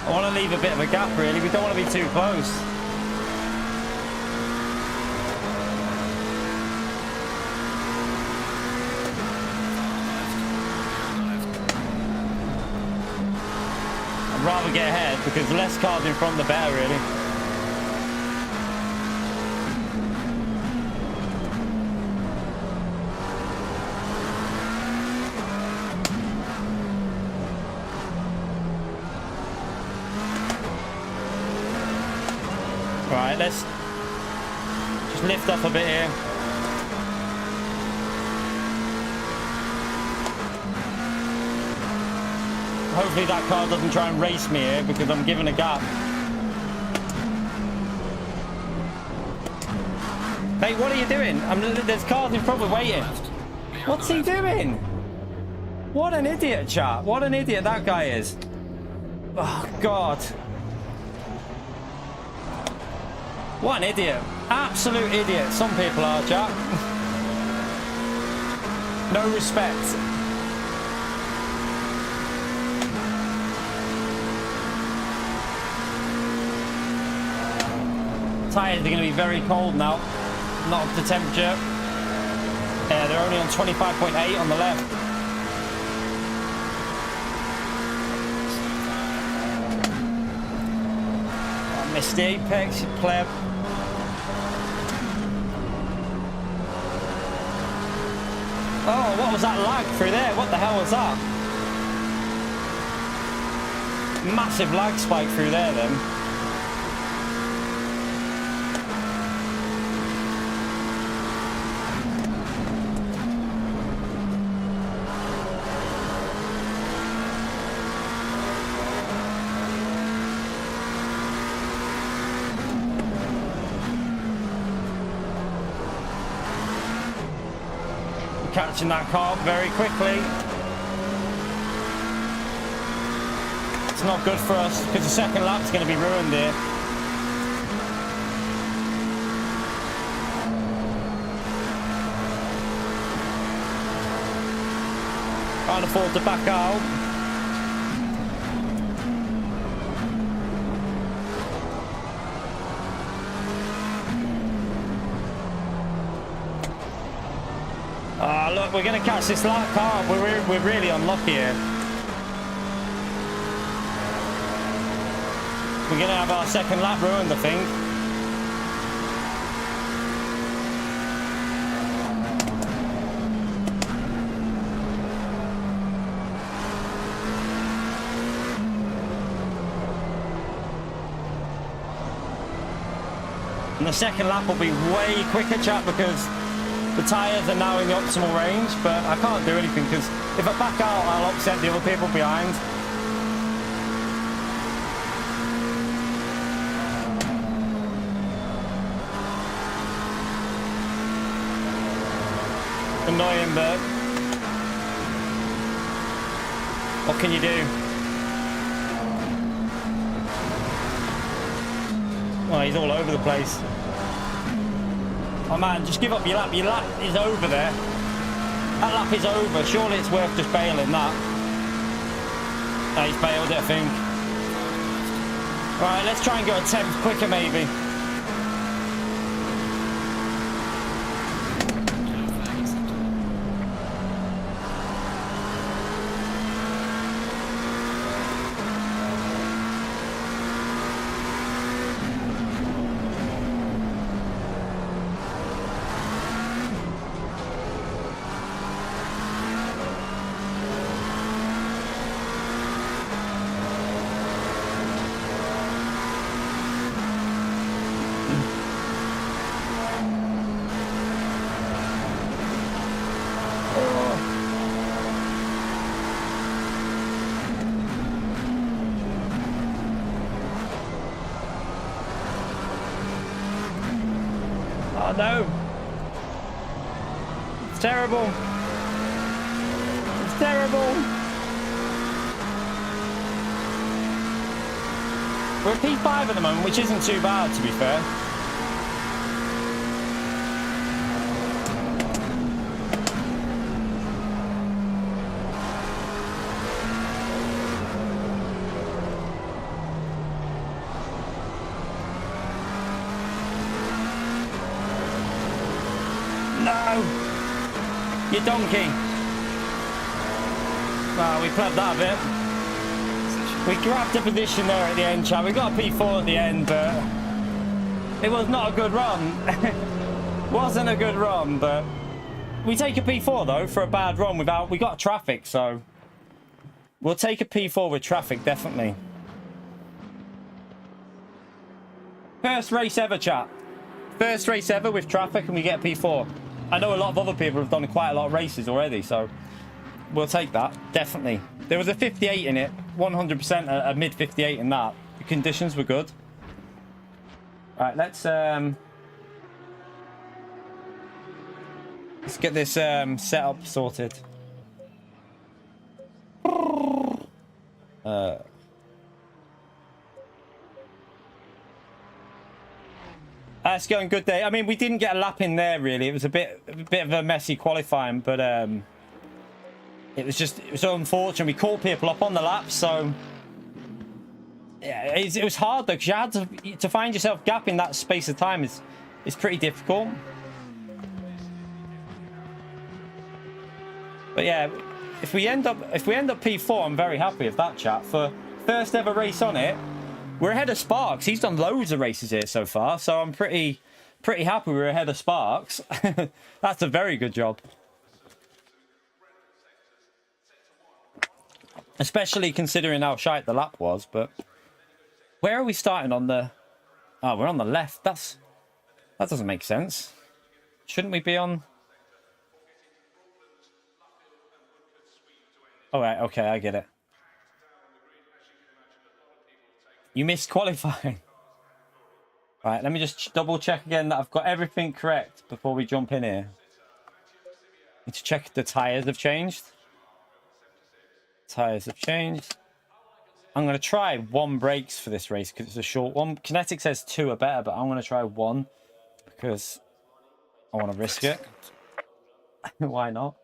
I want to leave a bit of a gap, really. We don't want to be too close. get ahead because the less cars in front, the better, really. Right, let's just lift up a bit here. Hopefully that car doesn't try and race me here because I'm giving a gap. Mate, what are you doing? There's cars in front of waiting. What's he doing? What an idiot, chat. What an idiot that guy is. Oh, God. What an idiot. Absolute idiot. Some people are, chat. No respect. Tyres are going to be very cold now. Not up to temperature. Yeah, they're only on 25.8 on the left. Oh, missed the apex, you pleb. Oh, what was that lag through there? What the hell was that? Massive lag spike through there then. Catching that car very quickly. It's not good for us because the second lap's going to be ruined here. Can't afford to back out. Look, we're going to catch this lap car. We're really unlucky here. We're going to have our second lap ruined, I think. And the second lap will be way quicker, chat, because the tyres are now in the optimal range, but I can't do anything because if I back out, I'll upset the other people behind. Annoying, but what can you do? Oh, he's all over the place. Oh man, just give up your lap. Your lap is over there. That lap is over. Surely it's worth just bailing that. Oh, he's bailed it, I think. Right, let's try and go a 10th quicker, maybe. Oh no! It's terrible! It's terrible! We're at P5 at the moment, which isn't too bad, to be fair. You donkey. Well, we plugged that a bit. We grabbed a position there at the end, chat. We got a P4 at the end, but it was not a good run. Wasn't a good run, but we take a P4 though for a bad run without. We got traffic, so we'll take a P4 with traffic definitely. First race ever, chat. First race ever with traffic, and we get a P4. I know a lot of other people have done quite a lot of races already, so we'll take that definitely. There was a 58 in it, 100% a mid 58 in that. The conditions were good. All right, let's get this setup sorted. It's going good day. I mean, we didn't get a lap in there really. It was a bit of a messy qualifying, but it was so unfortunate. We caught people up on the lap, so yeah, it was hard though, because you had to find yourself gap in that space of time is pretty difficult. But yeah, if we end up P4, I'm very happy with that, chat. For first ever race on it, we're ahead of Sparks. He's done loads of races here so far, so I'm pretty happy we're ahead of Sparks. That's a very good job. Especially considering how shite the lap was, but where are we starting on the... Oh, we're on the left. That doesn't make sense. Shouldn't we be on... All right, okay, I get it. You missed qualifying. All right, let me just double check again that I've got everything correct before we jump in here. Need to check if the tires have changed. Tires have changed. I'm going to try 1 brakes for this race because it's a short one. Kinetic says 2 are better, but I'm going to try 1 because I want to risk it. Why not?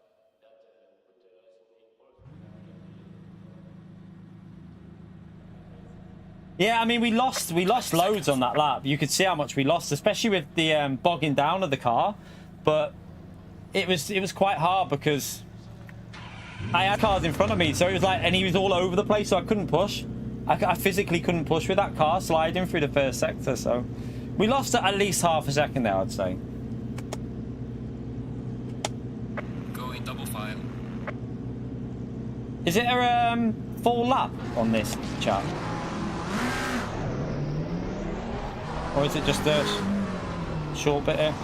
Yeah, I mean, we lost loads on that lap. You could see how much we lost, especially with the bogging down of the car. But it was quite hard because I had cars in front of me, so it was like, and he was all over the place, so I couldn't push. I physically couldn't push with that car sliding through the first sector. So we lost at least half a second there, I'd say. Going double file. Is it a full lap on this, chat? Or is it just a short bit here?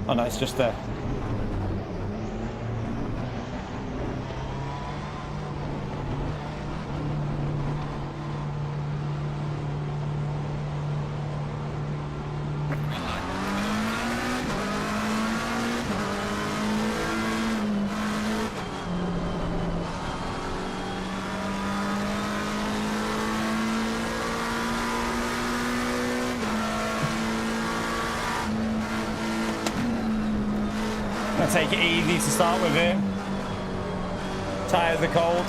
Oh no, it's just there. Take it easy to start with here. Tires are cold.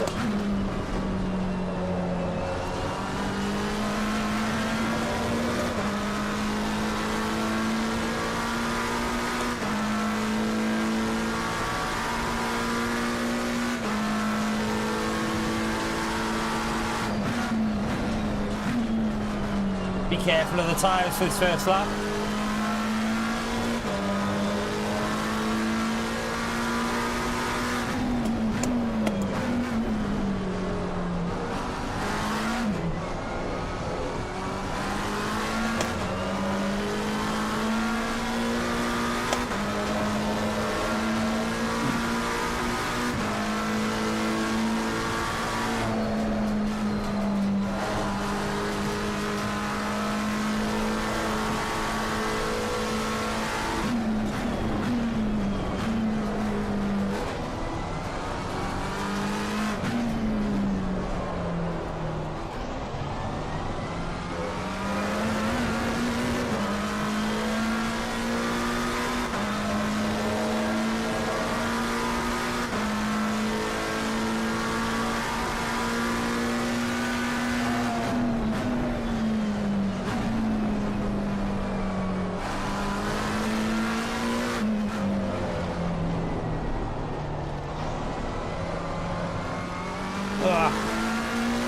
Be careful of the tires for this first lap.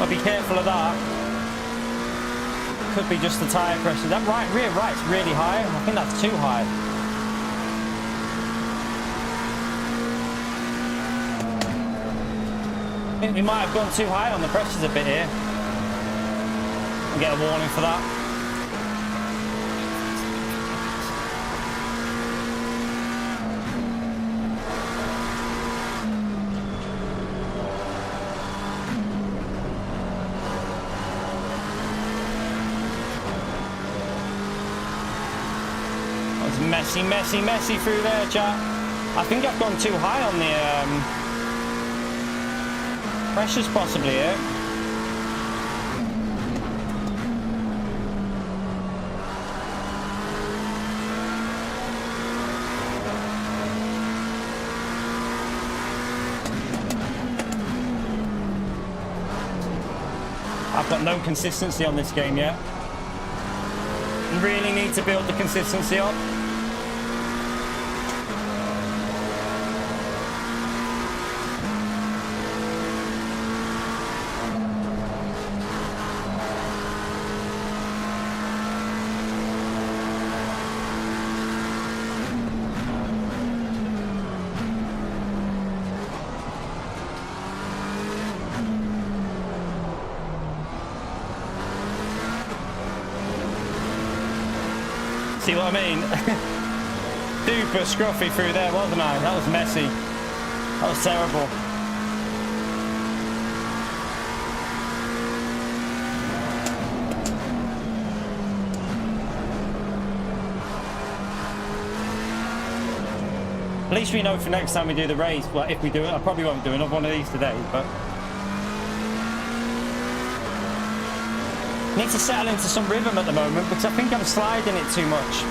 I'll be careful of that. Could be just the tyre pressure. That rear right's really high. I think that's too high. I think we might have gone too high on the pressures a bit here. I'll get a warning for that. Messy through there, chat. I think I've gone too high on the pressures possibly here. I've got no consistency on this game yet. Really need to build the consistency up. See what I mean? Super scruffy through there, wasn't I? That was messy. That was terrible. At least we know for next time we do the race. Well, if we do it, I probably won't do another one of these today, but need to settle into some rhythm at the moment because I think I'm sliding it too much.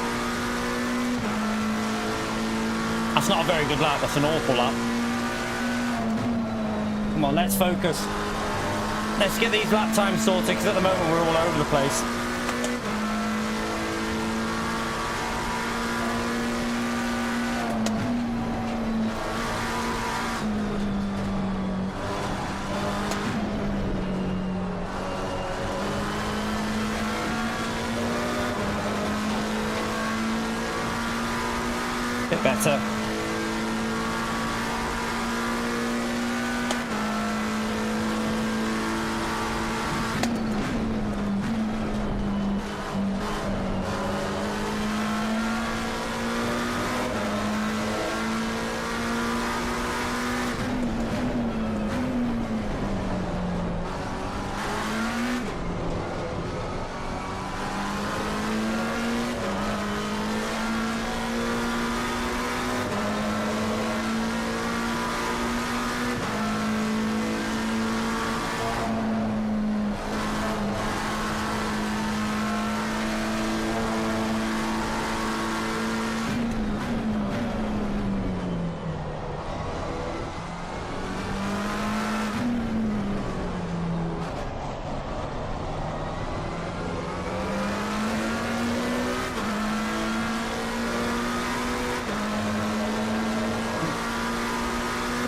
That's not a very good lap, that's an awful lap. Come on, let's focus. Let's get these lap times sorted because at the moment we're all over the place. Better.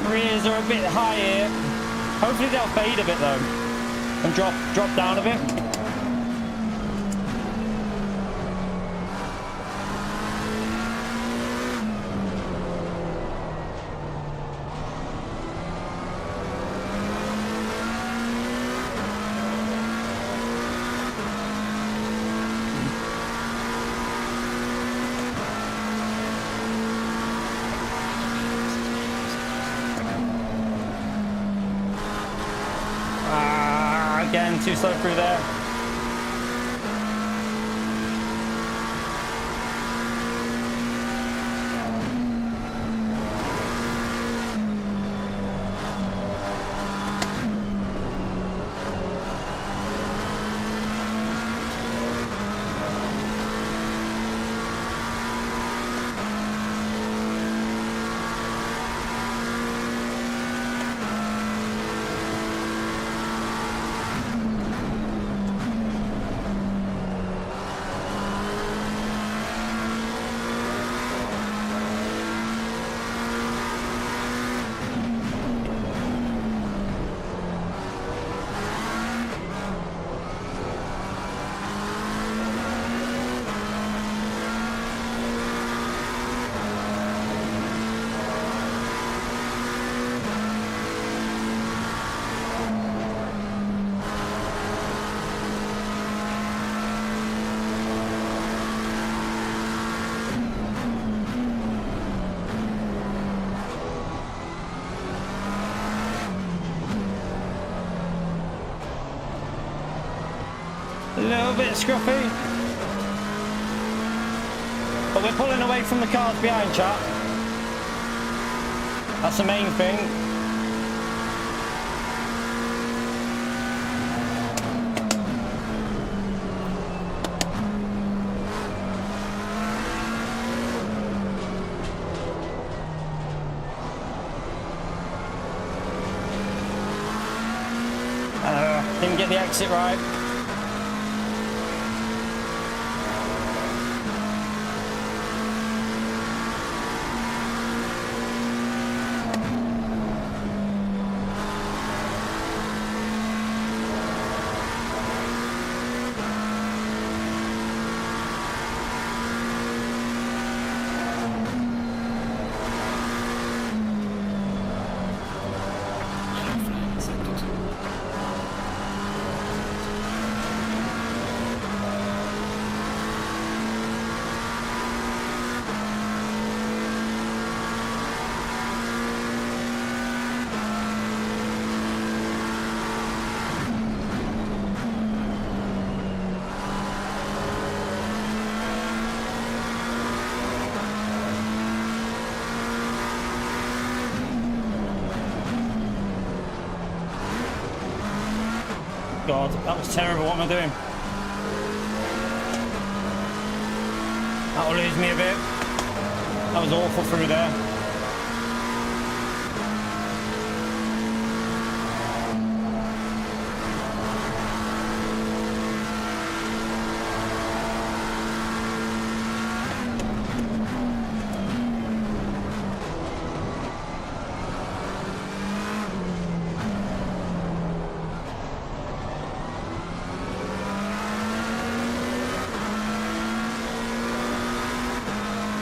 Rears are a bit high here. Hopefully they'll fade a bit though and drop down a bit. Again, too slow through there. A little bit scruffy. But we're pulling away from the cars behind, chap. That's the main thing. Didn't get the exit right. God, that was terrible. What am I doing? That'll lose me a bit. That was awful through there.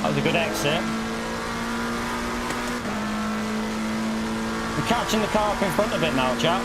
That was a good exit. We're catching the car up in front of it now, chap.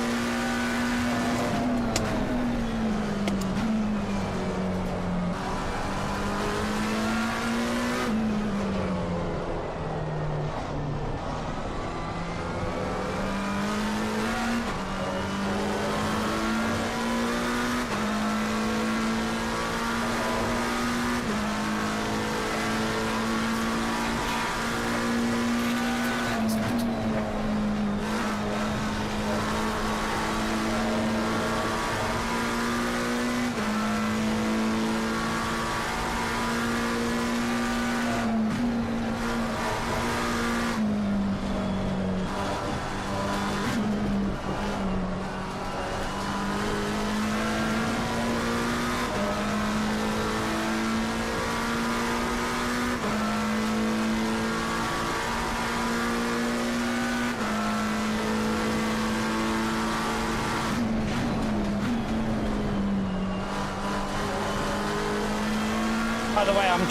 By the way, I'm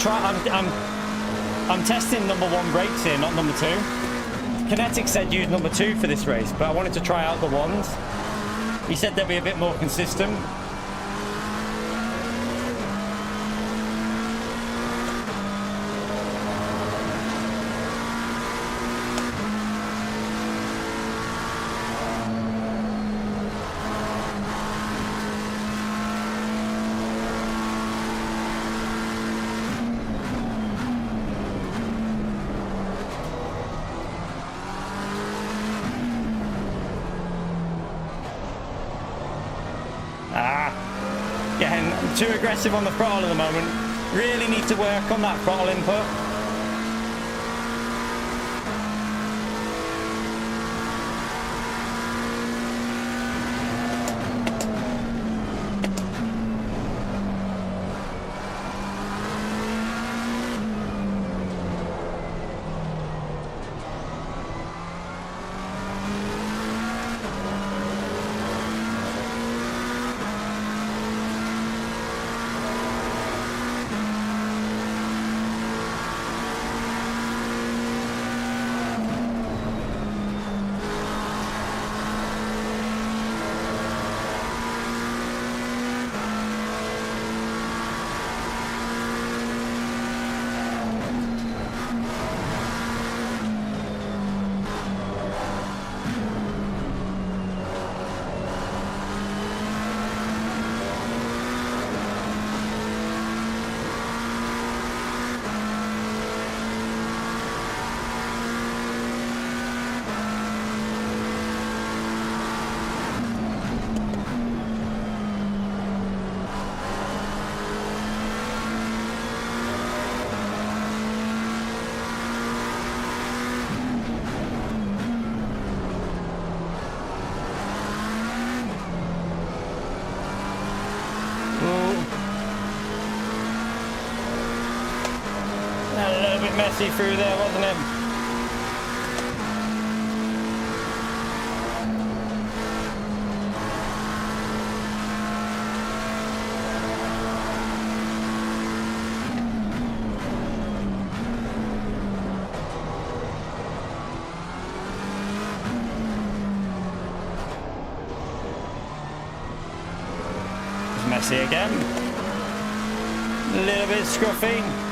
testing number 1 brakes here, not number 2. Kinetic said use number 2 for this race, but I wanted to try out the ones. He said they'd be a bit more consistent. Again, I'm too aggressive on the throttle at the moment. Really need to work on that throttle input. bit messy through there, wasn't it? Messy again. A little bit scruffy.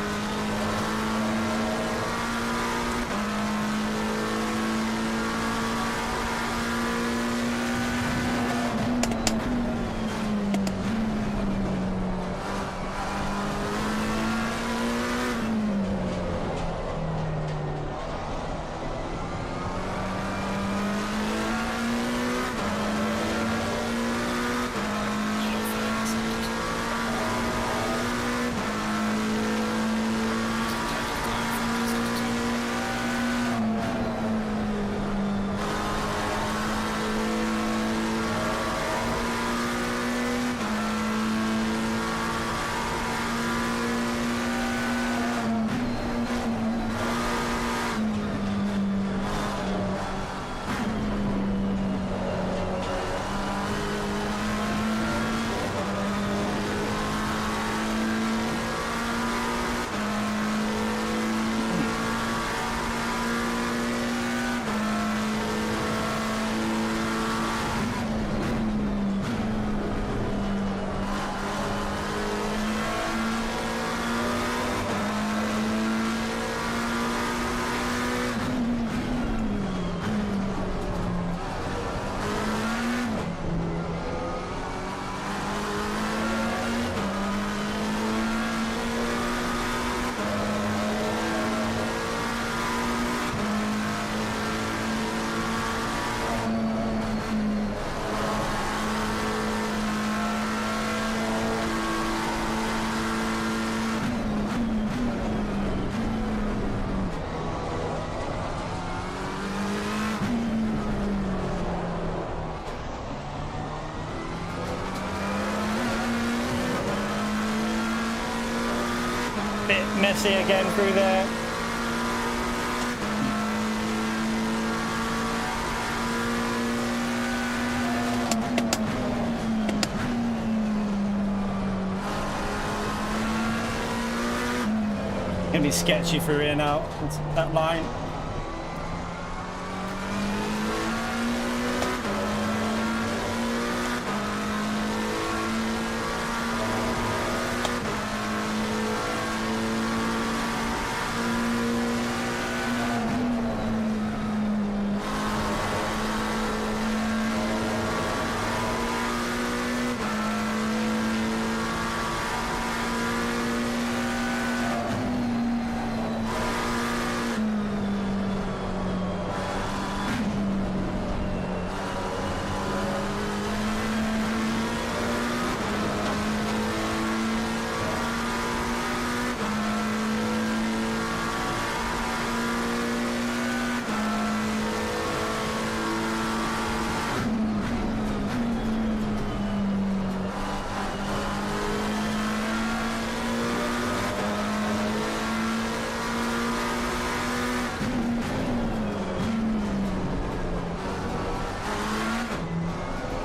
Bit messy again through there. Gonna be sketchy through here now. It's that line.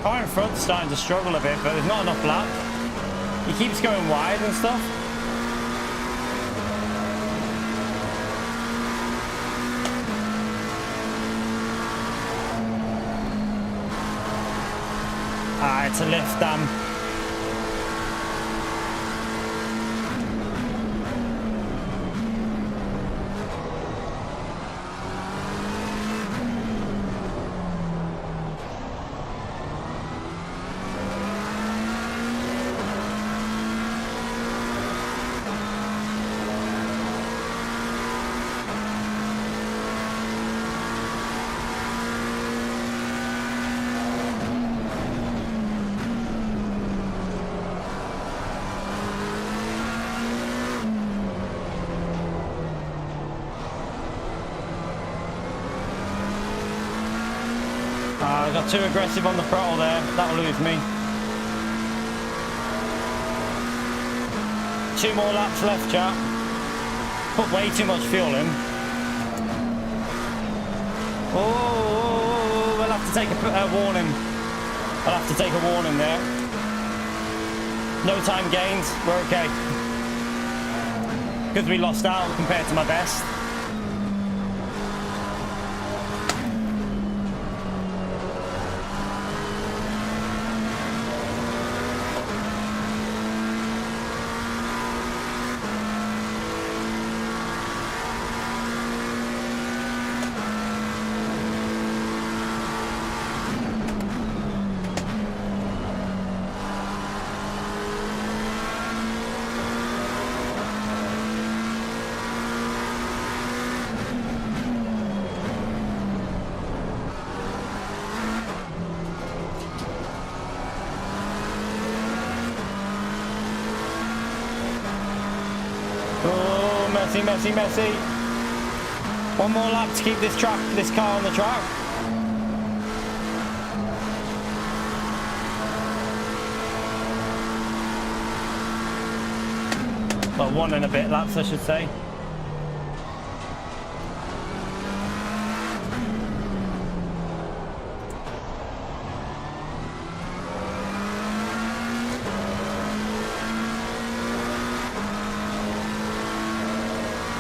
Car in front's starting to struggle a bit, but there's not enough lap. He keeps going wide and stuff. Ah, it's a lift dam. I got too aggressive on the throttle there. That'll lose me. 2 more laps left, chat. put way too much fuel in. Oh, we'll have to take a warning. I'll have to take a warning there. No time gains. We're okay. Because we lost out compared to my best. Messy. One more lap to keep this car on the track. Well, 1 and a bit laps, I should say.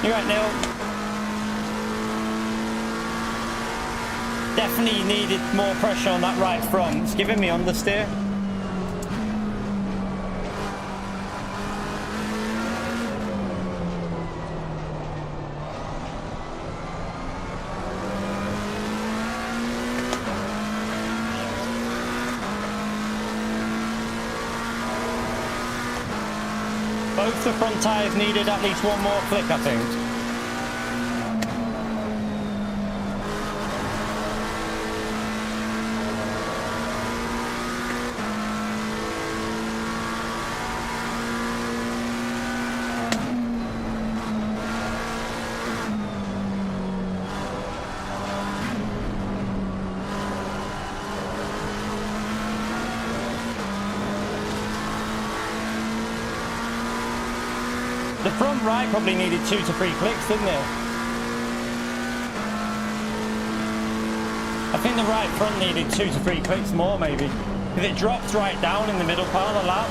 You're right, Neil. Definitely needed more pressure on that right front. It's giving me understeer. Both the front tyres needed at least one more flick, I think. The front right probably needed 2 to 3 clicks, didn't it? I think the right front needed 2 to 3 clicks more, maybe. Because it drops right down in the middle part of the lap.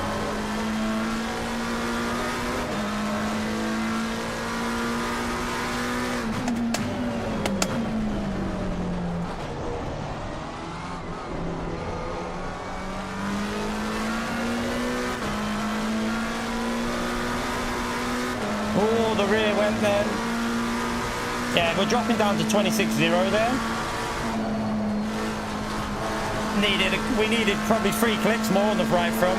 Oh, the rear went then. Yeah, we're dropping down to 26.0 there. We needed probably 3 clicks more on the right front.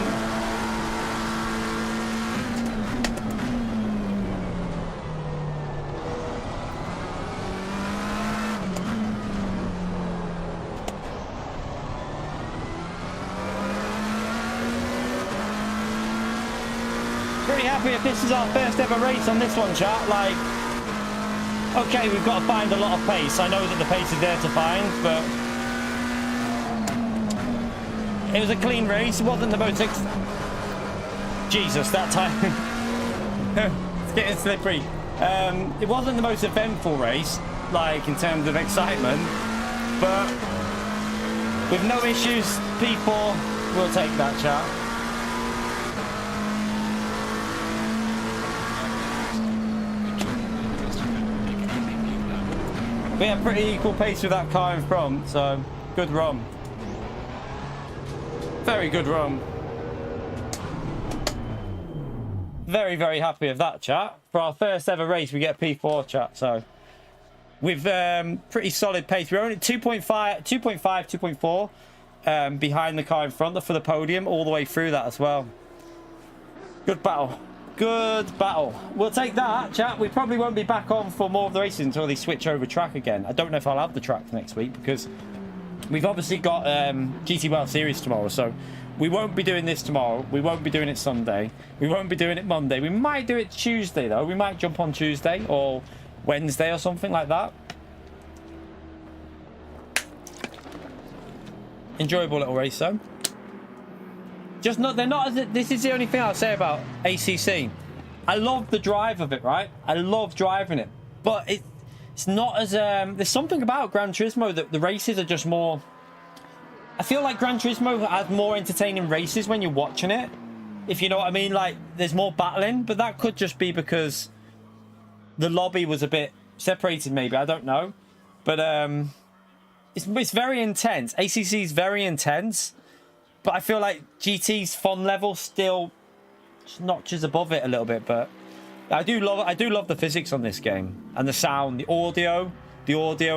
Pretty happy if this is our first ever race on this one, chat. Like, okay, we've got to find a lot of pace. I know that the pace is there to find, but it was a clean race. It wasn't the most Jesus, that time. It's getting slippery. It wasn't the most eventful race, like in terms of excitement, but with no issues, people will take that, chat. We had pretty equal pace with that car in front, so good run. Very good run. Very, very happy with that, chat. For our first ever race, we get P4, chat. So with pretty solid pace. We're only 2.4 behind the car in front for the podium, all the way through that as well. Good battle. Good battle. We'll take that, chat. We probably won't be back on for more of the races until they switch over track again. I don't know if I'll have the track next week because we've obviously got GT World Series tomorrow, so we won't be doing this tomorrow. We won't be doing it Sunday. We won't be doing it Monday. We might do it Tuesday, though. We might jump on Tuesday or Wednesday or something like that. Enjoyable little race, though. Just not, they're not, this is the only thing I'll say about ACC. I love the drive of it, right? I love driving it, but it's not as there's something about Gran Turismo that the races are just more. I feel like Gran Turismo has more entertaining races when you're watching it, if you know what I mean. Like, there's more battling, but that could just be because the lobby was a bit separated, maybe. I don't know, but it's very intense. ACC is very intense, but I feel like GT's fun level still notches above it a little bit. But I do love the physics on this game, and the sound, the audio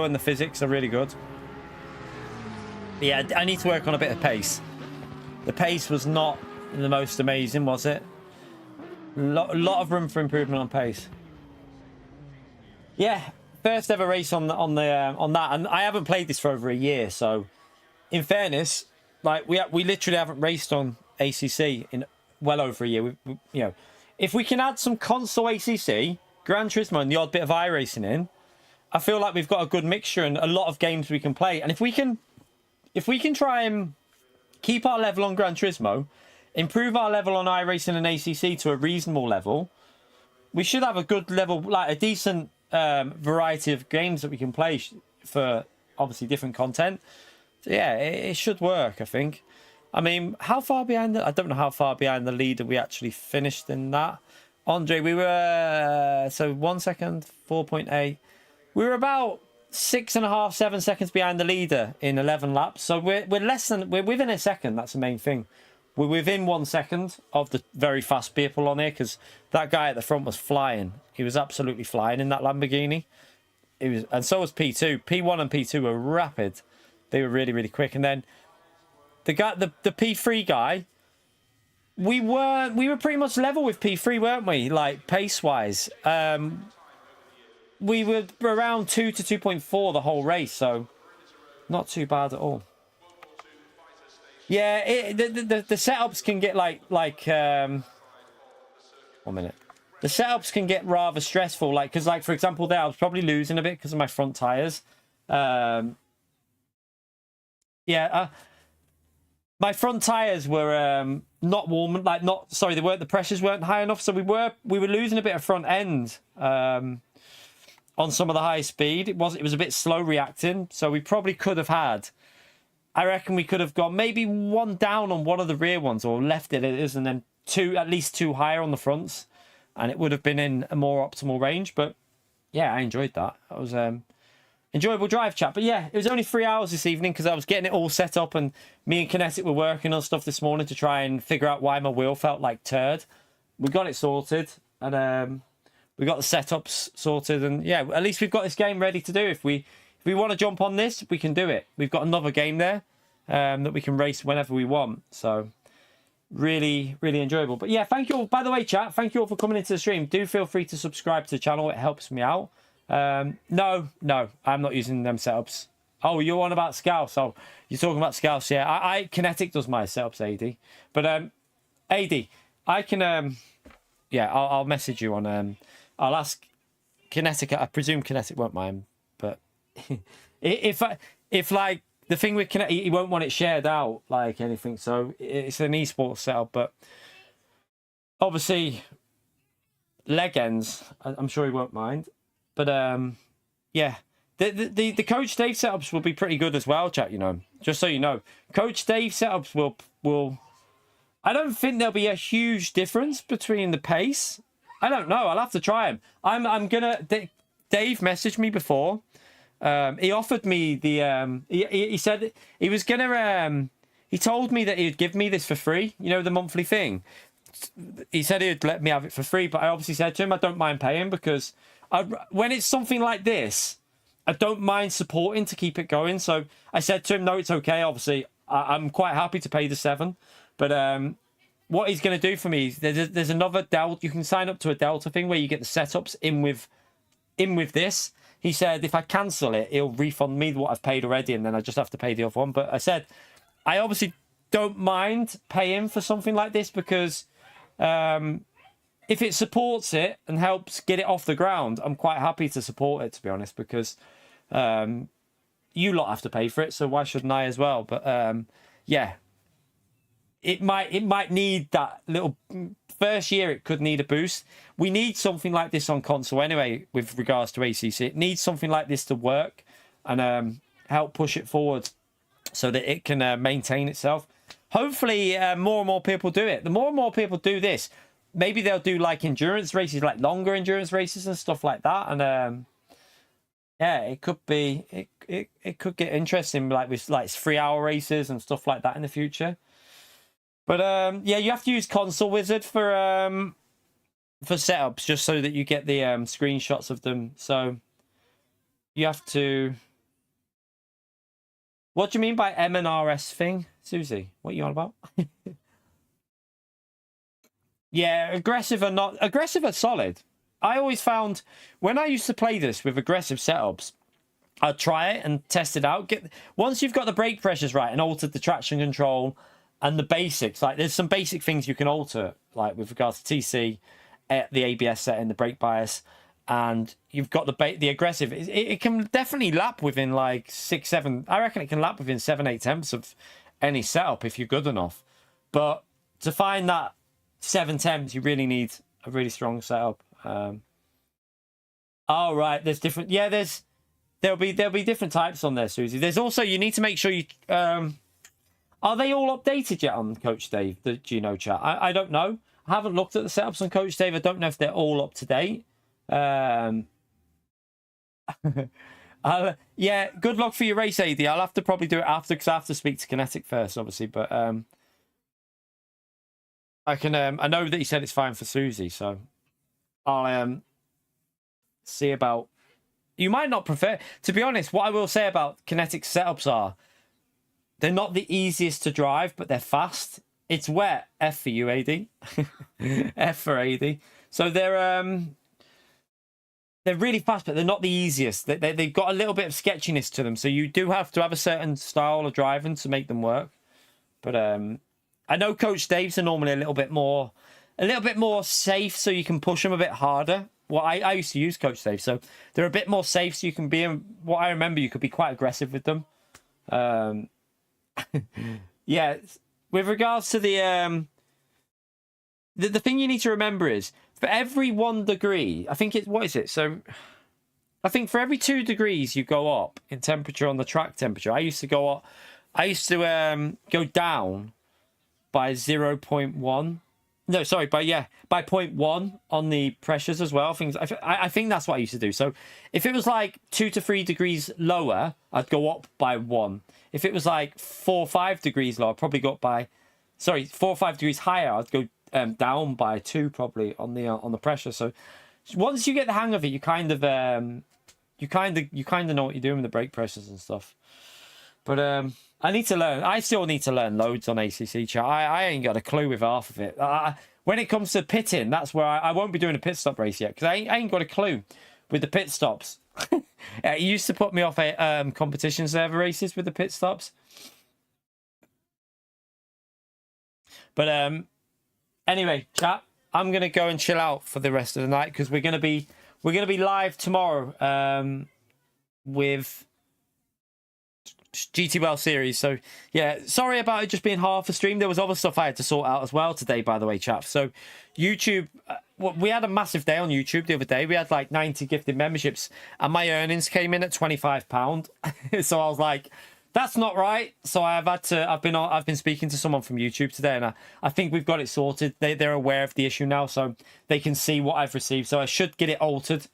and the physics are really good. But yeah, I need to work on a bit of pace. The pace was not the most amazing, was it? Lot of room for improvement on pace. Yeah, first ever race on that, and I haven't played this for over a year. So, in fairness, like we literally haven't raced on ACC in well over a year. You know, if we can add some console ACC, Gran Turismo, and the odd bit of iRacing in, I feel like we've got a good mixture and a lot of games we can play. And if we can try and keep our level on Gran Turismo, improve our level on iRacing and ACC to a reasonable level, we should have a good level, like a decent variety of games that we can play for obviously different content. So yeah, it should work, I think. I mean, how far behind I don't know how far behind the leader we actually finished in that. Andre, we were so 1 second, 4.8. We were about 6.5, 7 seconds behind the leader in 11 laps. So we're within a second. That's the main thing. We're within 1 second of the very fast people on here, because that guy at the front was flying. He was absolutely flying in that Lamborghini. And so was P2. P1 and P2 were rapid. They were really, really quick. And then the P3 guy, we were pretty much level with P3, weren't we? Like, pace-wise. We were around 2 to 2.4 the whole race, so not too bad at all. Yeah, the setups can get like 1 minute. The setups can get rather stressful, like, because, like, for example, there I was probably losing a bit because of my front tires. My front tires were not warm, like, sorry, the pressures weren't high enough, so we were losing a bit of front end on some of the high speed. It was a bit slow reacting, so we probably could have had. I reckon we could have gone maybe one down on one of the rear ones, or left it as, and then at least two higher on the fronts, and it would have been in a more optimal range. But yeah, I enjoyed that. That was enjoyable drive, chat. But yeah, it was only 3 hours this evening because I was getting it all set up, and me and Kinetic were working on stuff this morning to try and figure out why my wheel felt like turd. We got it sorted, and we got the setups sorted, and yeah, at least we've got this game ready to do. If we want to jump on this, we can do it. We've got another game there that we can race whenever we want. So really, really enjoyable. But yeah, thank you all. By the way, chat, thank you all for coming into the stream. Do feel free to subscribe to the channel. It helps me out. No, I'm not using them setups. Oh, you're on about Scouse. Oh, you're talking about Scouse. Yeah, Kinetic does my setups, AD. But AD, I can yeah, I'll message you on I'll ask Kinetic. I presume Kinetic won't mind, but if like the thing with Kinetic, he won't want it shared out like anything. So it's an esports setup, but obviously leg ends, I'm sure he won't mind. But yeah, the Coach Dave setups will be pretty good as well, chat. You know, just so you know, Coach Dave setups will. I don't think there'll be a huge difference between the pace. I don't know. I'll have to try him. I'm gonna. Dave messaged me before. He offered me the. He said he was gonna. He told me that he'd give me this for free. You know, the monthly thing. He said he'd let me have it for free, but I obviously said to him I don't mind paying, because when it's something like this, I don't mind supporting to keep it going. So I said to him, no, it's okay. Obviously, I'm quite happy to pay the $7. But what he's going to do for me, there's another Delta. You can sign up to a Delta thing where you get the setups in with this. He said if I cancel it, he'll refund me what I've paid already, and then I just have to pay the other one. But I said I obviously don't mind paying for something like this, because if it supports it and helps get it off the ground, I'm quite happy to support it, to be honest, because you lot have to pay for it, so why shouldn't I as well? But yeah, it might need that little first year. It could need a boost. We need something like this on console anyway. With regards to ACC, it needs something like this to work and help push it forward so that it can maintain itself. Hopefully, more and more people do it. The more and more people do this, maybe they'll do like endurance races, like longer endurance races and stuff like that. And yeah, it could be it could get interesting, like with like 3-hour races and stuff like that in the future. But yeah, you have to use Console Wizard for setups just so that you get the screenshots of them. So you have to. What do you mean by MNRS thing, Susie? What are you on about? Yeah, aggressive or not aggressive or solid. I always found when I used to play this with aggressive setups, I'd try it and test it out. Once you've got the brake pressures right and altered the traction control and the basics, like there's some basic things you can alter, like with regards to TC, the ABS setting, the brake bias, and you've got the aggressive. It can definitely lap within like 6-7. I reckon it can lap within 7-8 tenths of any setup if you're good enough. But to find that 7 tenths, you really need a really strong setup. Oh right, there's different. Yeah, there'll be different types on there, Susie. There's also, you need to make sure you are they all updated yet on Coach Dave, the Gino chat? I don't know. I haven't looked at the setups on Coach Dave. I don't know if they're all up to date. Yeah, good luck for your race, AD. I'll have to probably do it after, because I have to speak to Kinetic first, obviously. But I can. I know that he said it's fine for Susie, so I'll see about. You might not prefer. To be honest, what I will say about Kinetic setups are, they're not the easiest to drive, but they're fast. It's wet. F for you, AD. F for AD. So they're really fast, but they're not the easiest. They've got a little bit of sketchiness to them, so you do have to have a certain style of driving to make them work. But I know Coach Dave's are normally a little bit more safe, so you can push them a bit harder. Well, I used to use Coach Dave, so they're a bit more safe, so you can be. What I remember, you could be quite aggressive with them. Yeah, with regards to the thing you need to remember is, for every 1 degree, I think it's, what is it? So I think for every 2 degrees you go up in temperature on the track temperature. I used to go up. I used to go down by 0.1. No, sorry, by 0.1 on the pressures as well. I think that's what I used to do. So if it was like 2 to 3 degrees lower, I'd go up by 1. If it was like 4 or 5 degrees lower, I'd probably go up by, 4 or 5 degrees higher, I'd go down by 2 probably on the pressure. So once you get the hang of it, you kind of know what you're doing with the brake pressures and stuff. But I need to learn. I still need to learn loads on ACC chat. I ain't got a clue with half of it. When it comes to pitting, that's where I won't be doing a pit stop race yet, because I ain't got a clue with the pit stops. It used to put me off competition server races with the pit stops. But anyway, chat, I'm gonna go and chill out for the rest of the night, because we're gonna be live tomorrow with GT Well series. So yeah, sorry about it just being half a stream. There was other stuff I had to sort out as well today, by the way, chaps. So YouTube, we had a massive day on YouTube the other day. We had like 90 gifted memberships, and my earnings came in at £25. So I was like, that's not right. So I've been speaking to someone from YouTube today, and I think we've got it sorted. They're aware of the issue now, so they can see what I've received. So I should get it altered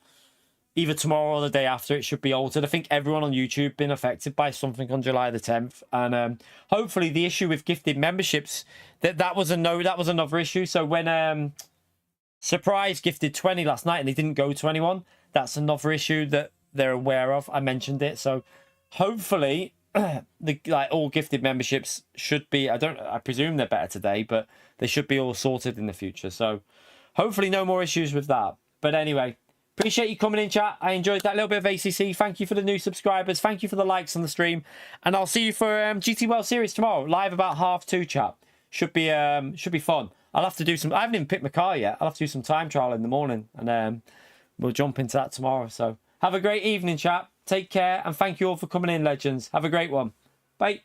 either tomorrow or the day after. It should be altered. I think everyone on YouTube been affected by something on July the 10th, and hopefully the issue with gifted memberships, that was another issue. So when Surprise gifted 20 last night and they didn't go to anyone, that's another issue that they're aware of. I mentioned it, so hopefully all gifted memberships should be, I presume they're better today, but they should be all sorted in the future. So hopefully no more issues with that. But anyway, appreciate you coming in, chat. I enjoyed that little bit of ACC. Thank you for the new subscribers. Thank you for the likes on the stream. And I'll see you for GT World Series tomorrow, live about 2:30, chat. Should be fun. I'll have to do some. I haven't even picked my car yet. I'll have to do some time trial in the morning, and we'll jump into that tomorrow. So have a great evening, chat. Take care, and thank you all for coming in, legends. Have a great one. Bye.